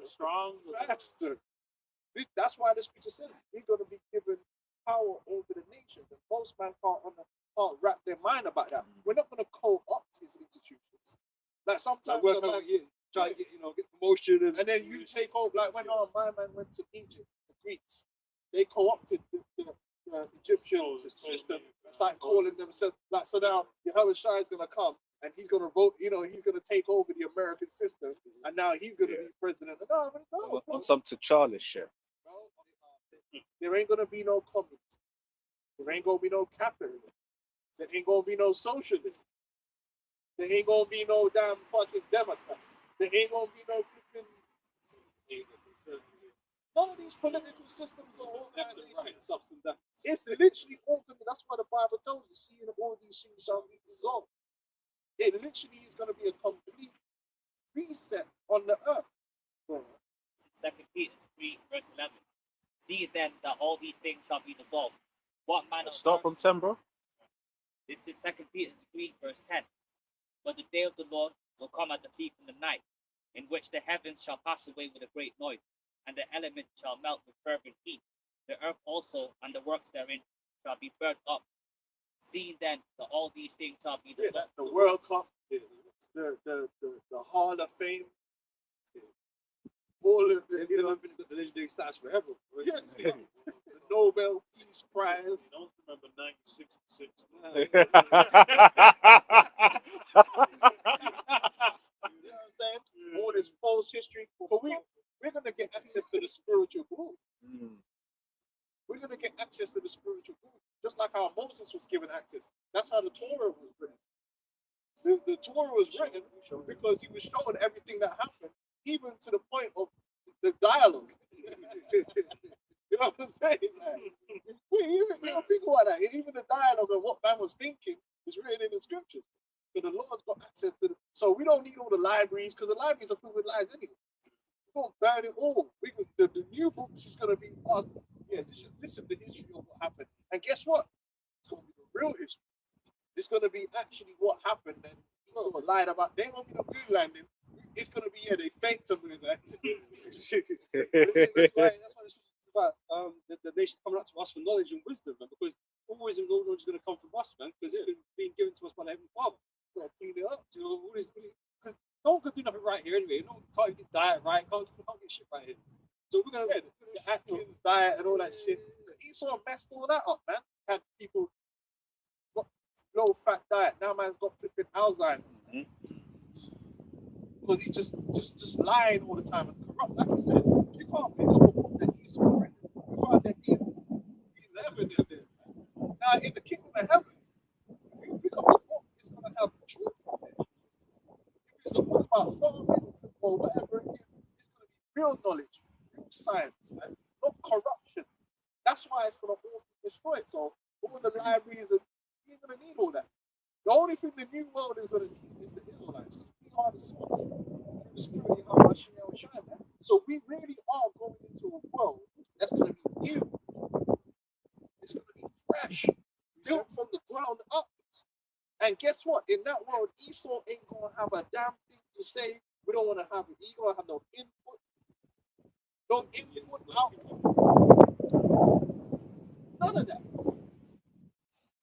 faster. That's why the scripture says we're going to be given power over the nations. And most men can't wrap their mind about that. We're not going to co-opt his institutions. Like sometimes, try to get promotion, and then you take over. Like when my man went to Egypt, the Greeks, they co-opted the Egyptian system. Start calling themselves like. So now Yahweh Shai is going to come and he's gonna vote. You know, he's gonna take over the American system, and now he's gonna be president. No, no, On some T'Challa shit. there ain't gonna be no communism. There ain't gonna be no capitalism. There ain't gonna be no socialism. There ain't gonna be no damn fucking Democrat. There ain't gonna be no flipping. None of these political systems are organizations. It's literally all good. That's why the Bible tells you, seeing all these things shall be dissolved. It literally is going to be a complete reset on the earth. 2 Peter 3, verse 11. See then that all these things shall be dissolved. What manner of Start from 10, bro. This is 2 Peter 3, verse 10. But the day of the Lord will come as a thief in the night, in which the heavens shall pass away with a great noise, and the elements shall melt with fervent heat. The earth also and the works therein shall be burnt up. See then that all these things shall be dissolved. The World Cup, the Hall of Fame, all of the, you know, The legendary status forever. yes, the Nobel Peace Prize. Don't remember 1966. You know what I'm saying? All this false history. But we're going to get access to the spiritual group. We're going to get access to the spiritual group. Just like how Moses was given access. That's how the Torah was written. The Torah was written because he was showing everything that happened, even to the point of the dialogue. You know what I'm saying? Think about that. Even the dialogue of what man was thinking is written in the scriptures. So the Lord's got access to so we don't need all the libraries, because the libraries are filled with lies anyway. We don't burn it all. The new books is gonna be us. Yes, this is the history of what happened. And guess what? It's gonna be the real history. It's gonna be actually what happened and sort of lied about. They ain't gonna be no moon landing. It's gonna be they faked a moon landing. That's why it's about the nations coming up to us for knowledge and wisdom, man, because all wisdom and knowledge is going to come from us, man, because it's been given to us by the Heavenly Father. Gotta clean it up. You know, because no one can do nothing right here anyway. No one can't get diet right, can't get shit right here. So we're going to The Atkins diet and all that shit. Esau messed all that up, man. Had people got low fat diet. Now man's got flipping Alzheimer's. Because he just lying all the time and corrupt. Like I said, you can't pick up a book that Esau read without that evil. Now in the kingdom of heaven, if you pick up a book, it's gonna have truth on it. If it's a book about farming or whatever it is, it's gonna be real knowledge, real science, man, not corruption. That's why it's gonna all be destroyed. So all the libraries and you're gonna need all that. The only thing the new world is gonna need is the Israelites. We are the source. Through the spirit of Yahweh Shai, man. So we really are going into a world that's gonna be new. It's gonna be fresh, built from the ground up. And guess what? In that world, Esau ain't gonna have a damn thing to say. We don't want to have it. He gonna have no input, output, none of that.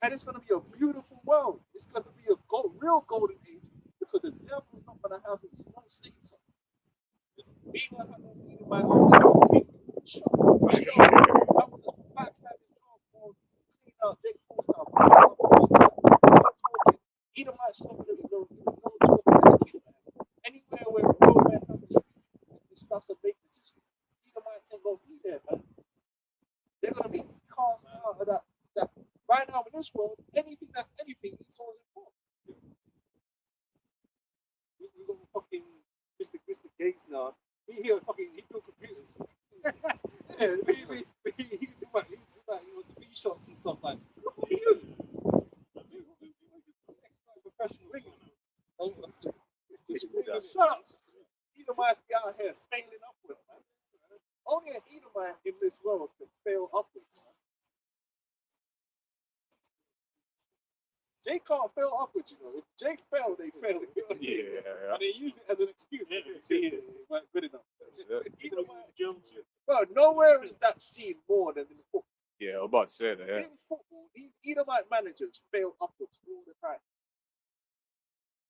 And it's gonna be a beautiful world. It's gonna be a real golden age because the devil is not gonna have his no say so. We ain't gonna have no meeting by own. Shut up. I was just back having job for clean out Jake Paul stuff. Edomites not gonna be no talking. Anywhere where real men have to discuss and make decisions, Edomites ain't gonna be there, man. They're gonna be cast out of that. Right now in this world, anything that's anything, Esau is important. we got fucking Mr. Gates now. He built computers. Yeah, he do like the B shots and stuff like. Look what he do. Professional rigging. Shut up. Edomites be out here failing upwards, man. Only an Edomite in this world can fail upwards, man. Jake can't fail upwards, you know. If Jake failed, they failed. Yeah. And they use it as an excuse. See, it weren't good enough. Edomite, well, nowhere is that seen more than in football. Yeah, I'm about to say that, yeah. In football, these Edomite managers fail upwards all the time.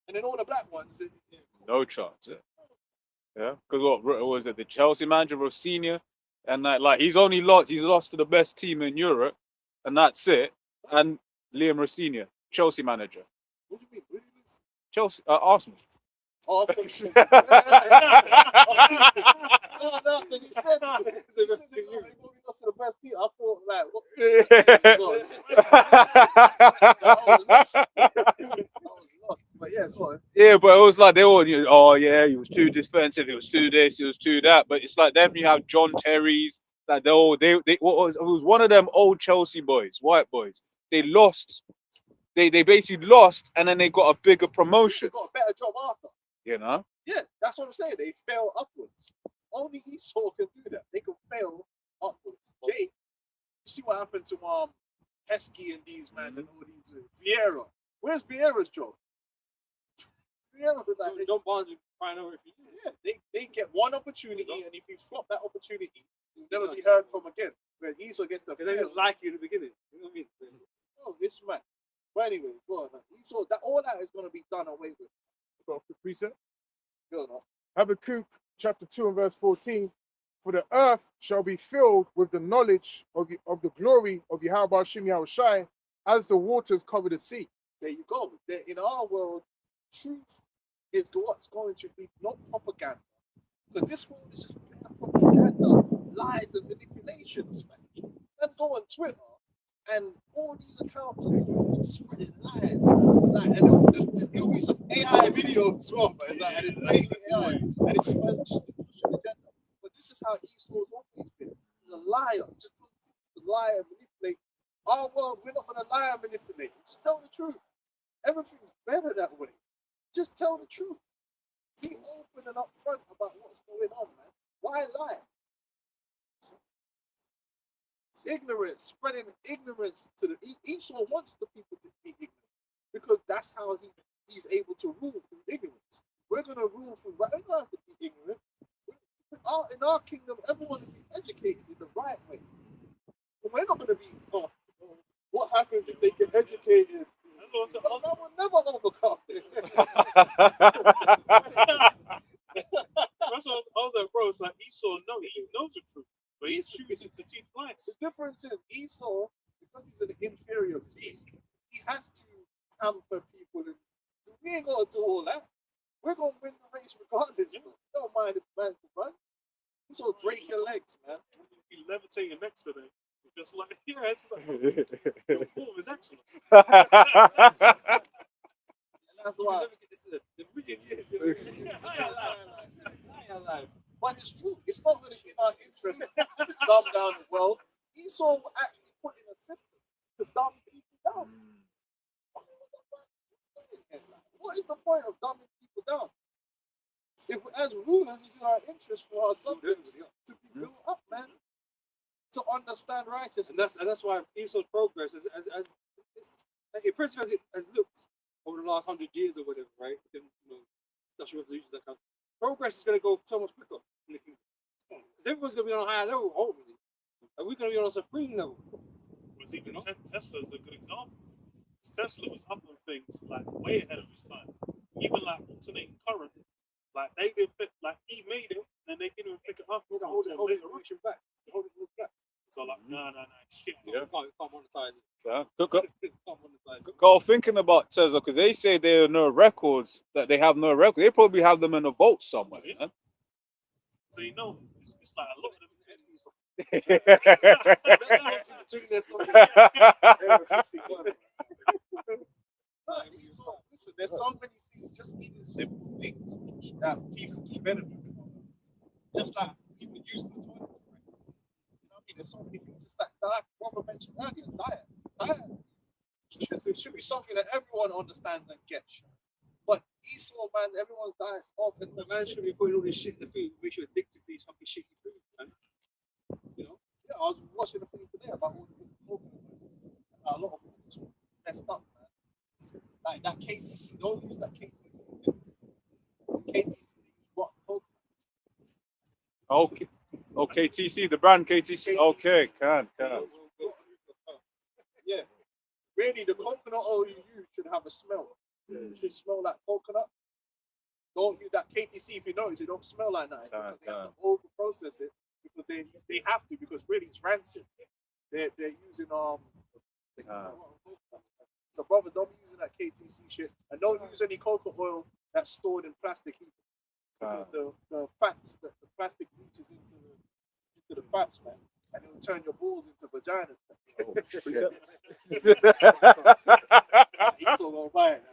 And then all the black ones, No chance. Yeah. Because what was it? The Chelsea manager, Rosinha, and like he's lost to the best team in Europe, and that's it. And Liam Rosinha, Chelsea manager. what do you mean? Chelsea, Arsenal. Oh, I thought you- no, because you said we lost to the best team. I thought like, what? I was lost. But yeah, go on. Yeah, but it was like they all, oh yeah, he was too defensive, he was too this, he was too that. But it's like them, you have John Terry's, like they what was, it was one of them old Chelsea boys, white boys. They lost, they basically lost, and then they got a bigger They promotion. got a better job after. You know, Yeah, that's what I'm saying. They fell upwards. Only Esau can do that. They can fail upwards. Jay, you see what happened to Heskey and these man and all these Vieira. Where's Vieira's job? Vieira was like, John Barnes would find out if he yeah, they get one opportunity, and if you flop that opportunity, you'll never be heard from again. Where Esau gets the they didn't like you in the beginning. You know what I mean? oh, it's mad. But anyway, go on. Esau, that all that is going to be done away with. Got a quick precept. Go on. Habakkuk chapter 2 and verse 14. For the earth shall be filled with the knowledge of the glory of Yahweh Shem Yahushai as the waters cover the sea. There you go. In our world, truth is what's going to be not propaganda. Because this world is just propaganda, lies, and manipulations, man. And go on Twitter, and all these accounts are people spreading lies. Like, and it'll be some AI video as well, but it's like, and it's blatantly AI, and it's just agenda. But this is how Esau's always been. He's a liar. Just to lie and manipulate. Our world, we're not going to lie and manipulate. Just tell the truth. Everything's better that way. Just tell the truth. Be open and upfront about what's going on, man. Why lie? It's ignorance, spreading ignorance to the Esau wants the people to be ignorant because that's how he's able to rule through ignorance. We're gonna rule through right. We don't have to be ignorant. In our kingdom, everyone will be educated in the right way. And we're not gonna be. What happens if they get educated? I will never overcome. That's what I was like, bro. It's like Esau he knows the truth, but he chooses to teach lies. The difference is Esau, because he's an inferior beast, he has to hamper people. And we ain't gonna do all that. We're gonna win the race regardless. We don't mind if man can run. Esau break your legs, man. Be levitating next to them. Just like, yeah, it's like, your form is excellent. And that's why. But it's true. It's not really in our interest to dumb down the world. Esau will actually put in a system to dumb people down. What is the point of dumbing people down? If as rulers, it's in our interest for our subjects to be built up, man. To understand righteousness. And that's why Esau's progress in principle as it has looked over the last 100 years or whatever, right? Industrial revolutions that come. Progress is going to go so much quicker in the kingdom. Because everyone's going to be on a higher level, hopefully. And we're going to be on a supreme level. Was even Tesla is a good example. Tesla was up on things like way ahead of his time. Even like alternating current, like they didn't fit, like he made it and they didn't even pick it up. They're holding it back. So like, no, shit. You can't monetize it. yeah. Can't monetize it. Go thinking about Tesla because they say there are no records, that they have no records. They probably have them in a vault somewhere. Yeah. So you know, it's like a lot of them. Listen, there's so many things, just even simple things that people can benefit from. Just like people using the toilet. There's so many things. Just like Robert mentioned earlier, diet. It should be something that everyone understands and gets. But Esau, man, everyone's diet's off. And The man should be putting all this shit in the food. Make sure addicted to these fucking shitty food, man. You know? yeah, I was watching the thing today about all the people talking about it. A lot of people just messed up, man. Like that KTC, don't use that KTC. KTC, what? Okay. Okay, TC, the brand KTC. Okay, can. Yeah. Really, the coconut oil you use should have a smell. It should smell like coconut. Don't use that KTC if you notice it don't smell like that. Because they have to over process it because they have to because really it's rancid. They're using So, brothers, don't be using that KTC shit, and don't use any coconut oil that's stored in plastic either. Because the fats, the plastic reaches into the fats, man, and it will turn your balls into vaginas. He's all gonna buy it.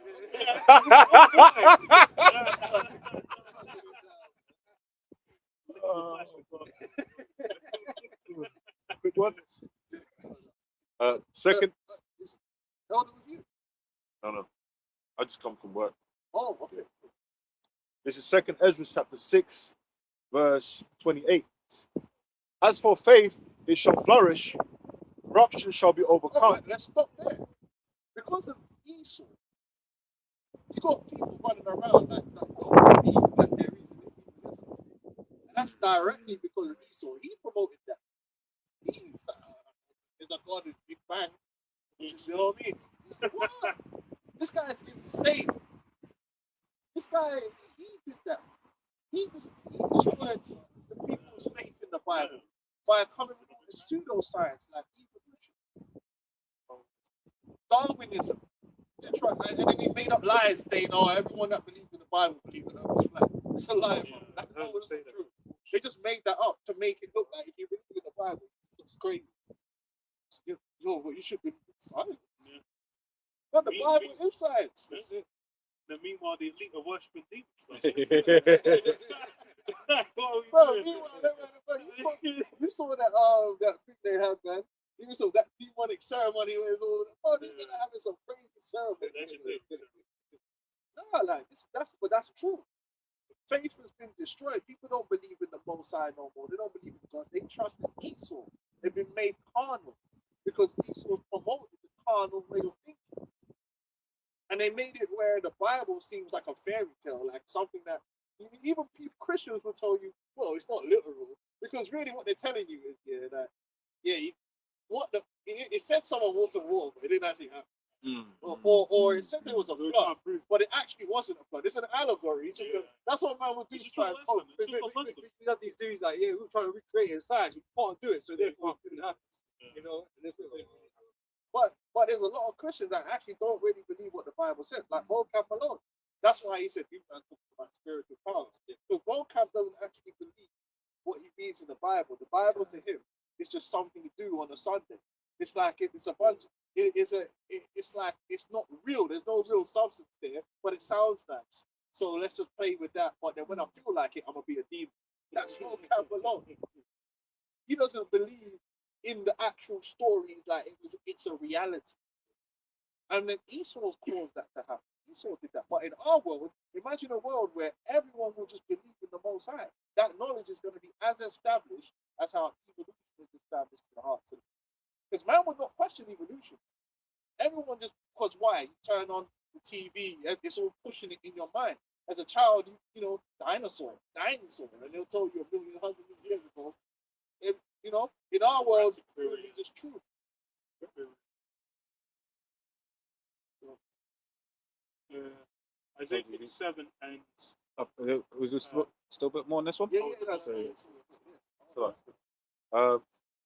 Quick one. Second. Elder review. No. I just come from work. Oh, okay. This is 2nd Ezra chapter 6, verse 28. As for faith, it shall flourish, corruption shall be overcome. All right, let's stop there. Because of Esau, you got people running around like that don't believe that there is an evangelism. And that's directly because of Esau. He promoted that. He's a god of Big Bang. You know what I mean? What? This guy is insane. This guy, he did that. He destroyed the people's faith in the Bible by coming with the pseudoscience like evolution, Darwinism, to try, and then he made up lies saying, "Oh, everyone that believes in the Bible believes in Earth is flat." It's a lie, man. That's not what's true. They just made that up to make it look like if you believe in the Bible, it's crazy. Well, you should believe in science. Yeah. But the Bible is science. That's it. Then meanwhile, the elite are worshiping demons. Bro, you saw that thing they had, man. You saw that demonic ceremony where it's all. Oh, they're having some crazy ceremony. Nah, like that's true. Faith has been destroyed. People don't believe in the Most High no more. They don't believe in God. They trust in Esau. They've been made carnal because Esau promoted the carnal way of thinking. And they made it where the Bible seems like a fairy tale, like something that even Christians will tell you, well, it's not literal, because really what they're telling you is, it said someone walked on water, but it didn't actually happen. Or it said there was a flood, but it actually wasn't a flood. It's an allegory. It's just that's what man would do. We have these dudes like, we're trying to recreate it in science. We can't do it, so therefore it didn't happen. You know, but there's a lot of Christians that actually don't really believe what the Bible says, like Volcamp alone. That's why he said you can talk about spiritual powers. So Volcamp doesn't actually believe what he reads in the Bible. The Bible to him is just something to do on a Sunday. It's like it's a bunch. It's like it's not real. There's no real substance there, but it sounds nice. So let's just play with that. But then when I feel like it, I'm gonna be a demon. That's Volcamp alone. He doesn't believe in the actual stories like it's a reality. And then Esau's caused that to happen. Esau did that. But in our world, imagine a world where everyone will just believe in the Most High. That knowledge is going to be as established as how evolution is established in the hearts of them. Because man would not question evolution. Everyone just, because why? You turn on the TV, it's all pushing it in your mind. As a child, you know, dinosaur, and they'll tell you 1,100,000 years ago. And, you know, in our world, it's just true. Isaiah 57 and Was there still a bit more on this one? Yeah.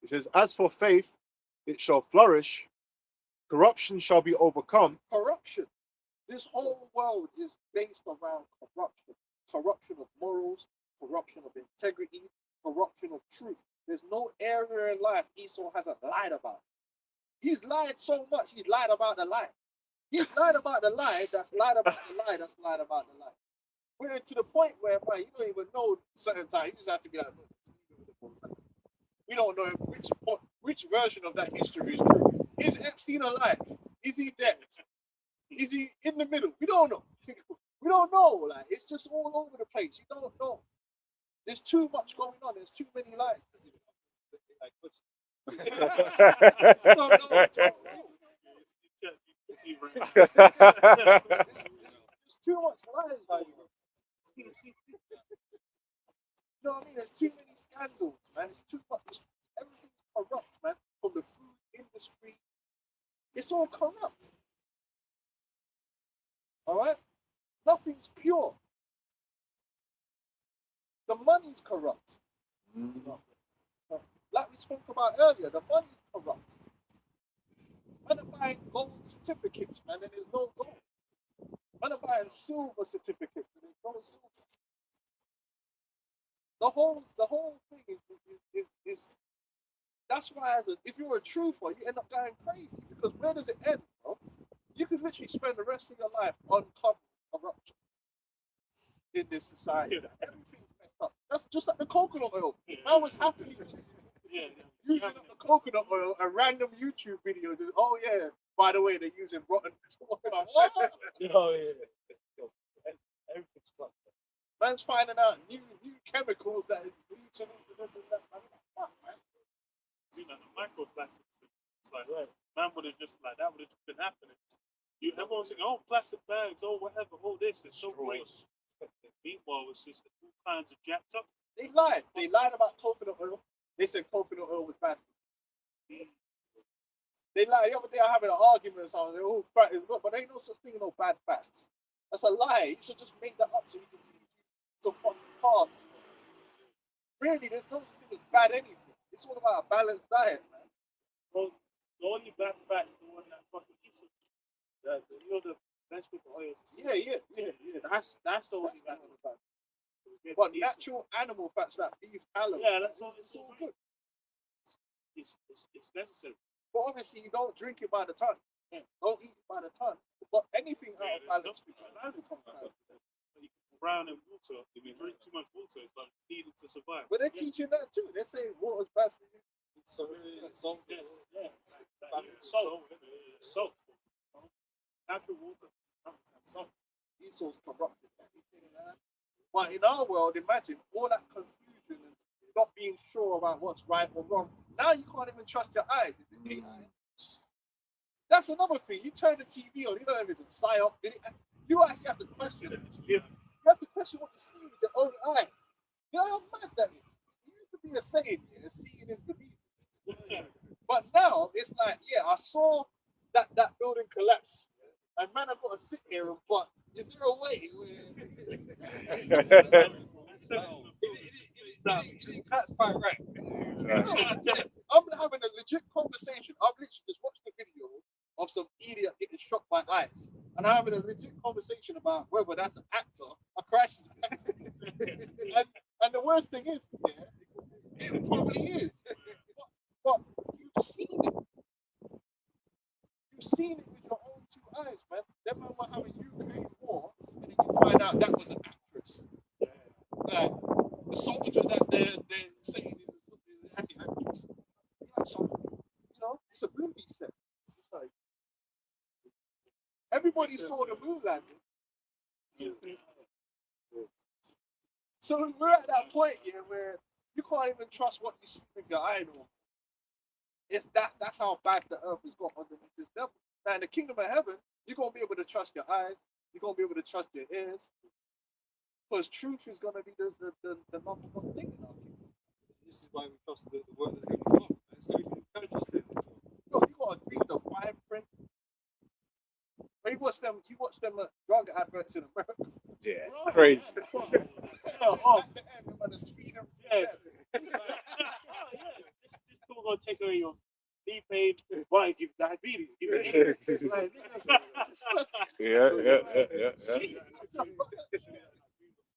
It says, as for faith, it shall flourish, corruption shall be overcome. Corruption. This whole world is based around corruption. Corruption of morals, corruption of integrity, corruption of truth. There's no area in life Esau hasn't lied about. He's lied so much, he's lied about the lie. He's lied about the lie, that's lied about the lie, that's lied about the lie. We're to the point where, man, you don't even know certain times. You just have to be like, we don't know which version of that history is true. Is Epstein alive? Is he dead? Is he in the middle? We don't know. We don't know. Like, it's just all over the place. You don't know. There's too much going on. There's too many lies. You don't know. There's too much lies. You know what I mean? There's too many scandals, man. It's too much. Everything's corrupt, man. From the food industry, it's all corrupt. All right? Nothing's pure. The money's corrupt. Like we spoke about earlier, the money's corrupt. Man are buying gold certificates, man, and there's no gold. Man are buying silver certificates, and there's no silver. The whole thing is that's why if you're a truther, you end up going crazy because where does it end, bro? You could literally spend the rest of your life uncovering corruption in this society. Everything's messed up. That's just like the coconut oil. I was happy using up the coconut oil, a random YouTube video. Just, oh yeah, by the way, they're using rotten oil. Oh yeah. Everything's fucked. Man's finding out new chemicals that is bleaching into this and that. Man, fuck, man. You know, the microplastics. It's like, man would have just like that would have just been happening. Everyone's saying, oh, plastic bags, oh, whatever, all this is so gross. Meanwhile, it's just all kinds of jacked up. They lied. They lied about coconut oil. They said coconut oil was bad. They lied. The other day I having an argument with someone. They all fat is good, but there ain't no such thing as no bad fats. That's a lie. You should just make that up so you can feed you some fucking carbs. Really, there's no such thing as bad anything. It's all about a balanced diet, man. Well, the only bad fat is the one that fucking eats it. You know, the vegetable oils. Yeah. That's the only That's bad the one. only bad. But natural animal fats like beef tallow. Yeah, that's all. It's all good. It's necessary. But obviously, you don't drink it by the ton. Don't eat it by the ton. But anything out of balance, Brown and water. If you drink too much water, it's like needed to survive. but they're teaching that too. They're saying water's bad for you. So, salt. Natural water. Salt. Esau's corrupted. But in our world, imagine all that confusion and not being sure about what's right or wrong. Now you can't even trust your eyes. Is it AI? That's another thing. You turn the TV on, you don't know if it's a psyop. You actually have to question it. You have to question what you see with your own eye. You know how mad that is? It used to be a saying, seeing is believing. But now it's like, I saw that building collapse. And man, I've got to sit here and but is there a way? That's quite right. I'm having a legit conversation. I've literally just watched the video of some idiot getting struck by ice. And I'm having a legit conversation about whether that's an actor, a crisis actor. and the worst thing is, it probably is. But you've seen it. You've seen it with your own two eyes, man. Them man were having Ukraine war, and then you find out that was an actress. Like, the soldiers that they're saying is actually an actress. Like something, it's a movie set. It's like, everybody saw the moon landing. So we're at that point here where you can't even trust what you see with your eye anymore. That's how bad the earth has got underneath this devil. Now in the kingdom of heaven, you're gonna be able to trust your eyes, you're gonna be able to trust your ears. Because truth is gonna be the number one thing in our kingdom. This is why we trust the word of the Heavenly Father. So if you don't trust it, Yo, you gotta read the fine print. When you watch them drug adverts in America. Yeah, crazy. This people gonna take away your knee pain. Why give diabetes? Give it AIDS. Like, Yeah.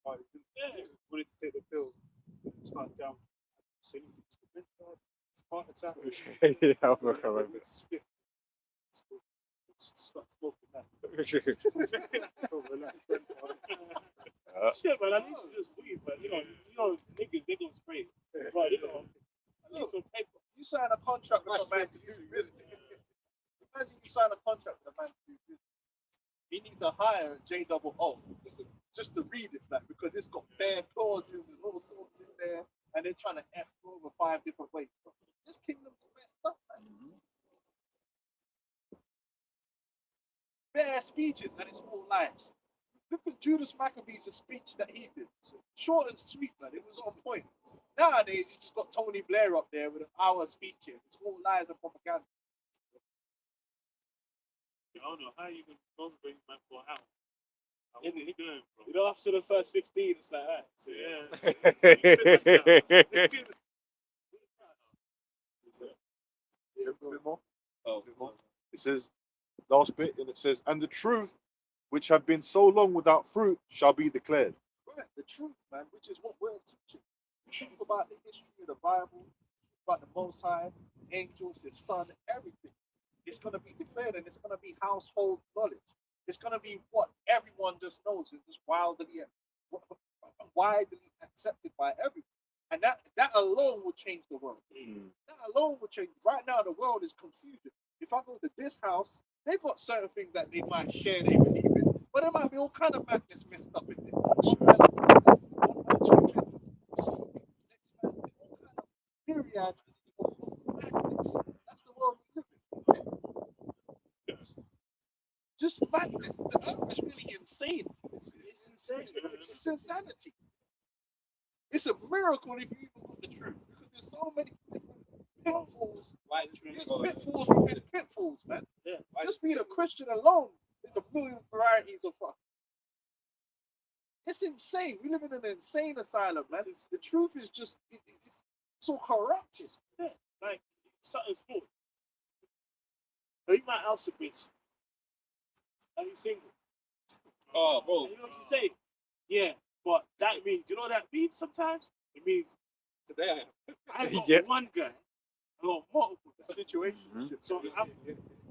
wanted to take the pill, start down. Heart attack. Yeah, I'll remember. Spit. Stop smoking that. Shit, man, I need to just weed, but niggas, they gonna spray. But I need some paper. You sign a contract with a man to do business. Imagine you sign a contract with a man to do business. You need to hire JOO just to read it back because it's got bare clauses and all sorts in there, and they're trying to F over 5 different ways. This kingdom's messed up, man. Bare speeches, and it's all lies. Look at Judas Maccabee's speech that he did. Short and sweet, man. It was on point. Nowadays, you just got Tony Blair up there with an hour speech here. It's all lies and propaganda. I don't know how you can bring man for an hour. You know, after the first 15, it's like that. So, Yeah, a bit more. oh, It says, last bit, and it says, and the truth which have been so long without fruit shall be declared. Right, the truth, man, which is what we're teaching. Truth about the history of the Bible, about the Most High, angels, His Son, everything. It's going to be declared, and it's going to be household knowledge. It's going to be what everyone just knows. It's just widely accepted by everyone. And that alone will change the world. That alone will change. Right now, the world is confusion. If I go to this house, they've got certain things that they might share, they believe in, but there might be all kind of madness mixed up in there. Myriad of madness. That's the world we live in. Just madness. The earth is really insane. It's insane. It's insanity. It's a miracle if you even got the truth, because there's so many different pitfalls. There's pitfalls within pitfalls, man. Just being a Christian alone, there's a million varieties of fuck. It's insane. We live in an insane asylum, man. The truth is just it's so corrupted. Yeah, like something small. You might house a bitch. And he's single. Oh, bro. And you know what you say? Yeah, but that means, you know what that means sometimes? It means Today, I got Yeah. one guy, I got multiple situations. So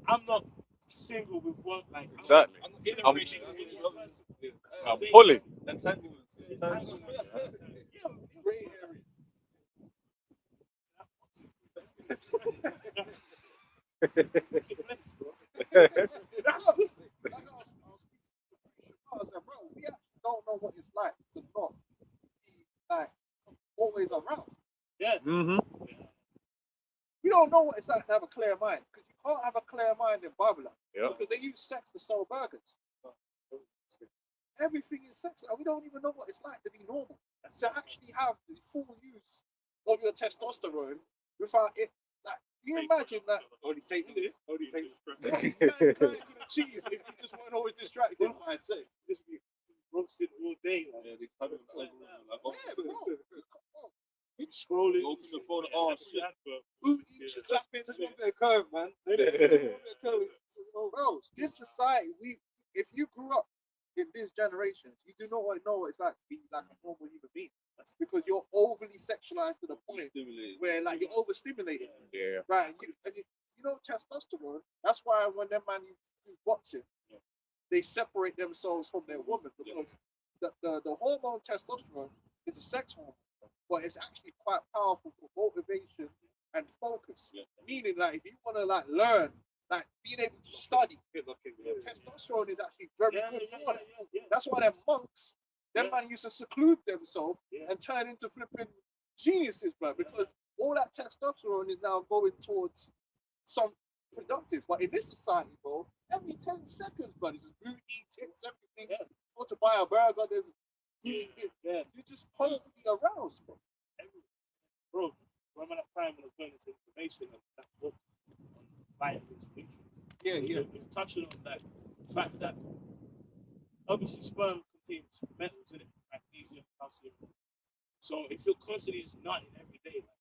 I'm not single with one, like, Exactly. I'm in a I'm- relationship with one person. I'm pulling. entanglements. Gray area. I was like, bro, we actually don't know what it's like to not be like always around. Mm-hmm. We don't know what it's like to have a clear mind, because you can't have a clear mind in Babylon, Yeah. because they use sex to sell burgers. Everything is sex, and we don't even know what it's like to be normal. To actually have the full use of your testosterone without it. Like, you imagine that. Only take this. Only take this. You couldn't achieve if you just weren't always distracted by sex. Just be roasted all day. Like, Yeah, they come in like, Yeah, bro. you scrolling. open the phone. Oh shit. Booty, just clapping, Just want a curve, man. Bro, this society, if you grew up in these generations, you do not know what it's like to be like a normal human being. That's because you're overly sexualized to the point Stimulated. where like you're overstimulated. Yeah. Right, you know testosterone. That's why when them man do boxing, they separate themselves from their woman, because the hormone testosterone is a sex hormone, but it's actually quite powerful for motivation and focus. Meaning, like, if you want to like learn, like being able to study, testosterone is actually very good for that. That's why them monks, them man used to seclude themselves and turn into flipping geniuses, bro, because all that testosterone is now going towards some productive. But in this society, bro, every 10 seconds, bro, there's booty, tits, everything. Go to buy a burger, there's booty. You're just constantly aroused, bro. Bro, remember that time when I was going into information and that book, Vital Solutions? Yeah. It was touching on that fact that obviously sperm contains metals in it, magnesium, calcium. So if you're constantly just nutting every day, like,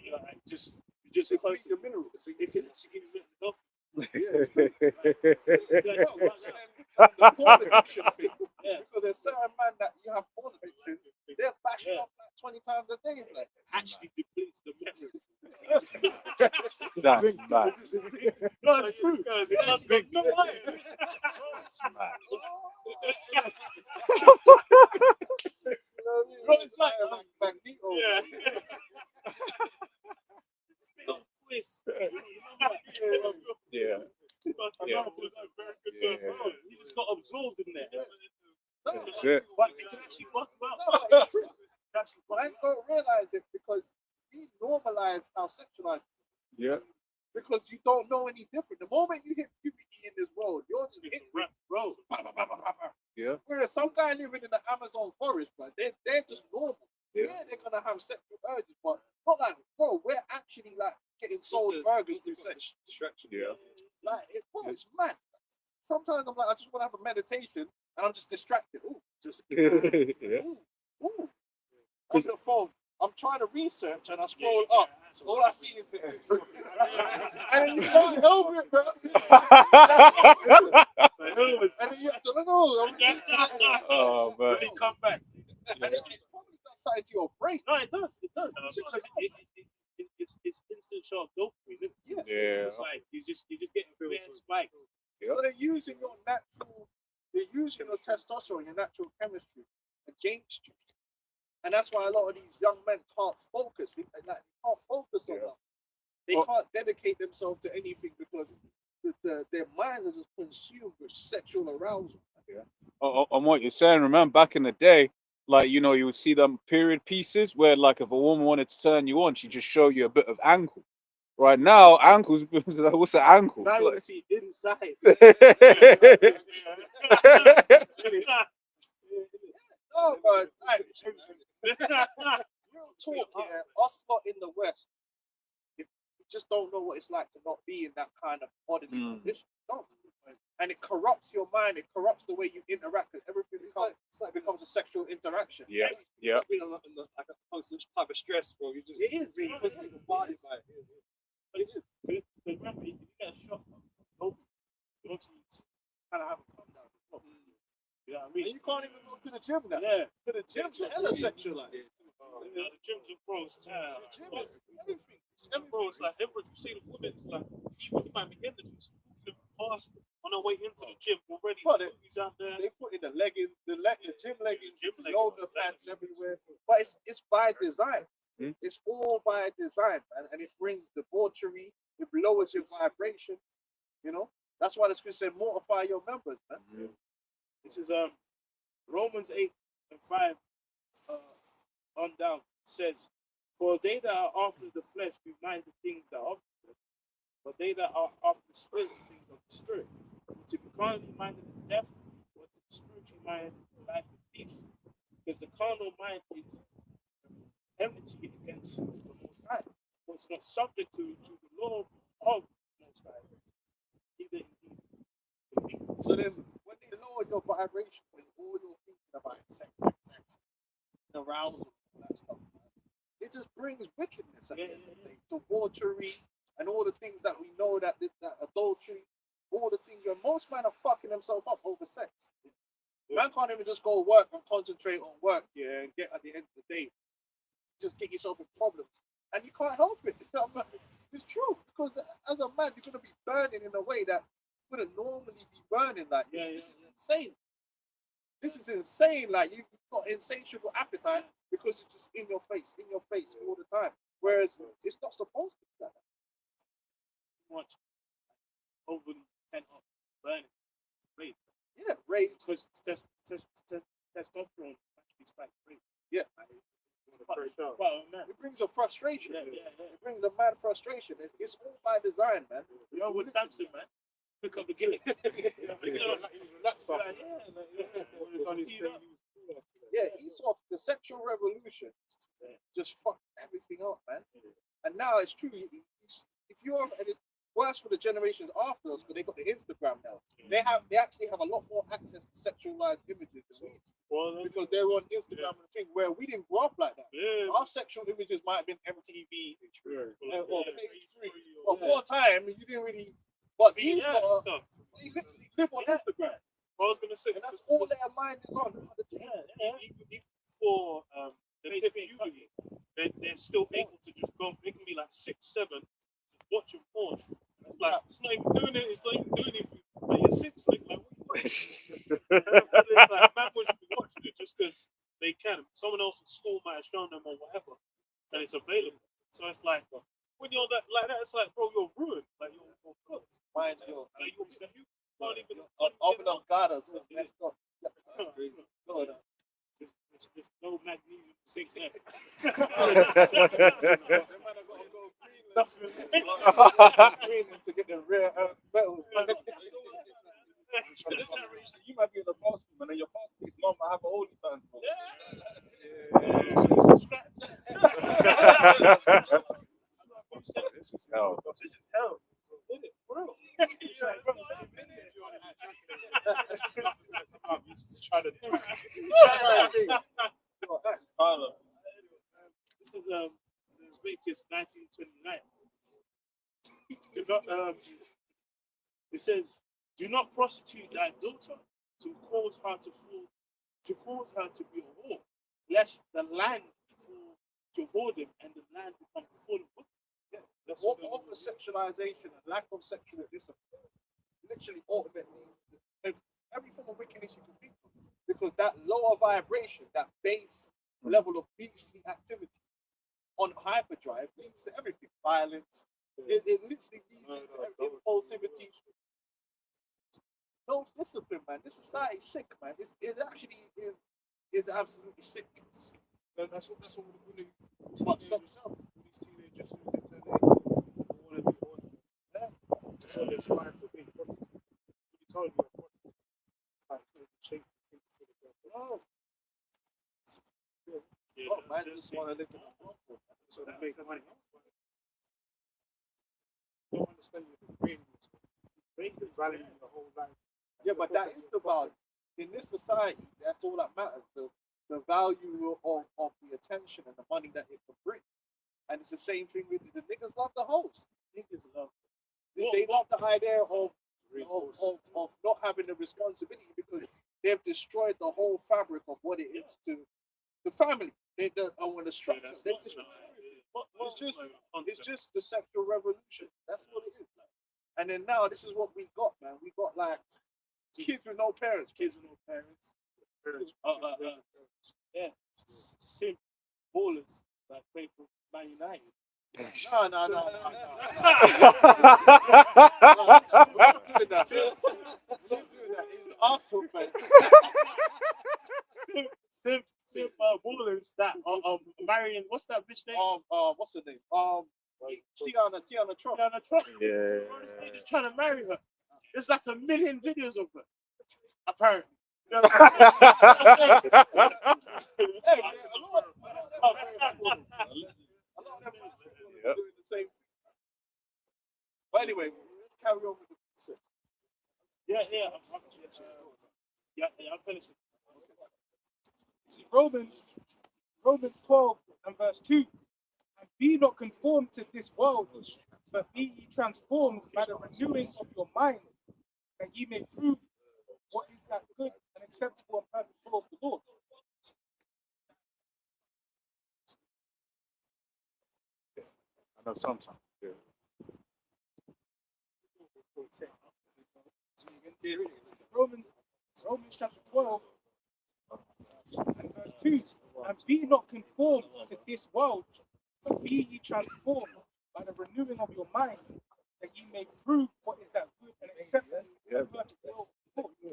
you know, like you just It's constantly, a mineral. it can actually give you mental health. The porn addiction thing. Yeah. Because there's certain man that you have porn addiction, they're bashing off like 20 times a day. Like, Actually depletes the metals. That's mad. No, it's true. That's big. No way. That's mad. Bro, it's like Magneto. yeah. Twist. Yeah. Yeah. He just got absorbed in there. That's it. But it can actually work out. No, but it's true. Clients don't realize it because we normalize our sexualized, Yeah. because you don't know any different. The moment you hit puberty in this world, you're just hit with Bro. Yeah. Whereas some guy living in the Amazon forest, but they're just normal. Yeah. Yeah, they're gonna have sexual urges, but not like, bro, we're actually like getting sold burgers through sex. Distraction. Yeah. Like, it's mad. Sometimes I'm like, I just want to have a meditation, and I'm just distracted. Ooh, just Yeah. ooh. On the phone, I'm trying to research and I scroll up. All I see is and then you can't help it, bro. And then you have to look, Oh man. Really come back. and it probably does something to your brain. No, it does. It does. Because it's instant shot dopamine. Isn't it? Yes. Yeah. It's like you just getting clear spikes. So they're using your testosterone, your natural chemistry against you. And that's why a lot of these young men can't focus. They can't focus on that. They can't dedicate themselves to anything because their minds are just consumed with sexual arousal. On what you're saying, remember back in the day, like, you know, you would see them period pieces where, like, if a woman wanted to turn you on, she'd just show you a bit of ankle. Right now, ankles, what's an ankle? Now It's you like- see inside. No, but real talk here, us lot in the West, if you just don't know what it's like to not be in that kind of bodily condition. Don't. And it corrupts your mind, it corrupts the way you interact with everything. Becomes a sexual interaction. Yeah. Being like a constant type of stress, bro. You just It is. being constantly bombarded by it. But it's just, remember, if you get a shot of dope, you obviously kind of have a contact. You know what I And mean? you can't even go to the gym now. Yeah. To the gym's hella sexualized. The gyms are gross. The gym is everything. Bro, it's like everyone's seeing the women. It's like even you might be in the gym, past on our way into the gym already. But He's out there. they put in the leggings, the gym leggings, Gym leggings, yoga pants everywhere. But it's by design. Hmm. It's all by design, man. And it brings debauchery. It lowers your vibration. You know, that's why the scripture said, "Mortify your members, man." This is Romans 8:5 on down says, "For they that are after the flesh do mind the things that are of the flesh, but they that are after the spirit, the things of the spirit. To be carnally minded is death, but to be spiritually minded is life and peace. Because the carnal mind is enmity against the Most High, but it's not subject to the law of the Most High. Either indeed. So then, when they lower your vibration, when all you're thinking about is sex, arousal, all that stuff, man, it just brings wickedness at the end of the day. Debauchery and all the things that we know that adultery, all the things. Most men are fucking themselves up over sex. Man can't even just go work and concentrate on work, yeah, and get at the end of the day, just get yourself in problems, and you can't help it. It's true, because as a man, you're gonna be burning in a way that you wouldn't normally be burning. Like, this is insane. This is insane. Like, you've got insatiable appetite because it's just in your face all the time. Whereas it's not supposed to be like that. Much overly pent up burning. Rage. Yeah, rage. Because testosterone actually spikes rage. Yeah. It brings a frustration. It brings a mad frustration. It's all by design, man. You know, with Samson, man, pick up the gimmick. Yeah, Esau, the sexual revolution just fucked everything up, man. And now it's true. If you're, and it's worse for the generations after us, because they got the Instagram now. They actually have a lot more access to sexualized images than we do. Because they're on Instagram and thing where we didn't grow up like that. Our sexual images might have been MTV or Page 3. But for a time, you didn't really. But these live on Instagram. I was gonna say, And that's all their mind is on. even before they hit puberty, they're still able to just go. They can be like 6, 7, just watching porn. It's like it's not even doing it. It's not even doing it. Like you're 6, like what? It's like man would be watching it just because they can. Someone else in school might have shown them or whatever, and it's available. So it's like when you're that like that, it's like bro, you're ruined. Like you're cooked. Mine's yours. Like you can't even. Open up God us. Let's go. There's no magnesium 6 F. To get the rare metals. You might be in the bathroom and then your passport's mom might have a holy sign. This is hell. This is hell. For real. This is Leviticus 19:29. Do not, it says, "Do not prostitute thy daughter to cause her to fall, to cause her to be a whore, lest the land fall to whoredom and the land become full of wickedness." Yeah, that's what over sexualization and lack of sexual discipline literally ultimately every form of wickedness you can think of. Because that lower vibration, that base level of beastly activity on hyperdrive leads to everything. Violence. It literally leads to everything. Impulsivity. No discipline, man. This society is sick, man. It actually is absolutely sick. That's what we need. But sex up. These teenagers who they turn 18, they want to be on. That's what they aspire to be. What you told me, what like to shape things for the girl. Oh, man, just want to live in a world. So they make money. Don't understand the brain. Brain is valuing the whole life. Yeah, but that is the value. In this society, that's all that matters. The value of the attention and the money that it can bring. And it's the same thing with the niggas love the hoes. Niggas love. They love the idea of not having the responsibility because they've destroyed the whole fabric of what it is to the family. They don't want the structure. They've destroyed everything. It's just the sexual revolution. That's what it is. And then now this is what we got, man. We got like kids with no parents. Kids with no parents. Yeah. Sim ballers that play for Man United. No. Don't do that. Don't do that. It's Arsenal, man. Sim ballers that are marrying. What's that bitch name? What's her name? Tiana Trump. Tiana Trump. Yeah. This nigga's trying to marry her. There's like 1 million videos of her. Apparently. You know what I'm Yep. doing the same. But anyway, let's carry on with the process. Yeah, I'm finishing. See, Romans 12 and verse 2. And be not conformed to this world, but be ye transformed by the renewing of your mind, that ye may prove what is that good and acceptable and perfect will of the Lord. I know sometimes. Yeah. Romans chapter 12 and verse 2. And be not conformed to this world, but be ye transformed by the renewing of your mind, that ye may prove what is that good and acceptable and perfect will of the Lord.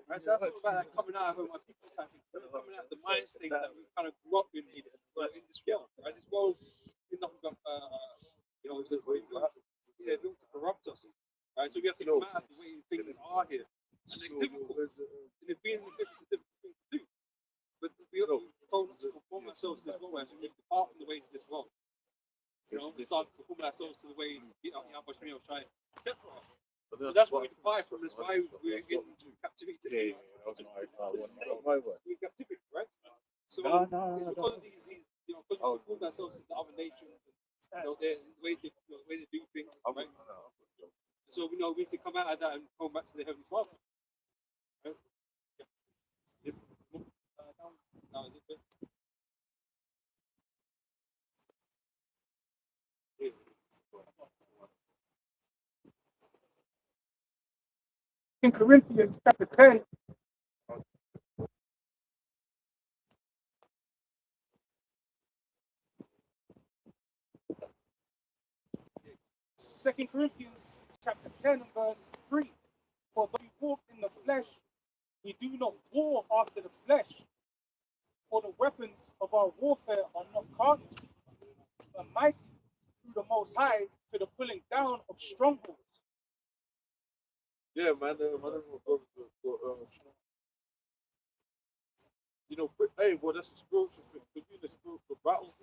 Right, so that's all about like, coming out of my people type thing, coming out of the mind state that we kind of grew up in this world, right? This world is nothing but, it's built to corrupt us, right? So we have to come out of the way things are here, and it's difficult. And if being in the difference is a difficult thing to do, but we are told not to conform ourselves to this world, and we depart from the ways of this world. We start conforming ourselves to the way Yahweh was trying to set for us. But that's what we depart from. That's why we're in captivity today. We're in captivity, right? So it's because of these because we conform ourselves to the other nations, the way they do things, right? So we know we need to come out of that and go back to the Heavenly Father. Right? Yeah. Now is it good? In Corinthians chapter 10, Second Corinthians chapter 10 and verse 3. For though we walk in the flesh, we do not war after the flesh. For the weapons of our warfare are not carnal, but mighty through the Most High to the pulling down of strongholds. Yeah, man. Hey, well, that's a spiritual thing. To be in a spiritual battle,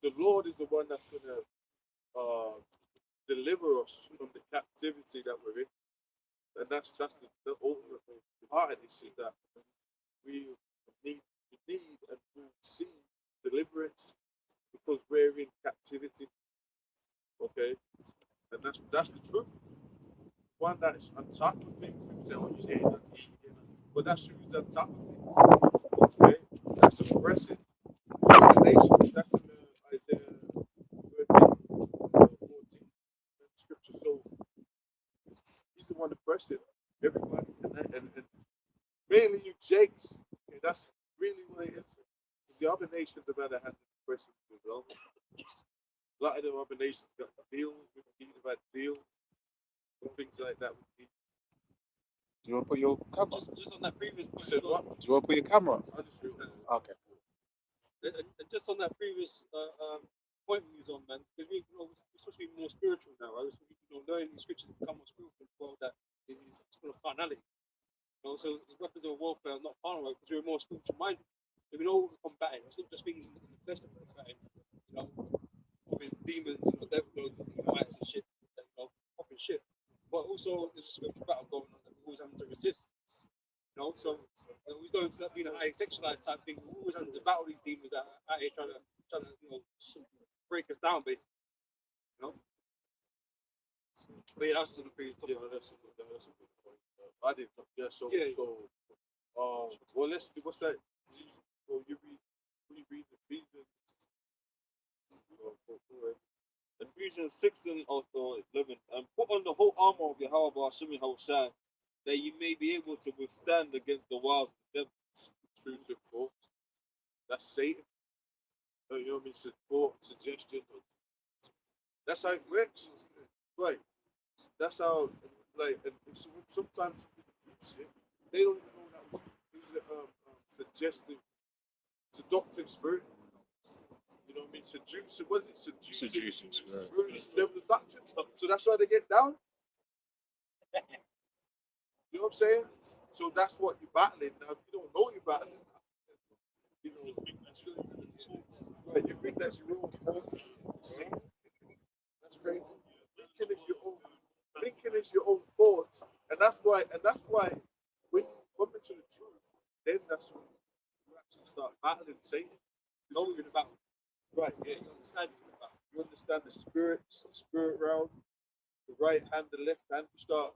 the Lord is the one that's gonna deliver us from the captivity that we're in, and that's the ultimate part of this is that we need and we see deliverance, because we're in captivity. Okay, and that's the truth. One that's on top of things. People say, "Oh, you say that," but that's who's on top of things. Okay, that's oppressing. The nation. That's in Isaiah 13, 14. Scripture. So he's the one oppressing everybody, and mainly you Jakes. Okay, that's really what it is. The other nations have had oppressing as well. A lot of the other nations got deals with things about deals and things like that. Do you want to put your camera? Just on that previous point, Said what? Do you want to put your camera on? I just feel that. Okay. and just on that previous point we was on, man, because we're supposed to be more spiritual now, right? We're supposed to be, learning the scriptures to become more spiritual in a world that is full of carnality. So it's weapons of warfare, not carnal, right? Because we're more spiritual minded. So we know what we're combating. It's not just things in the flesh that we're combating. All these demons and the devil, mites and shit, popping shit. But also there's a spiritual battle going on that we're always having to resist. So we go into that being a high sexualized type thing. We're always having to battle these demons that are out here trying to break us down, basically. But yeah, that's just on the previous topic. Yeah, that's a good point. I didn't. Yeah. So. Yeah. So. Well, let's do. What's that? Well, you read the Ephesians. Ephesians 6 and also 11. And put on the whole armor of Yahweh Hashem Yahushua, that you may be able to withstand against the wiles of the devil. Intrusive thoughts. That's Satan. You know what I mean? Support, suggestion. That's how it works. Right. That's how, like, and sometimes they don't even know that was suggestive, seductive spirit. You know what I mean? Seducing, what is it? Seducing spirit. It's never the doctrine. So that's why they get down. You know what I'm saying? So that's what you're battling. Now, if you don't know you're battling, you think that's your own fault. That's crazy. Thinking is your own thoughts. And that's why when you come into the truth, then that's when you actually start battling Satan. You know you're in the battle. Right, yeah, you understand you're in the battle. You understand the spirit realm, the right hand, the left hand, you start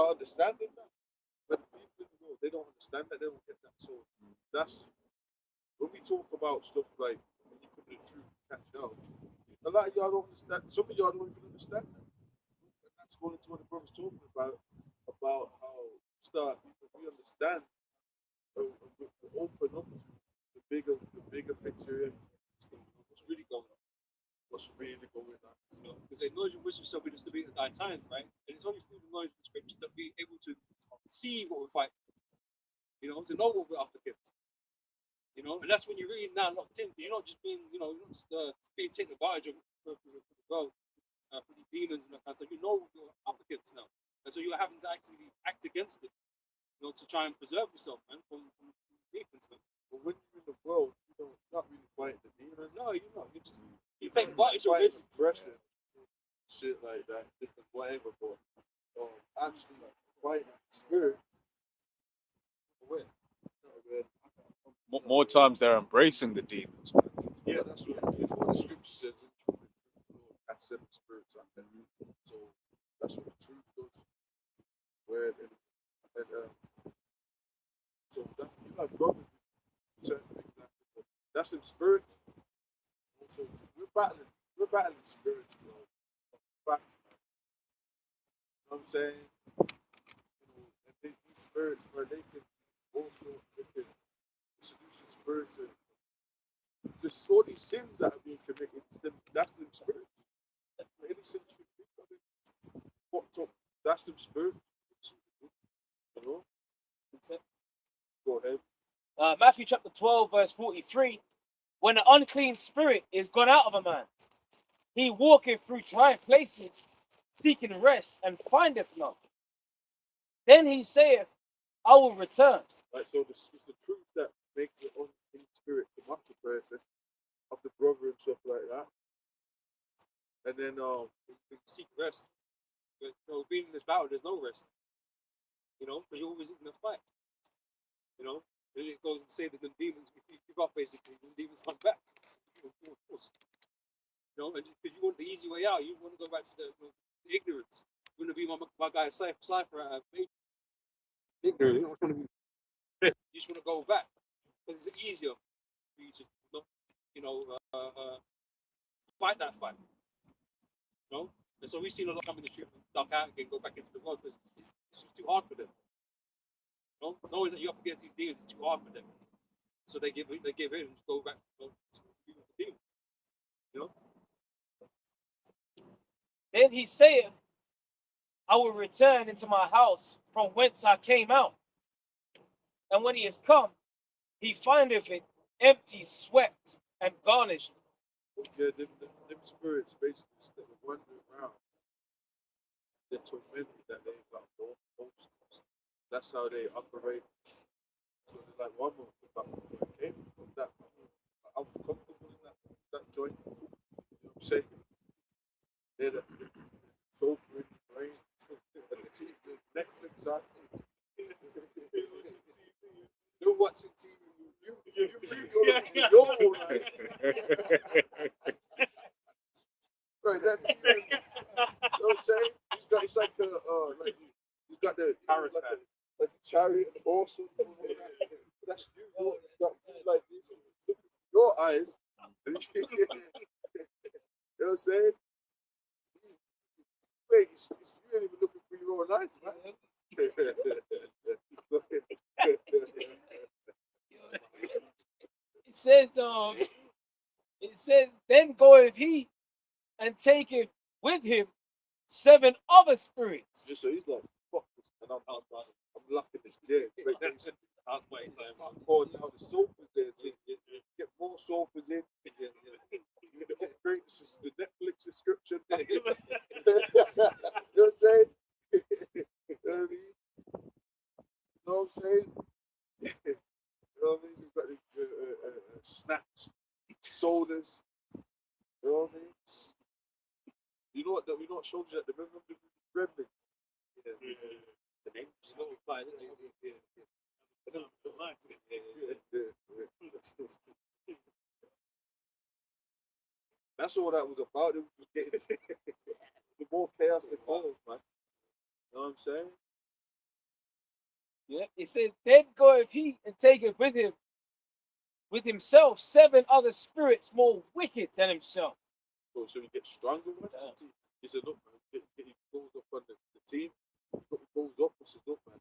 understanding that. But the people in the world, they don't understand that, they don't get that. So that's when we talk about stuff like when you come to the truth, catch out. A lot of y'all don't understand. Some of y'all don't even understand that. And that's going into what the brother's talking about how we understand, we open up to the bigger picture and what's really going on. Because the knowledge of wisdom shall be distributed at thy times, right? And it's only through the knowledge of the scriptures that we're able to see what we're fighting, to know what we're up against. And that's when you're really now locked in. You're not just being, you're not just being taken advantage of for the world, for these demons and that kind of stuff. You know what you're up against now. And so you're having to actually act against it, to try and preserve yourself, man, from demons, man. But when you're in the world, you're not really fighting the demons. No, you're not. You take advantage of fighting it. depression, shit like that, different whatever. But actually, fighting spirit. More times they're embracing the demons. Yeah, that's what the scripture says. That's seven spirits out there. So that's what the truth goes. So that you like brothers, certain things like that. That's in spirit. Also, we're battling spirits, bro. Back, you know what I'm saying? And these spirits where they can also seducing spirits and just all these sins that are being committed, that's them spirits. Any sins you think of it, popped up, that's them spirits. Go ahead. Matthew chapter 12, verse 43. When an unclean spirit is gone out of a man, he walketh through dry places, seeking rest, and findeth none. Then he saith, I will return. Right, so it's the truth that makes the unclean spirit come up the person, of the brother and stuff like that. And then You seek rest. But being in this battle, there's no rest. Because you're always in a fight. And it goes to say that the demons, if you give up basically, the demons come back. of course. You know, and because you want the easy way out, you want to go back to the ignorance. You want to be my guy Cypher at ignorant. You don't want to be. You just want to go back because it's easier for you to, you know, fight that fight. You know, and so we've seen a lot come in the street, duck out and go back into the world because it's just too hard for them. You know, knowing that you're up against these demons is too hard for them. So they give in and go back to the demons. You know. Then he saith, I will return into my house from whence I came out. And when he is come, he findeth it empty, swept, and garnished. Yeah, them spirits basically that were wandering around. They're tormented that they got ghosts. That's how they operate. So they're like, one more about where I came from. That I was comfortable in that joint. You know what I'm saying? They're the sofa in the brain. And the TV, the Netflix on. You're watching TV. You're all right. Right, that you know what I'm saying? It's like he's got the like a chariot and horse and all that. That's you. It's got like this. Look at your eyes. You know what I'm saying? Wait, you ain't even looking for your own eyes, man. It says, then goeth he and taketh with him 7 other spirits. Just so he's like, fuck this, and I'm locking this chair. That's my time. I'm pouring down the sofas there, so get more sofas in. Upgrade the Netflix subscription. You know what I'm saying? You know what I mean? You know what I'm saying? You know what I mean? We've got the snacks, sodas. You know what I mean? You know what shows you that the Gremlin? The name is no reply. That's all that was about. It was getting the more chaos the cause, man. You know what I'm saying? Yeah, it says, then goeth he and taketh with himself 7 other spirits more wicked than himself. So you get stronger with it. He said, look, man, he goes up on the team. He goes up and says, look, man,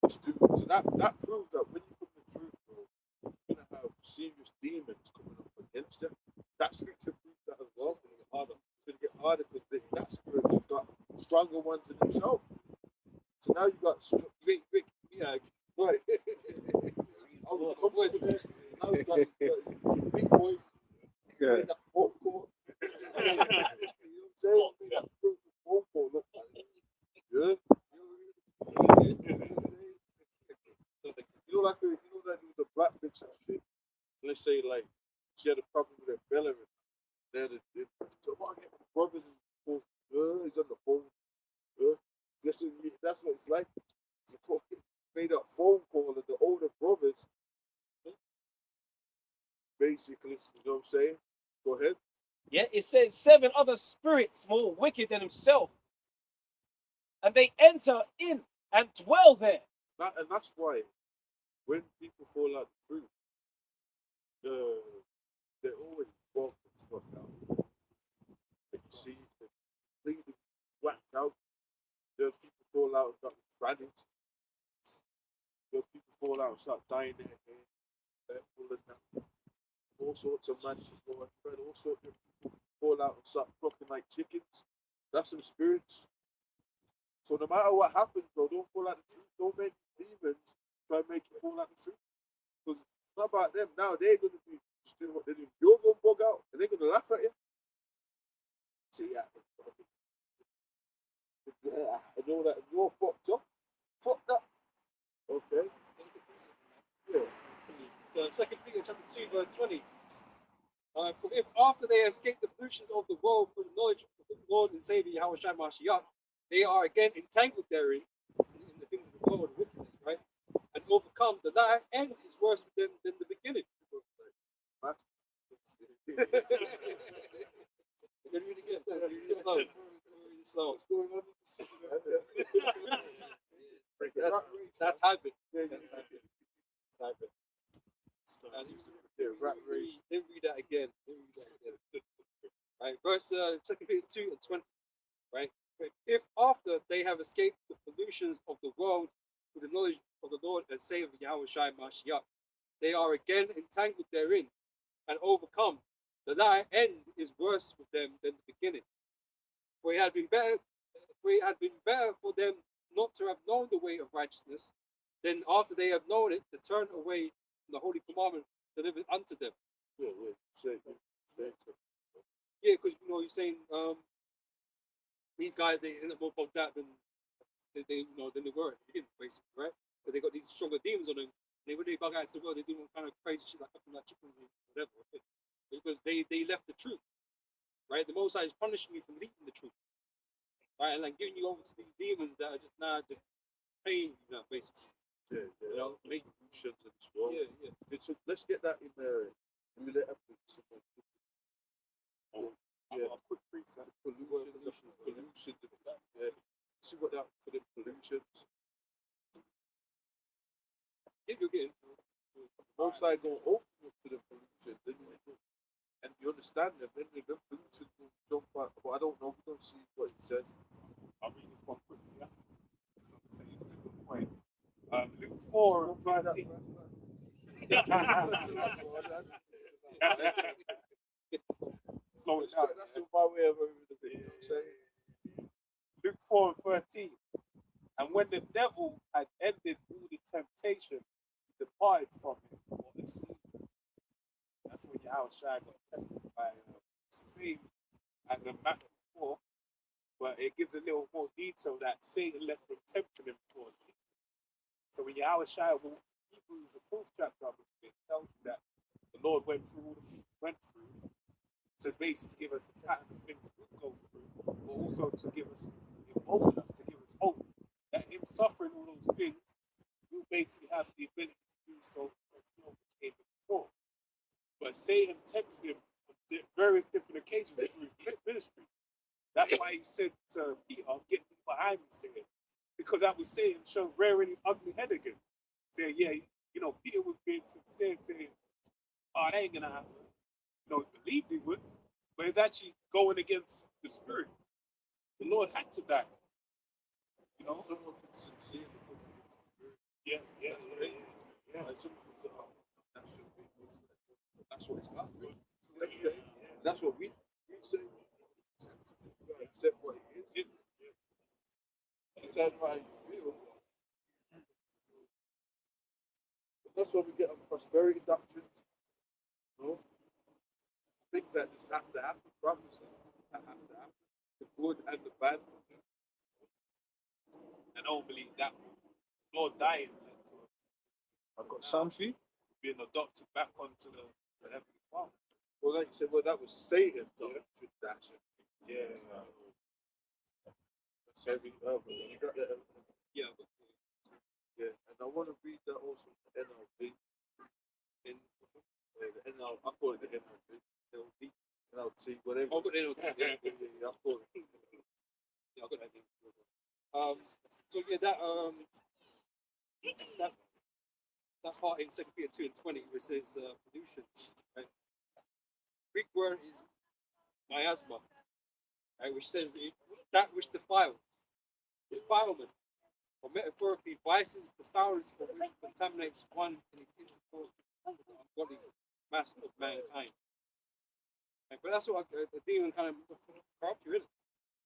let's do it. So that proves that when you come the truth, bro, you're going to have serious demons coming up against them. That scripture proves that as well. It's going to get harder. It's going to get harder because that spirit's got stronger ones in himself. So now you got big, yeah, right. Now you got big boys. Yeah. That popcorn. You know what I'm saying? That fruit popcorn, look like. Yeah. You know, like there was a black bitch and shit. Let's say like she had a problem with her belly. So I get my brothers and he's on the phone. That's what it's like. Made up phone call and the older brothers. Basically, you know what I'm saying? Go ahead. Yeah, it says 7 other spirits more wicked than himself. And they enter in and dwell there. And that's why when people fall out the truth, they're always walking fuck out. They can see they're completely whacked out. There's people fall out and start grannies. There's people fall out and start dying their hair. They're pulling out. All sorts of magic going on. All sorts of people fall out and start fucking like chickens. That's some spirits. So no matter what happens, bro, don't fall out the truth. Don't make demons try and make you fall out the truth. Because it's not about them. Now they're going to be just doing what they're doing. You're going to bug out and they're going to laugh at you. See, yeah. I know that you're fucked up. Fucked up. Okay. Yeah. So 2 Peter chapter 2, verse 20. For if after they escape the pollution of the world through the knowledge of the Lord and Savior Yahweh Shai Mashiach, they are again entangled therein in the things of the world and wickedness, right? And overcome, the latter end is worse than the beginning. So What's going on in the city? that's habit. Yeah, That's yeah. habit. That's habit. And Yeah, rat race. Let me read that again. Right, verse 2 Peter 2 and 20. Right, if after they have escaped the pollutions of the world with the knowledge of the Lord and Savior Yahweh Shai Mashiach, they are again entangled therein and overcome. The latter end is worse with them than the beginning. For it had been better for them not to have known the way of righteousness, than after they have known it to turn away from the holy commandment delivered unto them. Yeah, yeah. Say so. Yeah, because you're saying these guys they end up more bugged out than than they were at the beginning, basically, right? But they got these stronger demons on them. They when they bug out to the world, they do all kind of crazy shit like fucking like chickens and whatever, okay? Because they left the truth, right? The Most High is punishing you for leaving the truth, right? And like giving you over to these demons that are just now just paying you now, basically. Yeah, yeah. You know, Making pollution to this world. yeah, yeah. So let's get that in there. We let yeah, quick preset. pollution. Yeah. See what that for the pollutions. If you're getting Most I go open up to the pollution, then and you understand them, then the pollution will jump out. But I don't know, we don't see what it says. I'll read this one quickly. Yeah. It's a simple point. Luke 4 and 13. Slow it down. That's my way of the video. You know what I'm saying? Luke 4 and 13. And when the devil had ended all the temptation, he departed from him for a season. That's when Yahushua got tempted by same as in Matthew 4, but it gives a little more detail that Satan left him tempting him for a season. So when Yahushua will Hebrews the 4th chapter of it tells you that the Lord went through to basically give us a pattern of things we go through, but also to give us embolden us, to give us hope that him suffering all those things, you basically have the ability to do so as he overcame it before. But Satan tempted him on various different occasions through his ministry. That's why he said to Peter, "Get me behind me, Satan," because that was Satan showing rearing his ugly head again. Saying, yeah, Peter was being sincere, saying, "Oh, that ain't gonna happen." He believed he would, but it's actually going against the spirit. The Lord had to die. Someone can sincerely put it into the spirit. Yeah. And someone can say, oh, that should be. That's what it's got to be. That's what we say. You gotta accept what it is. Accept how you feel. That's why we get on prosperity doctrines. Things that just have to happen, prophecy that have to happen. The good and the bad. And I don't believe that Lord dying led to it. I've got something. Being adopted back onto the heavenly Father. Well, like you said, that was Satan to that shit. Yeah. That's heavy. You got that? yeah, Yeah, and I want to read that also in the NLT. In the NL, I call it the NLT. NLT, whatever. oh, but they don't take it. Yeah, I call it. Yeah, I got that name. So yeah, that part in 2 Peter 2 and 20 where it says pollution, right? Greek word is miasma, right, which says that which defiles, defilement, or metaphorically vices, the foulness of which contaminates one in its intercourse with the ungodly mass of mankind. Right? But that's what a demon kind of corrupts you, isn't it?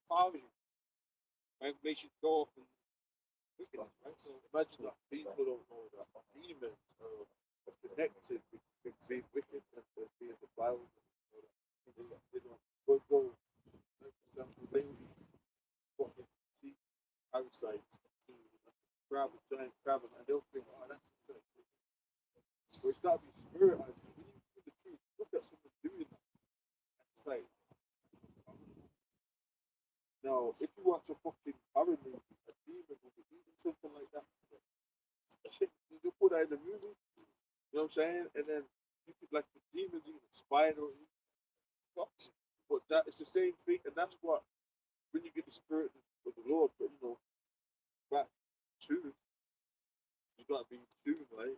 Defiles you, right? Makes you go off and wickedness, right? So Imagine that people don't know that demons are connected with these wicked and being defiled. They don't go, for example, ladies, fucking see parasites, grab a giant crab, and they'll think, oh, that's good. So it's got to be spiritized. When you see the truth, look at someone doing that. It's like, now, if you watch a fucking horror movie, a demon will be eating something like that. You put that in the movie, you know what I'm saying? And then you could, like, the demons eating a spider, but that it's the same thing, and that's what when you get the spirit of the Lord, but back to it, you gotta be tuned, right?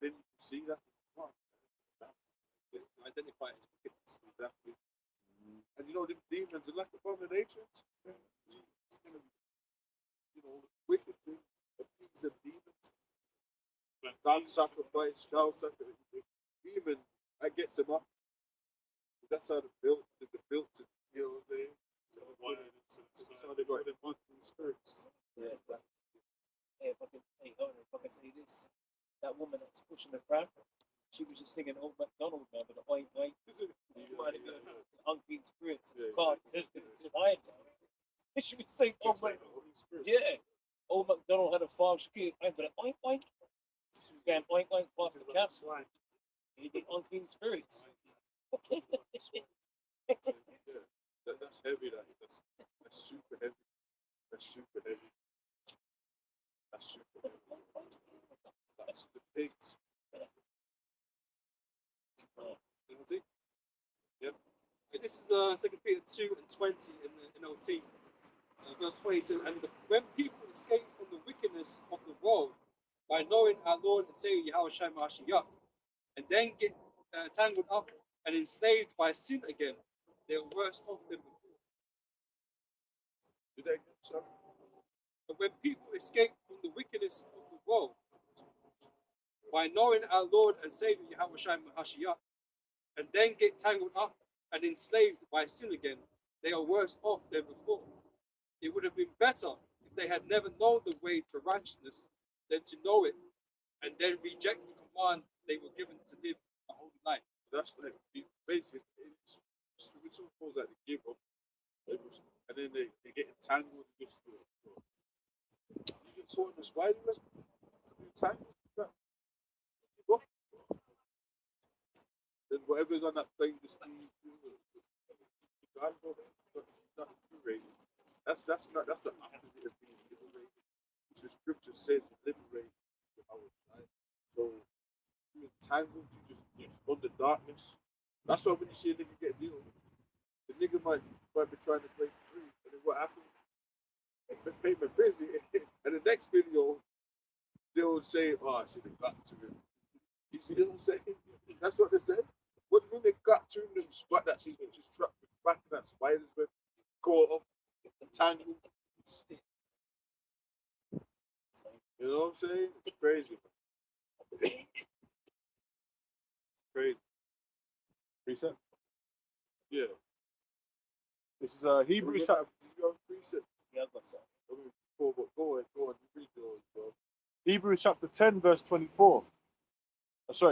Then you can see that. Identify it as wickedness. Exactly. And the demons are like abominations. It's gonna be, wicked things, abuse of demons. Dog sacrifice, child sacrifice, demon, that gets them up. That's how they're built to, what I'm saying? That's how they got them unclean spirits. Yeah, exactly. Hey, if I can say this, that woman that was pushing the crowd, she was just singing Old MacDonald, man, with the oink oink. You might have been unclean spirits. God, there's been iron down. She was saying Old MacDonald. Yeah. Old MacDonald had a farm, she could aim for the oink oink. She was going oink oink past the camp. He did unclean spirits. That's heavy, that's super heavy. That's super heavy. That's super heavy. That's the pigs. Yep. This is 2 Peter 2:20 in the NLT. So verse 22, and when people escape from the wickedness of the world by knowing our Lord and Savior Yahweh Shai Mashiach, and then get tangled up and enslaved by sin again, they are worse off than before. Did that get some? But when people escape from the wickedness of the world by knowing our Lord and Savior Yahweh Shai Mashiach, and then get tangled up and enslaved by sin again, they are worse off than before. It would have been better if they had never known the way to righteousness than to know it and then reject the command they were given to live a holy life. That's like basically it's supposed that they give up, and then they get entangled in this. You get caught in the spider web, entangled. Give up. Then whatever's on that thing, just God, not liberated. That's the opposite of being liberated. The scripture says liberate our side. So you entangled, you just under darkness. That's why when you see a nigga get deal, the nigga might be trying to break free, and then what happens? They payment busy, and the next video they'll say, "Oh, I should have got to him." You see what I'm saying? That's what they said. What when they got to him, spot that she's just trapped back in that spider's web, caught up, entangled. You know what I'm saying? It's crazy. Crazy. Precept. Yeah. This is Hebrews chapter. Yeah, I've got some. Go on. You read those, bro. Hebrews chapter 10, verse 24.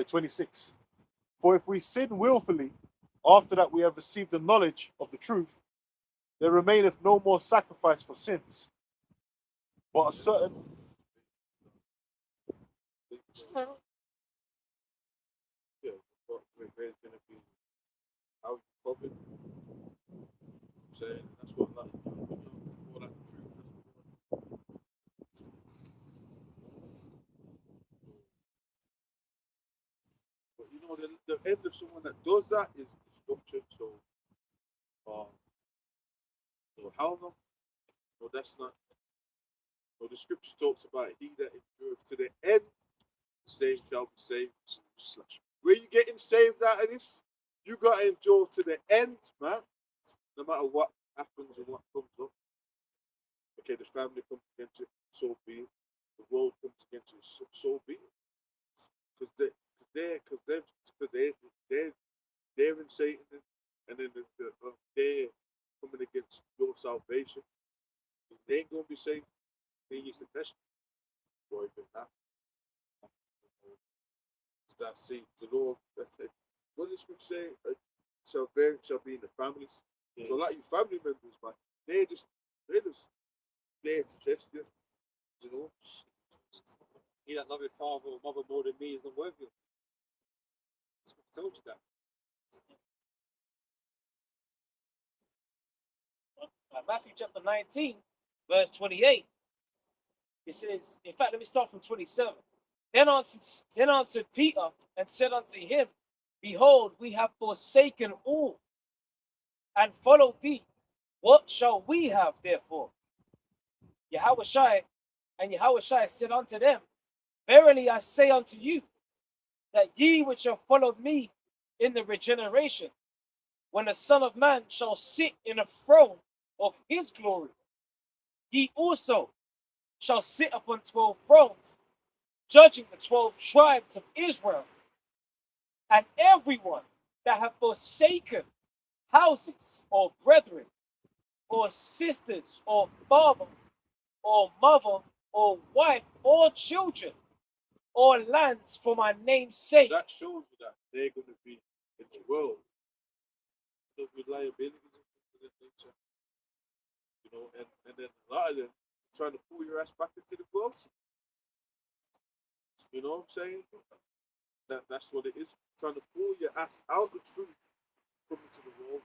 26. For if we sin willfully, after that we have received the knowledge of the truth, there remaineth no more sacrifice for sins, but a certain Yeah, but there's gonna be how you covered. I'm saying that's what like for that truth. But the end of someone that does that is destruction. So how no? No, that's not. No, the scripture talks about he that endureth to the end, saved shall be saved. Where you getting saved out of this? You gotta endure to the end, man. No matter what happens and what comes up. Okay, the family comes against you, so be it. The world comes against you, so be it. Because they're in Satan, and then they're coming against your salvation. They ain't gonna be saved. They used to test you. Boy, been that. Start seeing the Lord. That's it. What does scripture say? Salvation shall be in the families. Yeah. So, like your family members, man, they're just there to test you. You know. He that loveth father or mother more than me is not worthy of me. I told you that. Matthew chapter 19, verse 28. It says, in fact, let me start from 27. Then answered Peter and said unto him, Behold, we have forsaken all and followed thee. What shall we have, therefore? Yahushua and Yahushua said unto them, Verily I say unto you, that ye which have followed me in the regeneration, when the Son of Man shall sit in a throne of his glory, ye also shall sit upon 12 thrones, judging the 12 tribes of Israel. And everyone that hath forsaken houses, or brethren, or sisters, or father, or mother, or wife, or children, or lands for my name's sake. That shows you that they're going to be in the world. There'll be liabilities and things of that nature. You know, and then a lot of them trying to pull your ass back into the gloves. You know what I'm saying? That's what it is. Trying to pull your ass out the truth, come into the world.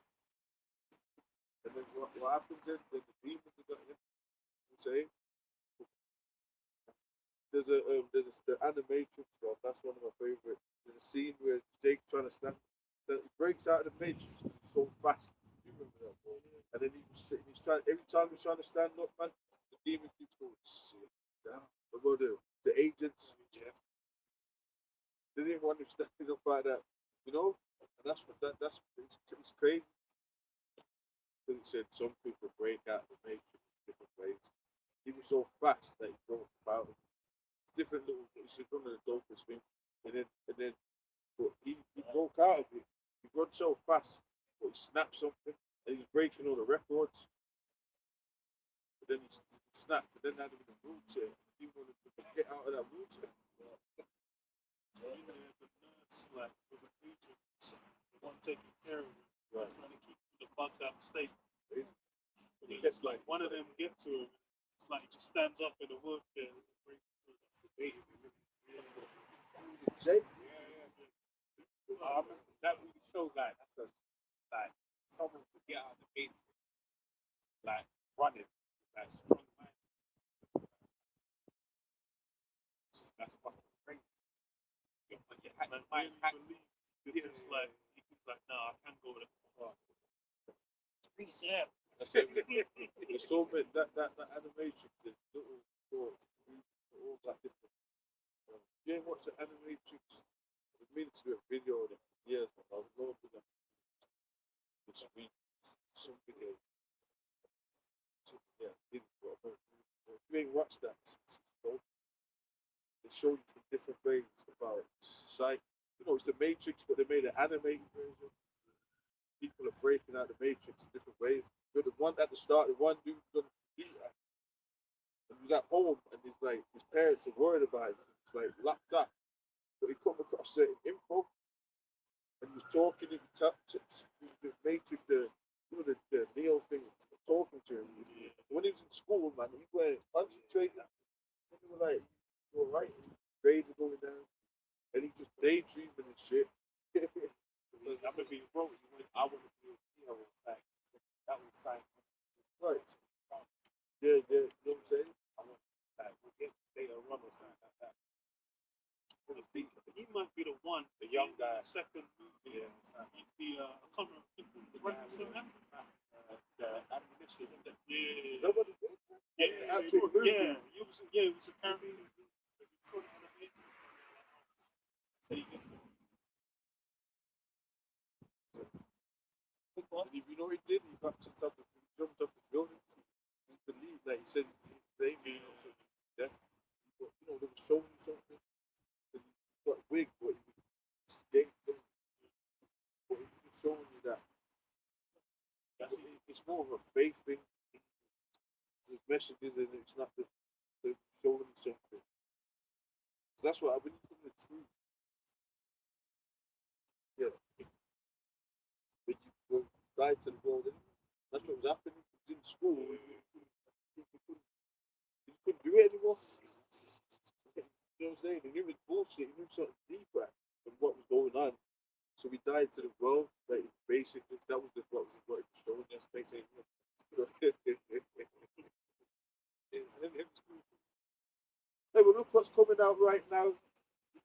And then what happens then? Then the demons are going to, you know what I'm saying? There's the Animatrix stuff. That's one of my favorite. There's a scene where Jake trying to stand, that he breaks out of the matrix so fast. You remember that, bro? And then he's trying, every time he's trying to stand up, man, the demon keeps going, sit down. What about the agents? Yeah. They didn't want him standing up like that, you know? And that's it's crazy. Because he said some people break out of the matrix in different ways. He was so fast that he broke about it. Different little, it's just one of the dopest things. And then, but he broke out of it. He runs so fast, but he snapped something, and he's breaking all the records. But then he snapped, and then had him in a wheelchair. He wanted to get out of that wheelchair. Even the nurse, like, was a agent, the one taking care of him, Right. trying to keep the bugs out of the state. But He it's gets like one of them get to him, it's like he just stands up in the wheelchair and breaks through. Jake. I remember that really shows like someone to get out of the gate, like running, like strong mind. That's fucking crazy. But you had mind hack. It's like he was like, no, I can't go with it. Reset. That's it. It's so big that animation, the little shorts, all that different. You ain't watched the animatrix. I've been to do a video of it for years, but I was going to that this week. Some video. Yeah, if you ain't watched that, they show you from different ways about society. You know, it's the Matrix, but they made an animated version. People are breaking out the Matrix in different ways. But the one at the start, the one dude on the computer, and he's at home, and he's like, his parents are worried about him. It's like laptop, but he come across certain info, and he was talking in the Matrix, the Neo thing, talking to him. When he was in school, man, he went concentrating. And they were like, "You're right." Grades are going down, and he just daydreaming and shit. So I'm gonna be broke. I want to be a hero. Like that was science. Right. Yeah, you know what I'm saying? I want like we'll get data run or something like that. I think he might be the one, the young guy. Second movie, he's the I can't remember the reference of that. The admonition. Yeah. Nobody did that? Yeah, Actually, yeah, it was a character. So you can And if you know what he did, he got sent up, he jumped up the building. He believed that he said they made no such death. But you know, they were showing you something. And he got wig, but he was getting them. But he was showing you that. That's it. It's more of a faith thing. There's messages and it's not the they're showing you something. So that's what I believe in the truth. Yeah. When you go right to the world, that's what was happening. He was in school. He just couldn't do it anymore. You know what I'm saying? He knew it was bullshit. He knew something deeper than what was going on. So he died to the world. That is basically that was what it showed us basically. Hey, but look what's coming out right now.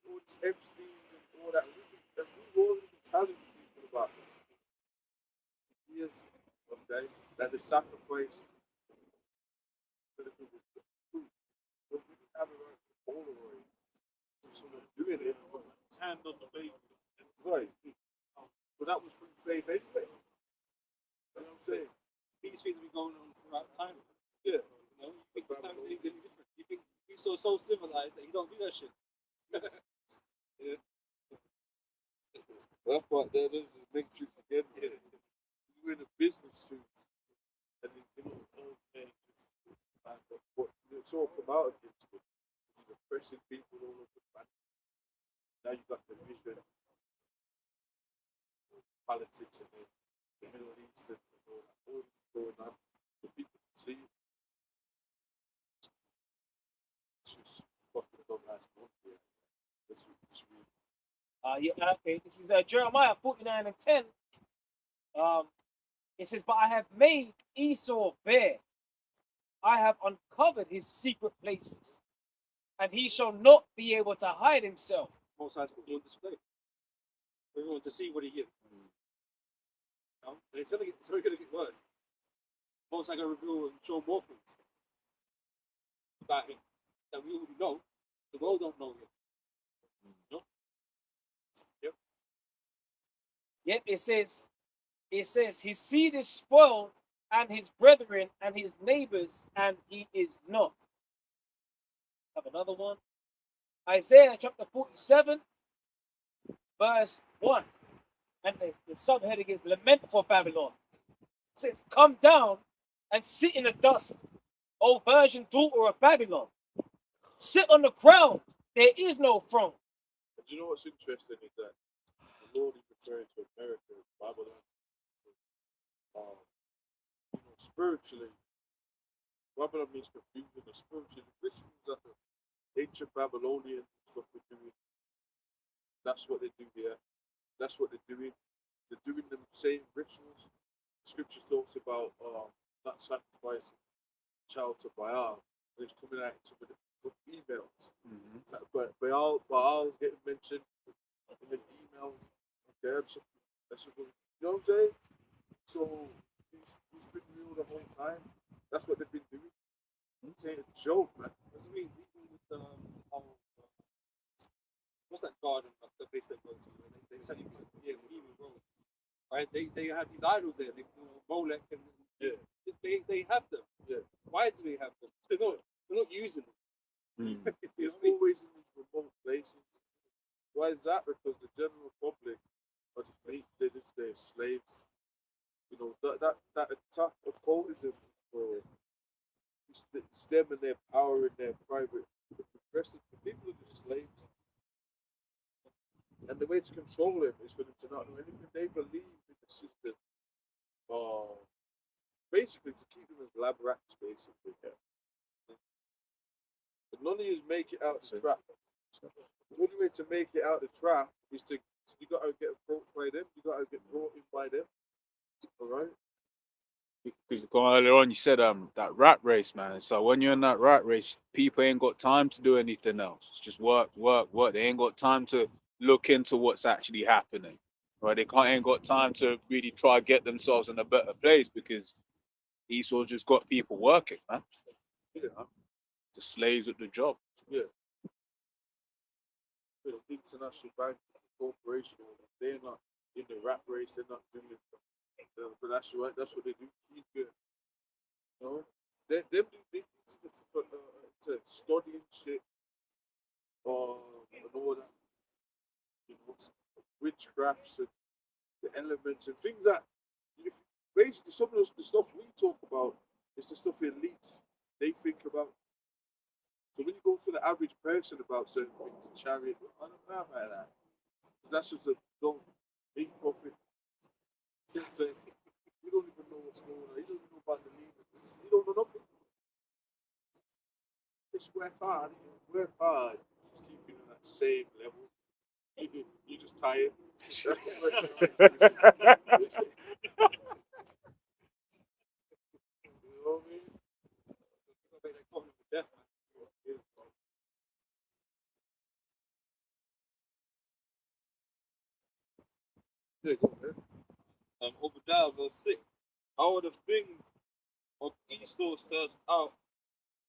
All this Epstein and all that. We've already been telling people about this. Years, okay? that the sacrifice for the people. But we didn't have a right to Polaroid. Someone doing it, His hand on the baby. right? But that was through faith anyway. You know what I'm saying? These things have been going on throughout time. Yeah. You know, you think this time is any different. You think he's so civilized that he don't do that shit. Yeah. That part there, there's just makes you forget it. You're in a business suit, and you know, what it's all come out against it. It's oppressing people all over the planet. Now you got the vision, politics, and the Middle East, and all that going on. The people can see it. It's just fucking dumb ass month here. That's what it's really. Yeah, okay. This is Jeremiah 49 and 10. It says, "But I have made Esau bare. I have uncovered his secret places, and he shall not be able to hide himself." Most sides put him on display for everyone to see what he is. You know? And it's only gonna get worse. Most sides gonna reveal and show more things about him that we already know. The world don't know yet. No? Yep. Yet it says, his seed is spoiled, and his brethren and his neighbors, and he is not. Have another one. Isaiah chapter 47, verse 1. And the subheading is Lament for Babylon. It says, "Come down and sit in the dust, O virgin daughter of Babylon. Sit on the ground, there is no throne." And you know what's interesting is that the Lord is referring to America as Babylon. You know, spiritually, Babylon means confusion, and spiritually, rituals that the ancient Babylonian stuff were doing. That's what they do here. That's what they're doing. They're doing the same rituals. Scripture talks about not sacrificing child to Baal. And it's coming out in some of the emails. But Baal's getting mentioned in the emails. Okay, that's what, you know what I'm saying? So he's been real the whole time. That's what they've been doing. It's ain't a joke, man. That's what we even with what's that garden the place they go to? They send you to even road. Right? They have these idols there, Molech and they have them. Yeah. Why do they have them? They're not using them. It's always in these remote places. Why is that? Because the general public are just they're slaves. You know, that attack of cultism for it's them and their power and their private progressive people are just slaves. And the way to control them is for them to not know anything. They believe in the system. Basically to keep them as lab rats, basically. But none of you make it out the trap. The only way to make it out the trap is you gotta get approached by them, you gotta get brought in by them. Alright? Because earlier on you said that rat race, man. So when you're in that rat race, people ain't got time to do anything else. It's just work. They ain't got time to look into what's actually happening. Right? They ain't got time to really try to get themselves in a better place because Esau's just got people working, man. You know? The slaves at the job. Yeah. The international bank corporation, they're not in the rat race, they're not doing it. But that's right, that's what they do. Keep it. You know? They need to study and shit. And all that. You know, witchcrafts and the elements and things that basically some of the stuff we talk about is the stuff elites they think about. So when you go to the average person about certain things, the chariot, I don't know about that. That's just a don't make profit. You don't even know what's going on. You don't even know about the leaders. You don't know nothing. Just work hard. Just keep you on that same level. You're just tired. You know what I mean? Yeah, go ahead. Obadiah verse 6. How are the things of Esau searched out?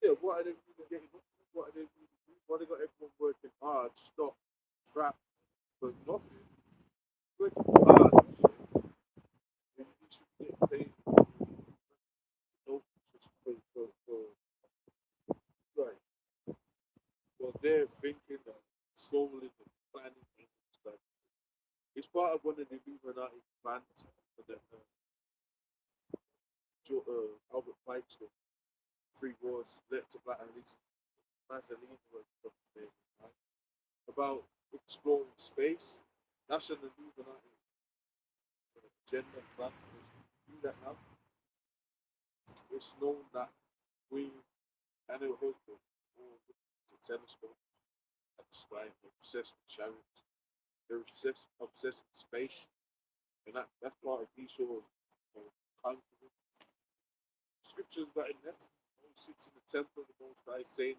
Yeah, what are they really getting up to? What are they really doing? Why they got everyone working hard, stop, trap, but nothing? Working hard and shit. And you should get paid. No, just for right. Well, they're thinking and solely and planning and stuff. It's part of one of the Illuminati plans for the Albert Pike's stuff. Three wars led to Black and Mazzolini was right? About exploring space. That's an Illuminati agenda plan. Do that now. It's known that we and her husband all look at the telescope at the sky and they're obsessed with chariots. They're obsessed with space. And that's part of Esau's confidence. Scriptures got in there. He sits in the temple of the Most High, saying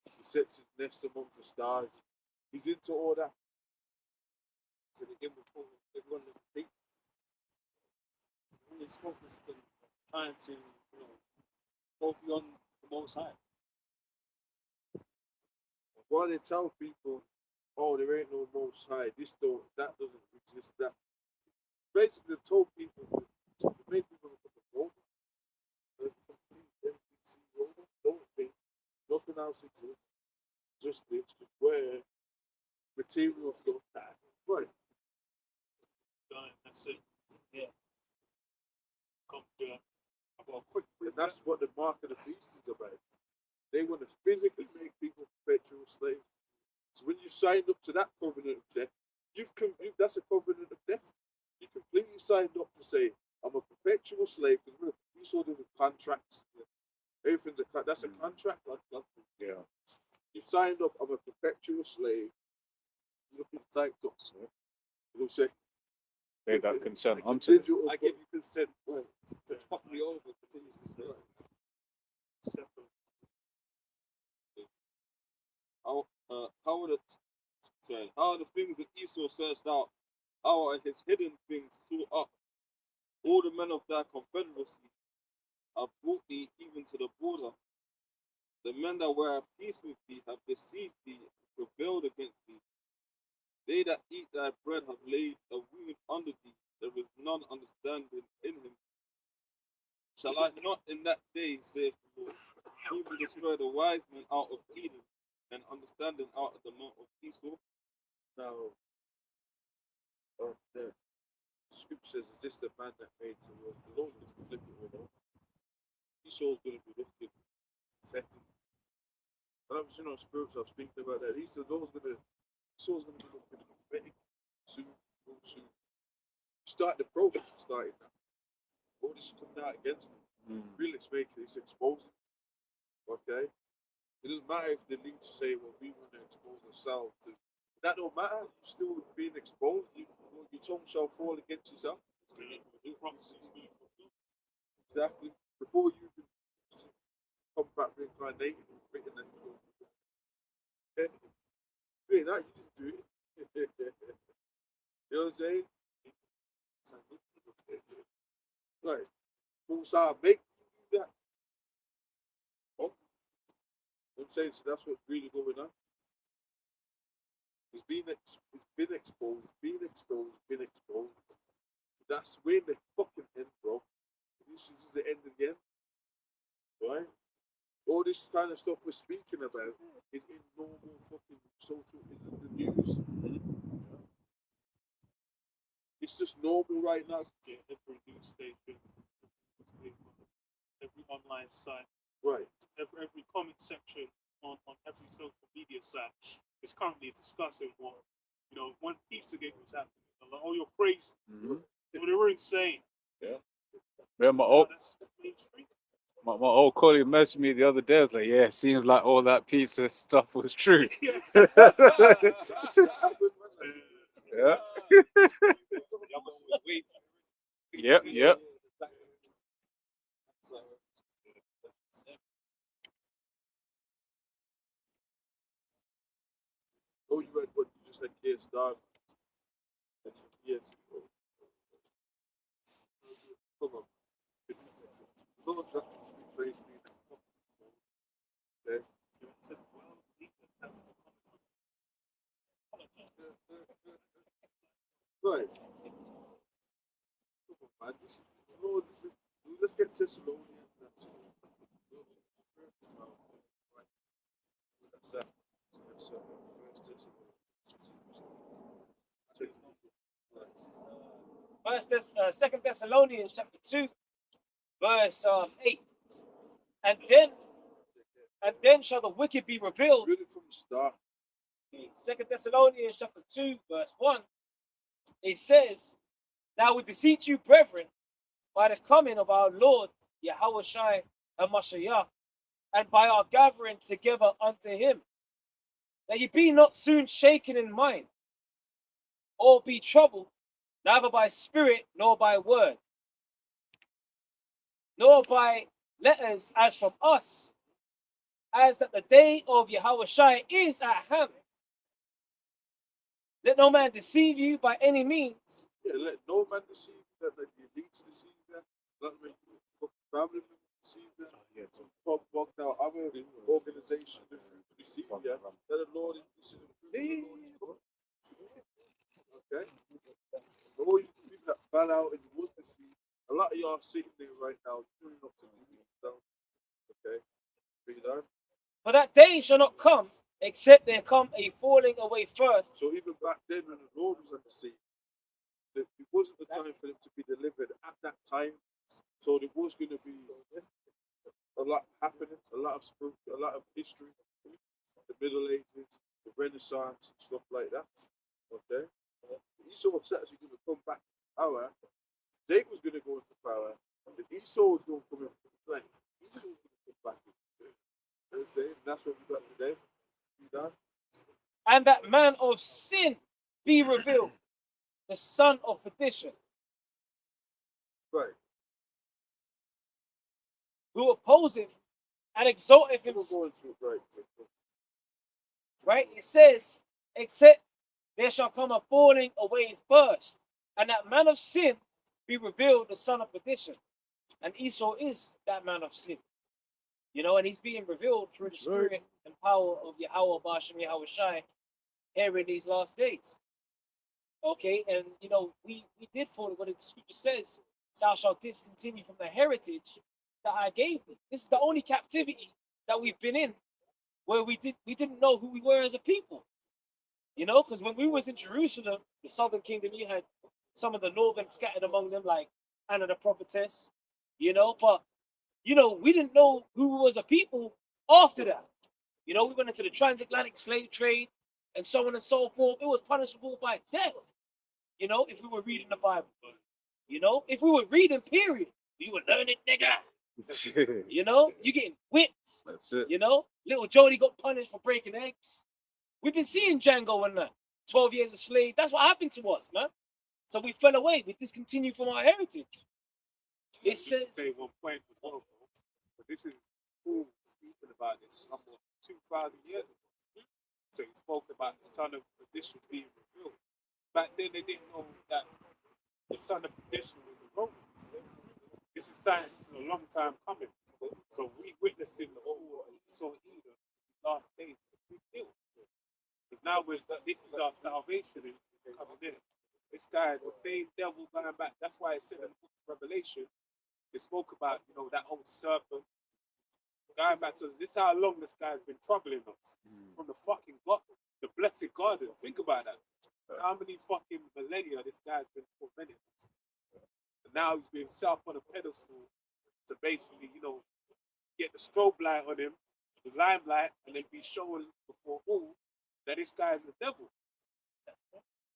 he sets his nest amongst the stars. He's into all that. So they give him everyone the big. It's focused on trying to, go beyond the Most High. Why they tell people, oh, there ain't no Most High, that doesn't exist. That basically they've told people to make people look at the world. Don't think nothing else exists. Just this, just where materials go back. Right. Done. That's it. Yeah. Come to about quick. And that's what the mark of the beast is about. They want to physically make people perpetual slaves. So when you signed up to that covenant of death, that's a covenant of death. You completely signed up to say, I'm a perpetual slave, because we saw them with contracts. Everything's that's a contract. Yeah. You signed up, I'm a perpetual slave. You look at the type docs, it'll say, They got consent. I'm to digital. I give you consent Right. to fuck me over continuously. How are the things that Esau searched out? How are his hidden things sought up? All the men of thy confederacy have brought thee even to the border. The men that were at peace with thee have deceived thee, rebelled against thee. They that eat thy bread have laid a wound under thee. There is none understanding in him. Shall I not in that day, saith the Lord, even destroy the wise men out of Eden, and understanding out of the mount of Esau? Now, the scripture says, is this the man that made the world? The Lord is flip it all over. Esau's going to be lifted, affected. When I was, spiritual, I was thinking about that. Esau's going to be looking prophetic soon, real soon. Start the process of starting now. All this is coming out against him. Real it's exposing. Okay? It doesn't matter if the leaders say, well, we want to expose ourselves to. That don't matter. You're still being exposed. Your tongue shall fall against yourself. Exactly. Before you can come back reincarnated and written and yeah, that you didn't do it. You know what I'm saying? Right. Musa make you do that. Oh. You know what I'm saying? So that's what's really going on. It's been exposed. That's where the fucking end, bro. This is the end again. Right? All this kind of stuff we're speaking about is in normal fucking social, is in the news. It's just normal right now. Yeah, every news station, every online site, Right. every comment section on every social media site is currently discussing what, when Pizzagate was happening. Like, oh, you're crazy. They were insane. Yeah, my old colleague messaged me the other day. I was like, yeah, it seems like all that piece of stuff was true. Yeah. Yep. Oh, you just had Keir Starmer. That's years ago. Come on. Those that praise me. Okay. Right. Come on, man. This is, Lord, this is, let's get Thessalonians. That's it. That's that. That's Second Thessalonians chapter 2, verse 8. And then shall the wicked be revealed. Read it from the start. Second Thessalonians chapter 2, verse 1. It says, Now we beseech you, brethren, by the coming of our Lord Yahweh Shai and Mashiach, and by our gathering together unto him, that ye be not soon shaken in mind, or be troubled, neither by spirit, nor by word, nor by letters as from us, as that the day of Yahweh Shai is at hand. Let no man deceive you by any means. Yeah, let no man deceive you, let the elites deceive you, let the family deceive you, pop walked out other organizations deceive you. Let the Lord is okay. All you people that fell out and you was deceived, a lot of y'all sitting there right now doing not to do yourself. Okay. Read that. For that day shall not come, except there come a falling away first. So even back then when the Lord was on the scene, it wasn't the time for them to be delivered at that time. So there was going to be a lot happening, a lot of spiritual, a lot of history, the Middle Ages, the Renaissance, and stuff like that. Okay? Esau was actually going to come back to power. Jacob was going to go into power. And Esau was going to come into play. Esau was going to come back into play. That's what we got today. And that man of sin be revealed, the son of perdition. Right. Who opposeth and exalteth himself. Going to it, Right? It says, except there shall come a falling away first, and that man of sin be revealed, the son of perdition. And Esau is that man of sin. You know, and he's being revealed through the spirit and power of Yahweh Bashem Yahweh Shai here in these last days. Okay, and you know, we did follow what the scripture says, thou shalt discontinue from the heritage that I gave thee. This is the only captivity that we've been in where we didn't know who we were as a people. You know, because when we was in Jerusalem, the southern kingdom, you had some of the northern scattered among them, like Anna the prophetess, you know, but you know, we didn't know who we was a people after that. You know, we went into the transatlantic slave trade and so on and so forth. It was punishable by death, you know, if we were reading the Bible. You know, if we were reading, period, we would learn it, nigga. You know, you getting whipped. That's it. You know, little Jody got punished for breaking eggs. We've been seeing Django and that. 12 years a slave. That's what happened to us, man. So we fell away. We discontinued from our heritage. It says, say one point before, but this is Paul speaking about this almost 2,000 years ago. So he spoke about the son of perdition being revealed. Back then they didn't know that the son of perdition was the Romans. This is science a long time coming. So we witnessing the whole Esau Edom last days. A big deal. Because now this is our salvation coming in. This guy is the same devil going back. That's why it said in the book of Revelation, it spoke about, you know, that old serpent. Going back to this is how long this guy's been troubling us. From the fucking God, the blessed garden. Think about that. How many fucking millennia this guy's been tormenting us. And now he's being set up on a pedestal to basically, you know, get the strobe light on him, the limelight, and then be showing before all that this guy is a devil.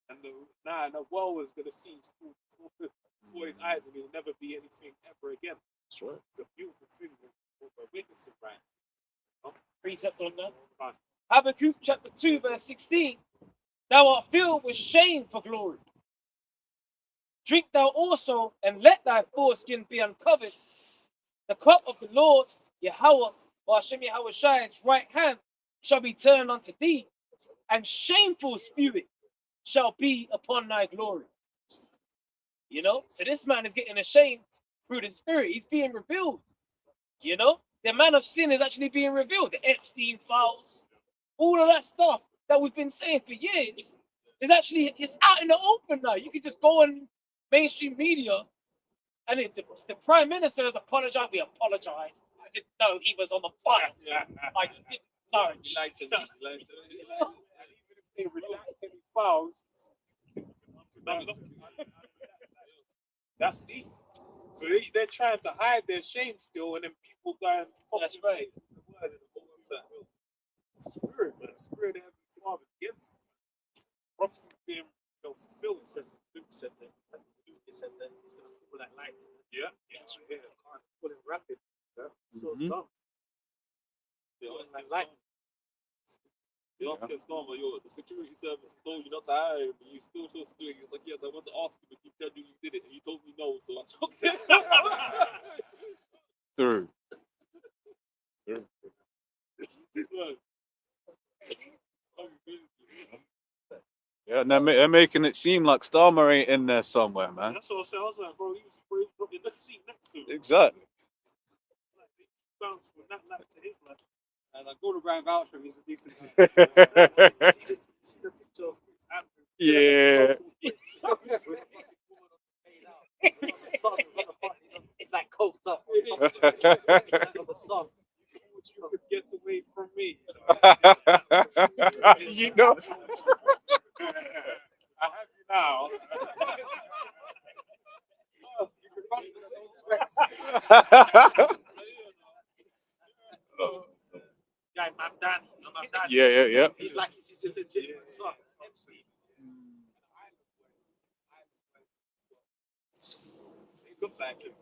And the world is going to see before his eyes, and he'll never be anything ever again. That's right. It's a beautiful thing what we're witnessing right now. precept on that. Fine. Habakkuk chapter 2, verse 16. Thou art filled with shame for glory. Drink thou also, and let thy foreskin be uncovered. The cup of the Lord, Yahweh, or Hashem Yahweh Shai's right hand, shall be turned unto thee, and shameful spirit shall be upon thy glory. You know, so this man is getting ashamed through the Spirit. He's being revealed. You know, the man of sin is actually being revealed. The Epstein files, all of that stuff that we've been saying for years is actually it's out in the open now. You can just go on mainstream media, and the Prime Minister has apologized. We apologize. I didn't know he was on the fire. I didn't know. He likes it. He likes it. They redact any files. That's deep. So they're trying to hide their shame still, and then people going, That's right. Spirit, man. Spirit of Heavenly Father against it. Prophecy being fulfilled. It says Luke said that. He said that he's going to pull that light. Yeah. Can't pull it rapid. Yeah. So it's done. Like light. The Oscar Stormer, the security service told you not to hire him, but you still chose to do it. He's like, yes, I want to ask him if you genuinely did it, and he told me no, so I took it. Through. Yeah, and they're making it seem like Starmer ain't in there somewhere, man. That's what I said. I was like, bro, he was probably in the seat next to him. Exactly. Bounce from that lap to his lap. And I go to Brian vouch for him. He's a decent. See the picture of Prince Andrew. Yeah. It's like coked up. You could get away from me. You know. I have you now. You can run with those Yeah, I'm Danny. Yeah. He's like he's a legitimate son. MC. Look like him.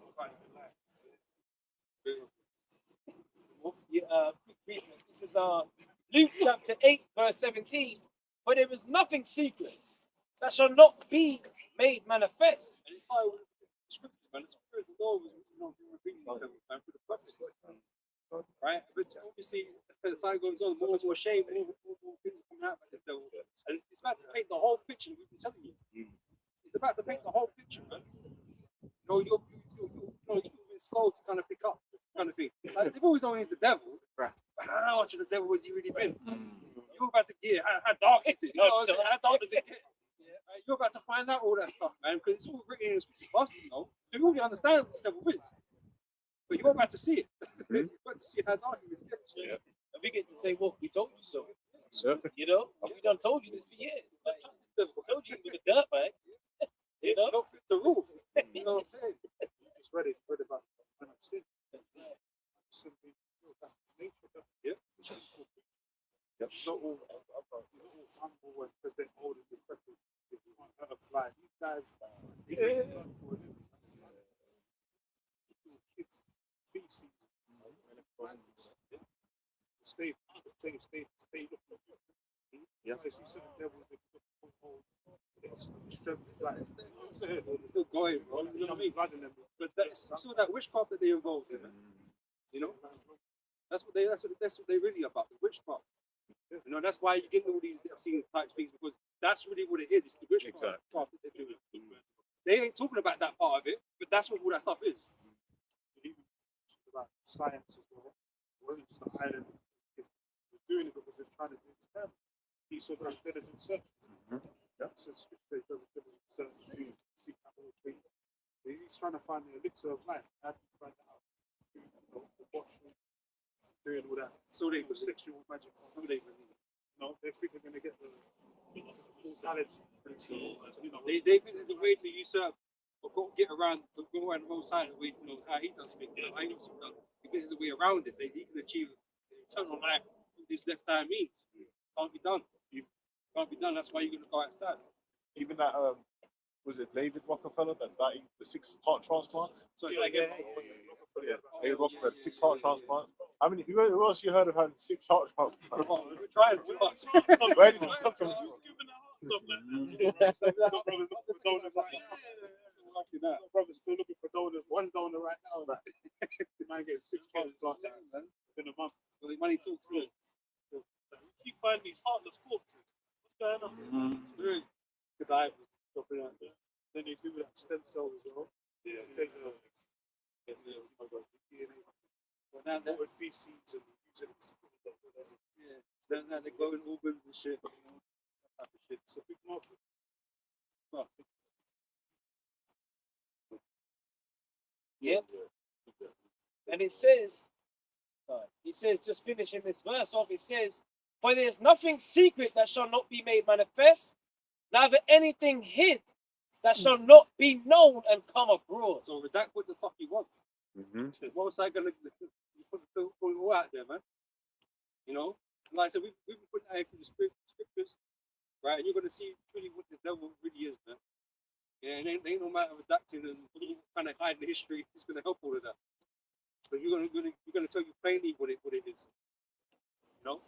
This is Luke chapter 8, verse 17. But there is nothing secret that shall not be made manifest. And it's like with the scriptures, man. The Spirit of the Lord was being revealed like that through the prophets. Right? But obviously, as the time goes on, more and more shame, more things coming out by the devil. And it's about to paint the whole picture, we've been telling you. It's about to paint the whole picture, man. You're being slow to kind of pick up, kind of thing. Like, they've always known he's the devil. Right. But how much of the devil has he really been? You're about to get, how dark is it? You know what I'm saying? How dark does it get? Yeah, you're about to find out all that stuff, man, because it's all written in the scripture for us, you know. You already understand what this devil is. But you're about to see it. You're about to see how dark it gets. Yeah. And we get to say, well, we told you so. Yeah. You know, we done told you this for years. Like, we told you he was a dirtbag. You know, don't fit the rules. You know what I'm saying? Just read about when I'm sin. Sin being fulfilled. That's the nature of it. Yeah. Yep. Not all humble and because they're old and decrepit. If you want to apply, these guys, kids, feces, stay. Yeah. So you see certain devils that strength like, you know what I'm saying? It's still going, bro. You know what I mean? But that's still that witchcraft that they involved in. You know? That's what they really about, the witchcraft. You know, that's why you get all these obscene type things, because that's really what it is. It's the witchcraft that they're doing. They ain't talking about that part of it, but that's what all that stuff is. About science as well. It wasn't just an island. They're doing it because they're trying to understand. He saw the intelligent search. Since scripture does a diligent search, you seek out all things. He's trying to find the elixir of life. How do you find that out? The watching, doing all that. So they put sexual magic on. Who they believe? No, they think they're going to get the mortality. They think there's a way to usurp or get around the most high, the way, you know, how he does things, how he does things. He thinks there's a way around it. He can achieve eternal life through this lifetime means. Can't be done. Can't be done. That's why you're going to go outside. Even that, was it David Rockefeller that died, the 6 heart transplants? So David Rockefeller, 6 heart transplants. I mean, who else you heard of having 6 heart transplants? we're trying too much. Where did you come from? Brother's still looking for donors. One donor right now. The man getting 6 transplants in a month. The money talks to me. You keep finding these heartless corpses. What's going on? Good eye. Then you do that stem cell as well. Yeah. Take the Well, now that, Water feces and using it as a now they're growing organs and shit. You know, that type of shit. it's a big market. Well, Yep. And it says, just finishing this verse off, it says, for there is nothing secret that shall not be made manifest, neither anything hid that shall not be known and come abroad. so redact what the fuck you want. Mhm. What was I gonna put it all out there, man? You know, like I said, we've been putting out into the scriptures, right? And you're gonna see truly what the devil really is, man. Yeah, and ain't no matter of adapting and kind of hiding the history. It's gonna help all of that. But you're gonna tell you plainly what it is. You know,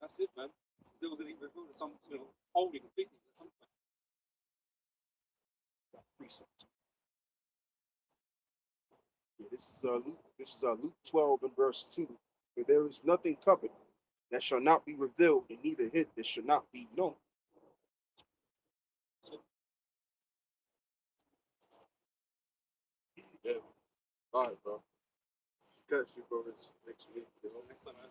that's it, man. The devil gonna reveal some, holy completely at some point. Precept. Yeah, this is Luke 12 and verse 2. For there is nothing covered that shall not be revealed, and neither hid that shall not be known. Yeah. All right, bro. Catch you, brothers, next week. Next time, man.